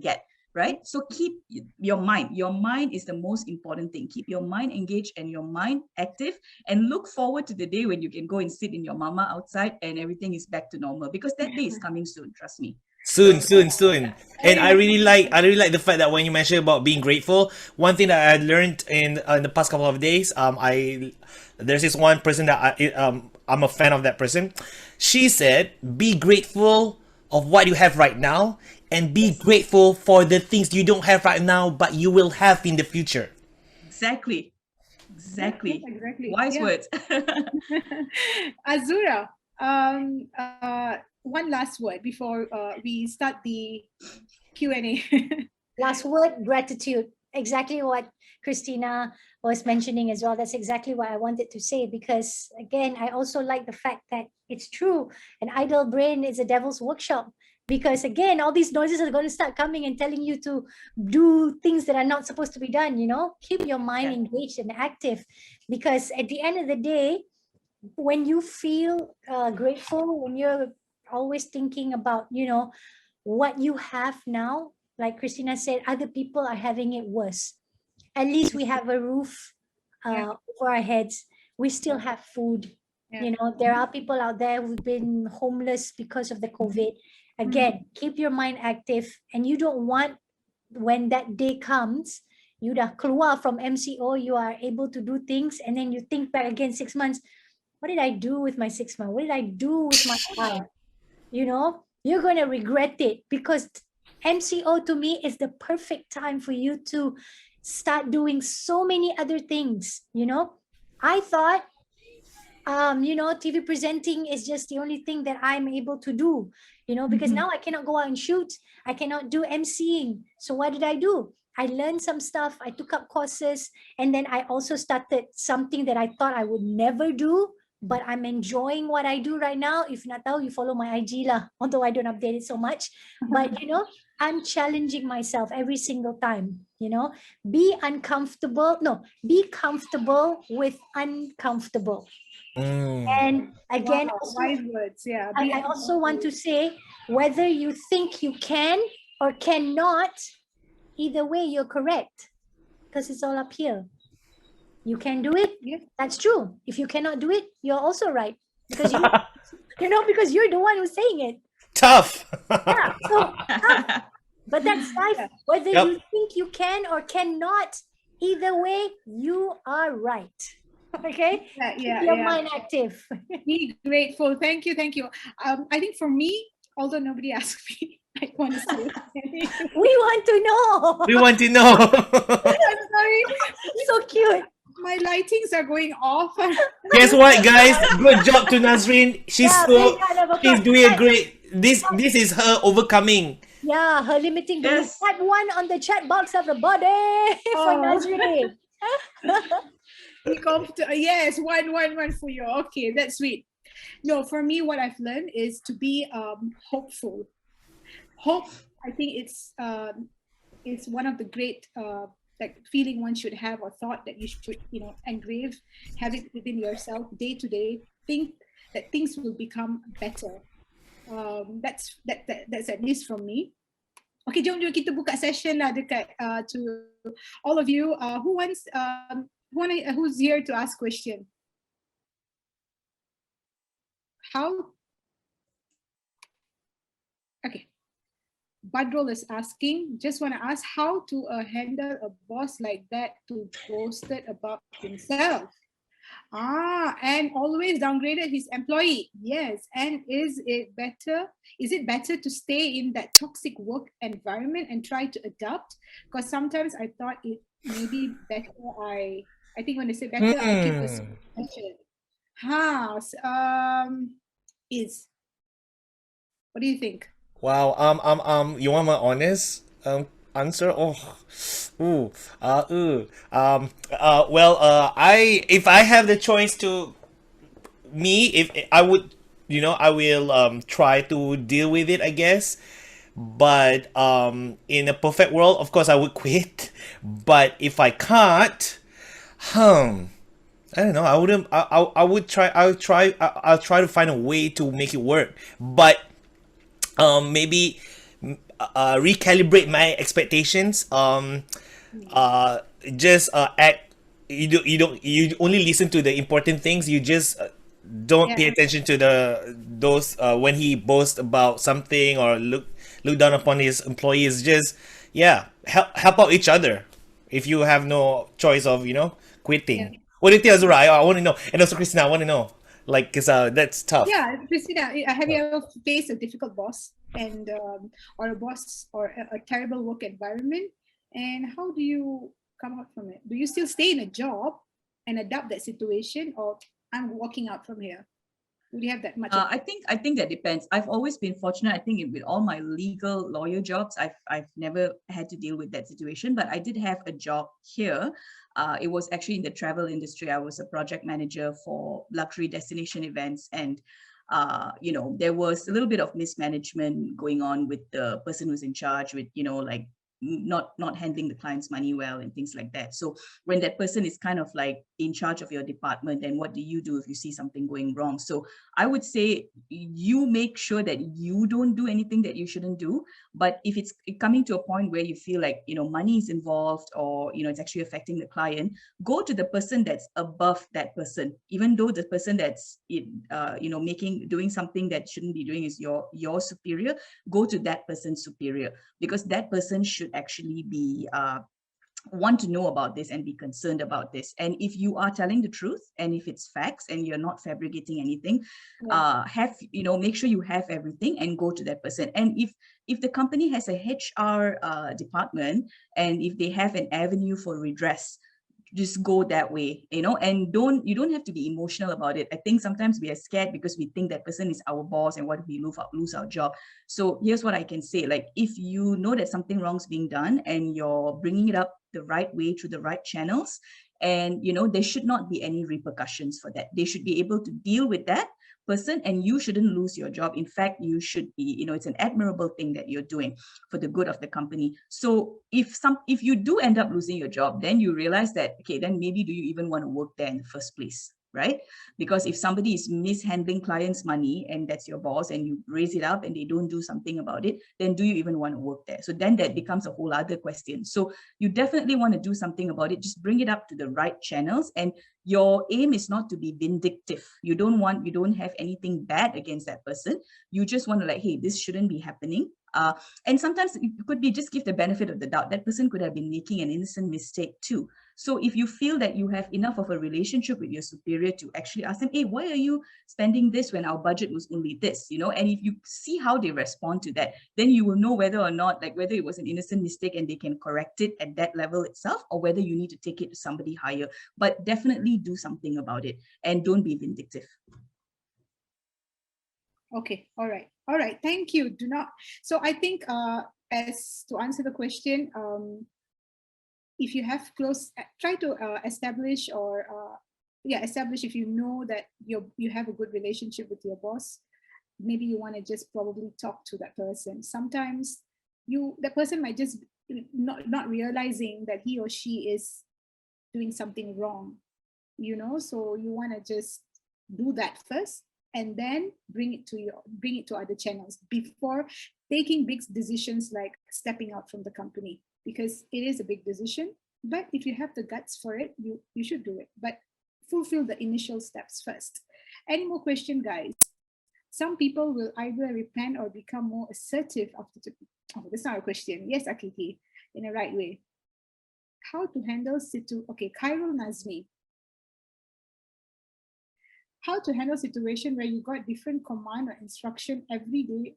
get. Right? So keep your mind is the most important thing. Keep your mind engaged and your mind active, and look forward to the day when you can go and sit in your mama outside and everything is back to normal, because that day is coming soon, trust me. Soon. And I really like the fact that when you mentioned about being grateful, one thing that I learned in the past couple of days, there's this one person that I'm a fan of that person. She said, be grateful of what you have right now, and be grateful for the things you don't have right now, but you will have in the future. Exactly. Wise words. Azura, one last word before we start the Q&A. Last word, gratitude. Exactly what Christina was mentioning as well. That's exactly what I wanted to say, because again, I also like the fact that it's true. An idle brain is a devil's workshop, because again, all these noises are going to start coming and telling you to do things that are not supposed to be done. Keep your mind engaged and active, because at the end of the day, when you feel grateful, when you're always thinking about what you have now, like Christina said, other people are having it worse. At least we have a roof over our heads. We still have food. There are people out there who've been homeless because of the COVID. Again, keep your mind active, and you don't want, when that day comes, you dah keluar from MCO, you are able to do things, and then you think back again 6 months, what did I do with my 6 months? What did I do with my life? You're going to regret it, because MCO to me is the perfect time for you to start doing so many other things. I thought, TV presenting is just the only thing that I'm able to do, because now I cannot go out and shoot. I cannot do MCing. So what did I do? I learned some stuff. I took up courses, and then I also started something that I thought I would never do, but I'm enjoying what I do right now. If not tahu, you follow my IG lah, although I don't update it so much. But, I'm challenging myself every single time, be comfortable with uncomfortable. And again, wise words. Yeah. I also want to say, whether you think you can or cannot, either way, you're correct, because it's all up here. You can do it. Yeah. That's true. If you cannot do it, you're also right, because because you're the one who's saying it. Tough. Yeah. So tough. But that's life. Whether you think you can or cannot, either way, you are right. Okay. Keep your mind active. Be grateful. Thank you. I think for me, although nobody asked me, I want to say we want to know. I'm sorry. So cute. My lightings are going off. Guess what, guys? Good job to Nazreen. She's doing a great. This is her overcoming. Yeah, her limiting beliefs. Type 1 on the chat box, everybody, for Nazreen. Yes, one for you. Okay, that's sweet. No, for me, what I've learned is to be hopeful. Hope, I think it's one of the great feeling one should have, or thought that you should engrave, have it within yourself day to day. Think that things will become better. That's at least from me. Okay, jom kita buka session lah dekat to all of you. Who's here to ask question? How? Okay. Badrol is asking, just want to ask how to handle a boss like that to boasted about himself. And always downgraded his employee. Yes, and is it better to stay in that toxic work environment and try to adapt? Because sometimes I thought it may be better. I think when I say better, I keep this question. What do you think? Wow. You want my honest answer? If I have the choice to, if I would, I will try to deal with it, I guess. But in a perfect world, of course, I would quit. But if I can't, I don't know. I wouldn't. I would try. I'll try to find a way to make it work. But maybe recalibrate my expectations. Just act. You only listen to the important things. You just don't pay Yeah. attention to those when he boasts about something or look down upon his employees. Just help out each other if you have no choice of Yeah. quitting. What do you think, Azura? I want to know, and also Christina, I want to know, like, cause that's tough. Yeah, Christina, have you ever faced a difficult boss and or a boss or a terrible work environment? And how do you come out from it? Do you still stay in a job and adapt that situation, or I'm walking out from here? Would you have that much? I think that depends. I've always been fortunate. I think with all my legal lawyer jobs, I've never had to deal with that situation. But I did have a job here. It was actually in the travel industry. I was a project manager for luxury destination events, and there was a little bit of mismanagement going on with the person who's in charge, with like not handling the client's money well and things like that. So when that person is kind of like in charge of your department, then what do you do if you see something going wrong? So I would say you make sure that you don't do anything that you shouldn't do. But if it's coming to a point where you feel like money is involved, or it's actually affecting the client, go to the person that's above that person. Even though the person that's doing something that shouldn't be doing is your superior, go to that person's superior, because that person should actually be want to know about this and be concerned about this. And if you are telling the truth, and if it's facts and you're not fabricating anything, make sure you have everything and go to that person. And if the company has a HR department, and if they have an avenue for redress, just go that way, and you don't have to be emotional about it. I think sometimes we are scared because we think that person is our boss, and what if we lose our job? So here's what I can say. Like, if you know that something wrong's being done and you're bringing it up the right way through the right channels, and there should not be any repercussions for that. They should be able to deal with that person, and you shouldn't lose your job. In fact, you should be, it's an admirable thing that you're doing for the good of the company. So if you do end up losing your job, then you realize that, okay, then maybe do you even want to work there in the first place? Right? Because if somebody is mishandling clients' money and that's your boss, and you raise it up and they don't do something about it, then do you even want to work there? So then that becomes a whole other question. So you definitely want to do something about it. Just bring it up to the right channels, and your aim is not to be vindictive. You don't have anything bad against that person. You just want to, like, hey, this shouldn't be happening. And sometimes it could be just give the benefit of the doubt. That person could have been making an innocent mistake too. So if you feel that you have enough of a relationship with your superior to actually ask them, hey, why are you spending this when our budget was only this? And if you see how they respond to that, then you will know whether or not, like, whether it was an innocent mistake and they can correct it at that level itself, or whether you need to take it to somebody higher. But definitely do something about it, and don't be vindictive. Okay. All right. Thank you. Do not. So I think as to answer the question, if you have try to establish establish, if you know that you have a good relationship with your boss, maybe you want to just probably talk to that person. Sometimes the person might just not realizing that he or she is doing something wrong, so you want to just do that first, and then bring it to other channels before taking big decisions like stepping out from the company, because it is a big decision. But if you have the guts for it, you should do it, but fulfill the initial steps first. Any more question, guys? Some people will either repent or become more assertive after that's not a question. Yes, Akiki, in a right way. How to handle okay, Khairul Nazmi. How to handle situation where you got different command or instruction every day,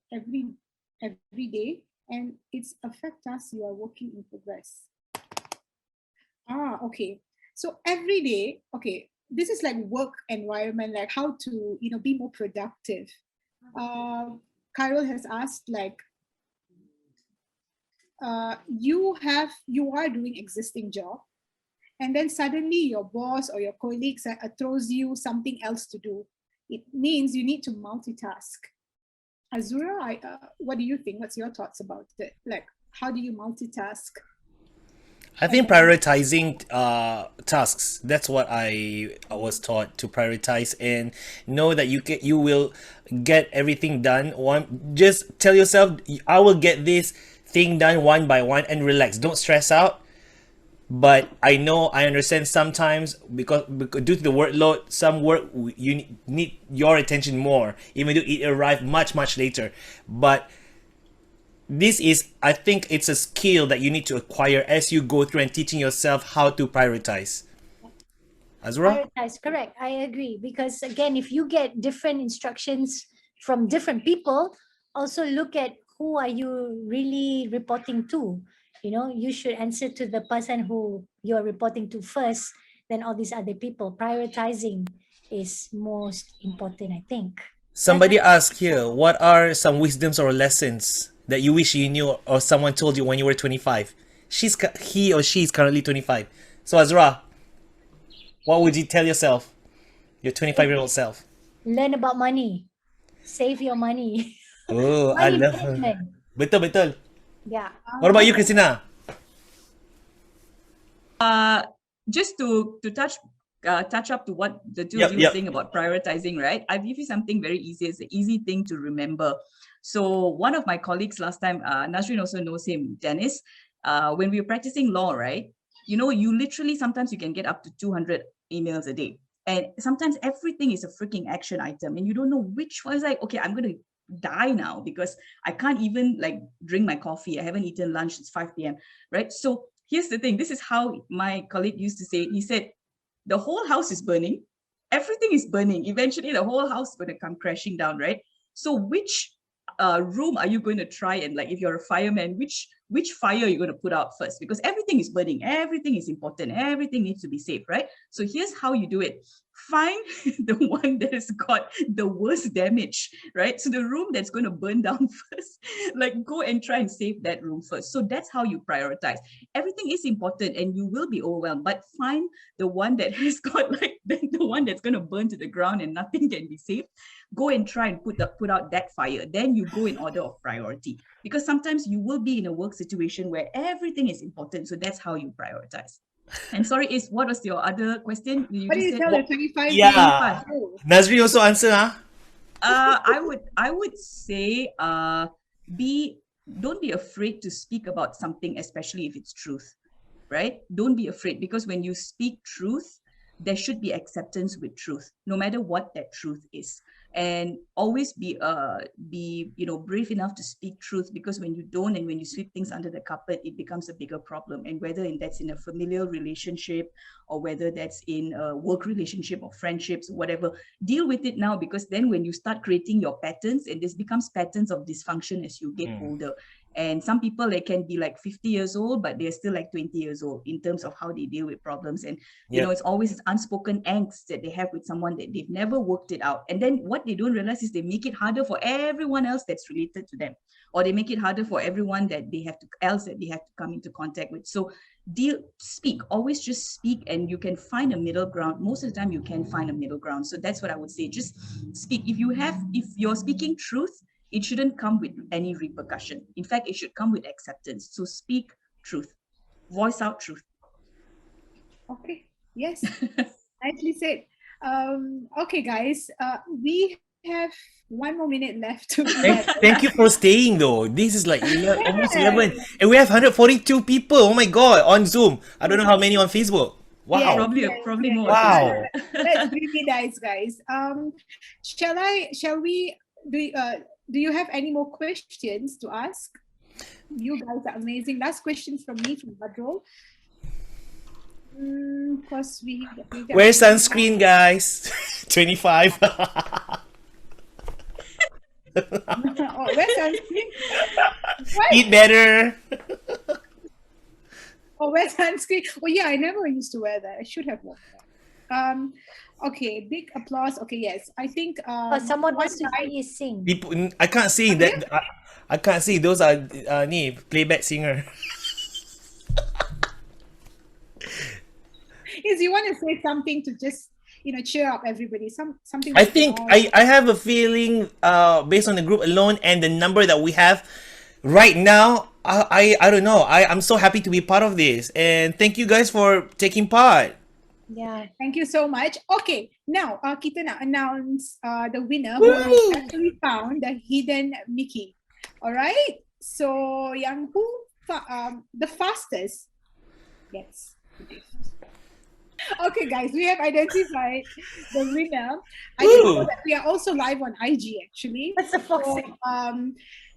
and it's affect us, you are working in progress. Okay. So every day, okay, this is like work environment, like how to, be more productive. Khairul has asked, like, you are doing existing job, and then suddenly your boss or your colleagues throws you something else to do. It means you need to multitask. Azura, what do you think? What's your thoughts about it? Like, how do you multitask? I think prioritizing tasks. That's what I was taught, to prioritize and know that you will get everything done. Just tell yourself, I will get this thing done one by one, and relax. Don't stress out. But I understand sometimes because due to the workload, some work you need your attention more, even though it arrived much later. But this is, I think it's a skill that you need to acquire as you go through and teaching yourself how to prioritize. Azura? Prioritize, correct. I agree. Because again, if you get different instructions from different people, also look at who are you really reporting to. You know, you should answer to the person who you're reporting to first, then all these other people. Prioritizing is most important, I think. Somebody asked here, what are some wisdoms or lessons that you wish you knew or someone told you when you were 25? He or she is currently 25. So Azra, what would you tell yourself, your 25-year-old self? Learn about money. Save your money. Oh, I Money love management. Betul. Yeah. What about you, Christina? Just to touch up to what the two Yep, of you were yep. saying about prioritizing, right? I'll give you something very easy. It's an easy thing to remember. So one of my colleagues last time, Nazreen also knows him, Dennis, when we were practicing law, right? You know, you literally, sometimes you can get up to 200 emails a day. And sometimes everything is a freaking action item and you don't know which one. Is like, okay, I'm going to die now because I can't even like drink my coffee. I haven't eaten lunch. It's 5 p.m. Right? So here's the thing. This is how my colleague used to say it. He said, the whole house is burning. Everything is burning. Eventually, the whole house is going to come crashing down, right? So which room are you going to try, and like if you're a fireman, which fire are you going to put out first? Because everything is burning. Everything is important. Everything needs to be safe, right? So here's how you do it. Find the one that has got the worst damage, right? So the room that's going to burn down first, like go and try and save that room first. So that's how you prioritize. Everything is important and you will be overwhelmed, but find the one that has got like the one that's going to burn to the ground and nothing can be saved. Go and try and put out that fire. Then you go in order of priority, because sometimes you will be in a work situation where everything is important. So that's how you prioritize. And sorry, what was your other question? What do you tell the 25? Yeah. Nazreen also answer, huh? I would say don't be afraid to speak about something, especially if it's truth, right? Don't be afraid, because when you speak truth, there should be acceptance with truth, no matter what that truth is. And always be brave enough to speak truth, because when you don't, and when you sweep things under the carpet, it becomes a bigger problem. And whether that's in a familial relationship or whether that's in a work relationship or friendships, whatever, deal with it now, because then when you start creating your patterns, and this becomes patterns of dysfunction as you get older. And some people, they can be like 50 years old, but they're still like 20 years old in terms of how they deal with problems. And, you know, it's always this unspoken angst that they have with someone that they've never worked it out. And then what they don't realize is they make it harder for everyone else that's related to them, or they make it harder for everyone that they have to come into contact with. So speak, always just speak, and you can find a middle ground. Most of the time you can find a middle ground. So that's what I would say. Just speak. If you're speaking truth, it shouldn't come with any repercussion. In fact, it should come with acceptance. So speak truth, voice out truth. Okay, yes, nicely said. Okay, guys, we have 1 more minute left to Thank you for staying though. This is like almost 11. And we have 142 people. Oh my God, on Zoom. I don't know how many on Facebook. Wow. Yeah, probably more. Wow. That's really nice, guys. Shall we do you have any more questions to ask? You guys are amazing. Last question from me, from Badrol. Wear sunscreen, guys. 25. Wear sunscreen. Eat better. Wear sunscreen. Oh yeah, I never used to wear that. I should have worn that. Okay, big applause. Okay, yes, I think. Someone wants to hear you sing. People, I can't sing that. I can't sing. Those are playback singer. Is you want to say something to just cheer up everybody. Something. I think I have a feeling, based on the group alone and the number that we have right now, I don't know. I'm so happy to be part of this, and thank you guys for taking part. Yeah. Thank you so much. Okay, now kita nak announce the winner who actually found the hidden Mickey. All right. So yang the fastest. Yes. Okay, guys, we have identified the winner. I didn't know that we are also live on IG actually. That's the foxing.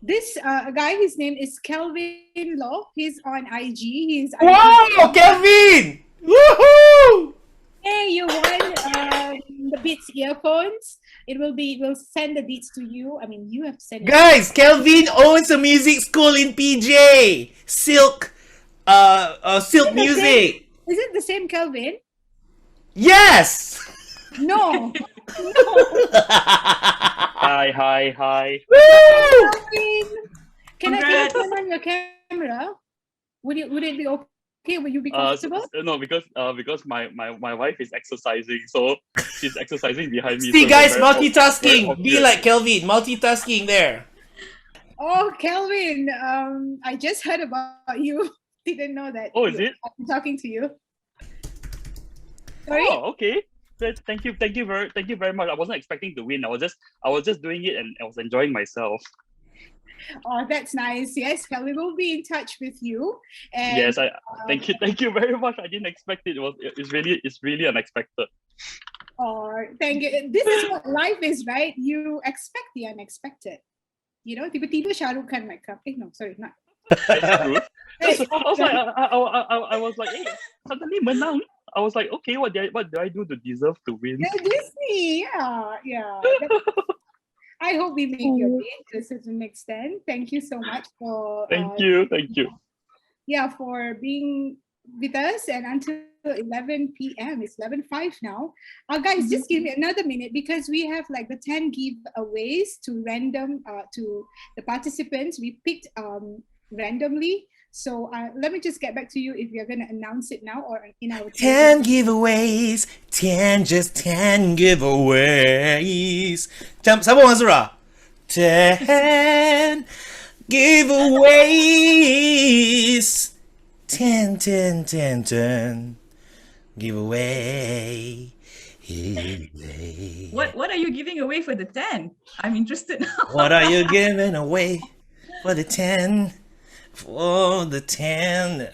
This guy, his name is Kelvin Law. He's on IG. He's Wow, Kelvin! Woohoo! Hey, you won the Beats earphones. We'll send the beats to you. I mean, you have to send it. Guys, Kelvin owns a music school in PJ. Silk Music. Is it the same Kelvin? Yes! No. Hi. Woo! Kelvin, can I turn on your camera? Would it be okay? Will you be comfortable? No, because my wife is exercising, so she's exercising behind me. See, so guys, very multitasking. very Be like Kelvin, multitasking there. Oh, Kelvin, I just heard about you. Didn't know that. Oh, is it? I'm talking to you. Sorry? Oh, okay. Thank you very much. I wasn't expecting to win. I was just doing it and I was enjoying myself. Oh, that's nice. Yes, Kelvin will be in touch with you. And, Yes, thank you very much. I didn't expect it. It's really unexpected. Oh, thank you. This is what life is, right? You expect the unexpected. Tiba-tiba Shah Rukh Khan might come. No, sorry, not. That's true. I was like, hey, suddenly menang. I was like, okay, what do I do to deserve to win? Yeah, Disney, yeah. I hope we make your day to a certain extent. Thank you so much for. Thank you. Yeah, for being with us and until 11 p.m. It's 11:05 now. Guys, just give me another minute because we have like the 10 giveaways to random to the participants. We picked randomly. So let me just get back to you if you're going to announce it now or in our 10 giveaways, 10 giveaways. Siapa Azura? 10 giveaways. 10 giveaway. What are you giving away for the 10? I'm interested now. What are you giving away for the 10? For the 10.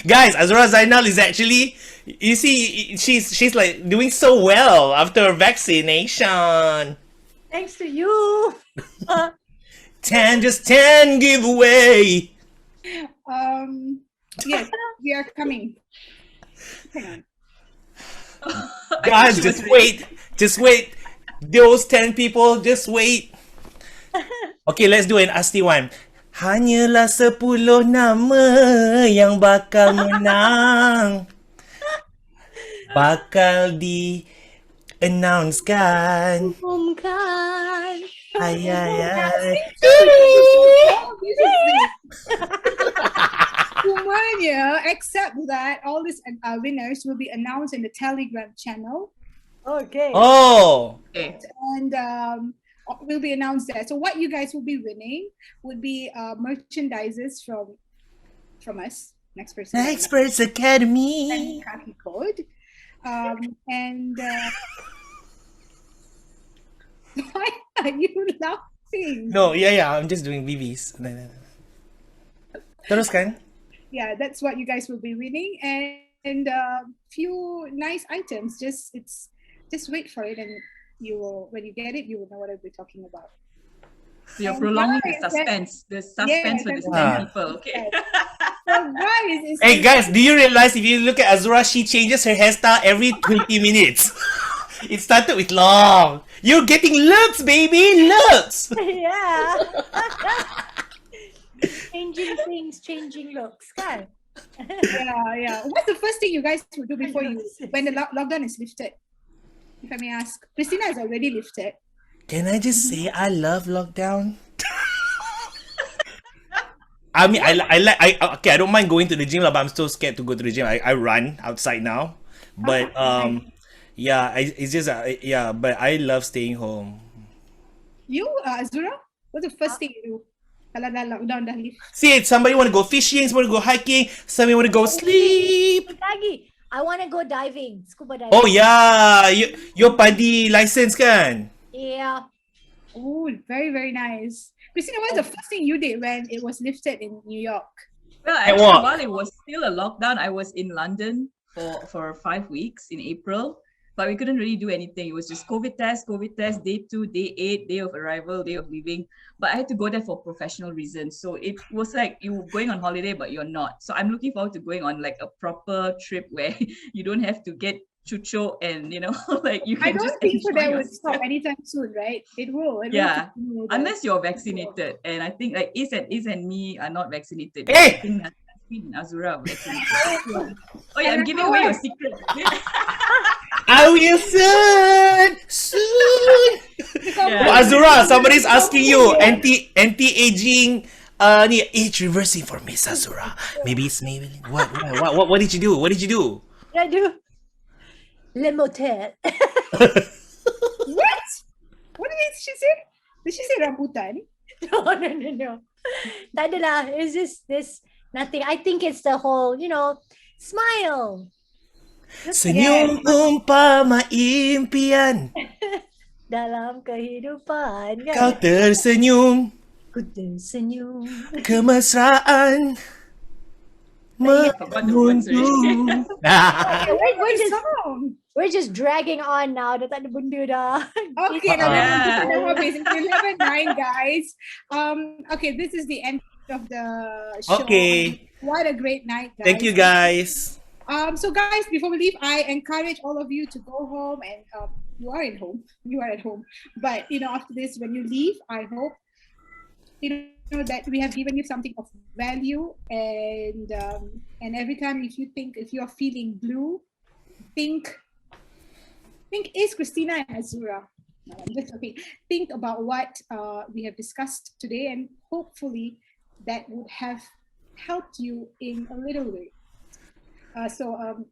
Guys, Azura Zainal is actually, you see, she's like doing so well after vaccination. Thanks to you. 10 giveaway. Yes, we are coming. Hang on. Guys, just wait. Those 10 people, just wait. Okay, let's do an Asti one. Hanyalah 10 nama yang bakal menang. Bakal di-announce-kan. Umumkan. Ay. Semuanya, except that all these winners will be announced in the Telegram channel. Okay. Oh. And will be announced there. So what you guys will be winning would be merchandises from us, Nexperts Academy. And Kaki Code. And why are you laughing? No, yeah, I'm just doing BBs. Teruskan. Yeah, that's what you guys will be winning, and few nice items. Just wait for it, and you will, when you get it, you will know what I'll be talking about. So you're prolonging the suspense. The suspense for the 10 people. Okay. So guys, Hey guys, do you realize if you look at Azura, she changes her hairstyle every 20 minutes? It started with long. You're getting looks, baby, looks. Yeah. Changing things, changing looks, kan? Yeah. What's the first thing you guys will do before when the lockdown is lifted? If I may ask, Christina is already lifted. Can I just say I love lockdown? I mean, I don't mind going to the gym, but I'm still scared to go to the gym. I run outside now, but Yeah, it's just yeah, but I love staying home. You, Azura, what's the first thing you do? Kalau dah lockdown dah lift. See, somebody want to go fishing, somebody want to go hiking, somebody want to go sleep. Lagi, I want to go diving, scuba diving. Oh yeah, your padi license kan? Yeah. Oh, very, very nice. Christina, what's the first thing you did when it was lifted in New York? Well, actually, while it was still a lockdown, I was in London for 5 weeks in April, but we couldn't really do anything. It was just COVID test, day 2, day 8, day of arrival, day of leaving. But I had to go there for professional reasons. So it was like you going on holiday, but you're not. So I'm looking forward to going on like a proper trip where you don't have to get chucho and like you can I don't just think so enjoy that would yourself. stop anytime soon, right? It will. Yeah, unless you're vaccinated, and I think like Is and me are not vaccinated. Hey! I think Nazreen and Azura are vaccinated. Oh yeah, I'm giving away your secret. I will soon. Yeah. Azura, somebody's asking you anti-aging age reversing for Miss Azura. Maybe it's Maybelline. What did you do? What did you do? I do. Le motel. What? What did she say? Did she say rambutan? No. Tak adalah. It's just this nothing. I think it's the whole, smile. Senyum umpama impian. Dalam kehidupan. kan? Kau tersenyum. Ku tersenyum. Kemesraan. Forgot the words already. We're just dragging on now. Dah tak ada benda dah. Okay, now Yeah. it's 11:09, guys. Okay, this is the end of the show. Okay. What a great night, guys. Thank you guys. So guys, before we leave, I encourage all of you to go home and you are at home. But after this, when you leave, I hope that we have given you something of value, and every time if you are feeling blue, think is Christina and Azura. No, I'm just joking. Think about what we have discussed today, and hopefully that would have helped you in a little way.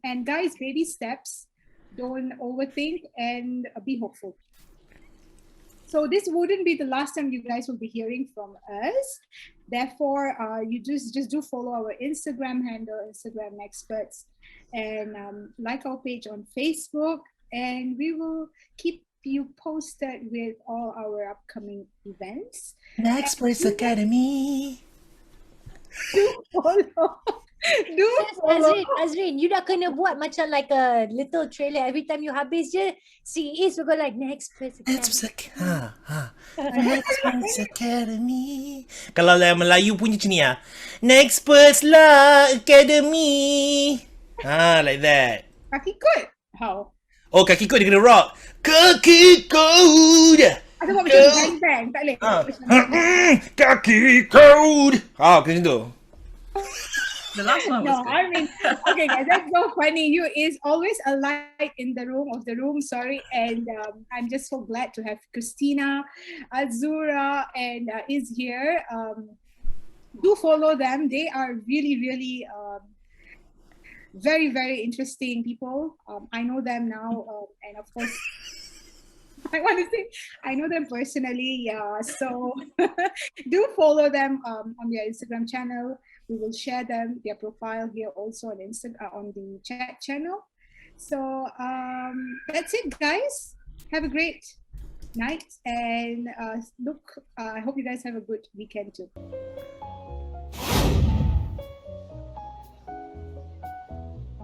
And guys, baby steps. Don't overthink and be hopeful. So this wouldn't be the last time you guys will be hearing from us. Therefore, you just do follow our Instagram handle, Instagram Nexperts, and like our page on Facebook. And we will keep you posted with all our upcoming events. Nexperts Academy. Do follow. Nazreen, you dah kena buat macam like a little trailer. Every time you habis je, si Is will go like Nexperts Academy. Kalau yang Melayu punya macam ni Nexperts lah Academy. Like that. Kaki kot. How? Oh, kaki kod dia kena rock. Kaki kod. Ada buat macam bang-bang. Tak boleh. Kaki kod. Macam tu. The last one was No, good. I mean, okay, guys, that's so funny. You is always a light in the room. Sorry, and I'm just so glad to have Christina, Azura, and Is here. Do follow them. They are really, really very, very interesting people. I know them now, and of course, I want to say I know them personally. Yeah, so do follow them on their Instagram channel. We will share their profile here also on Instagram on the chat channel. So that's it, guys. Have a great night, and I hope you guys have a good weekend too.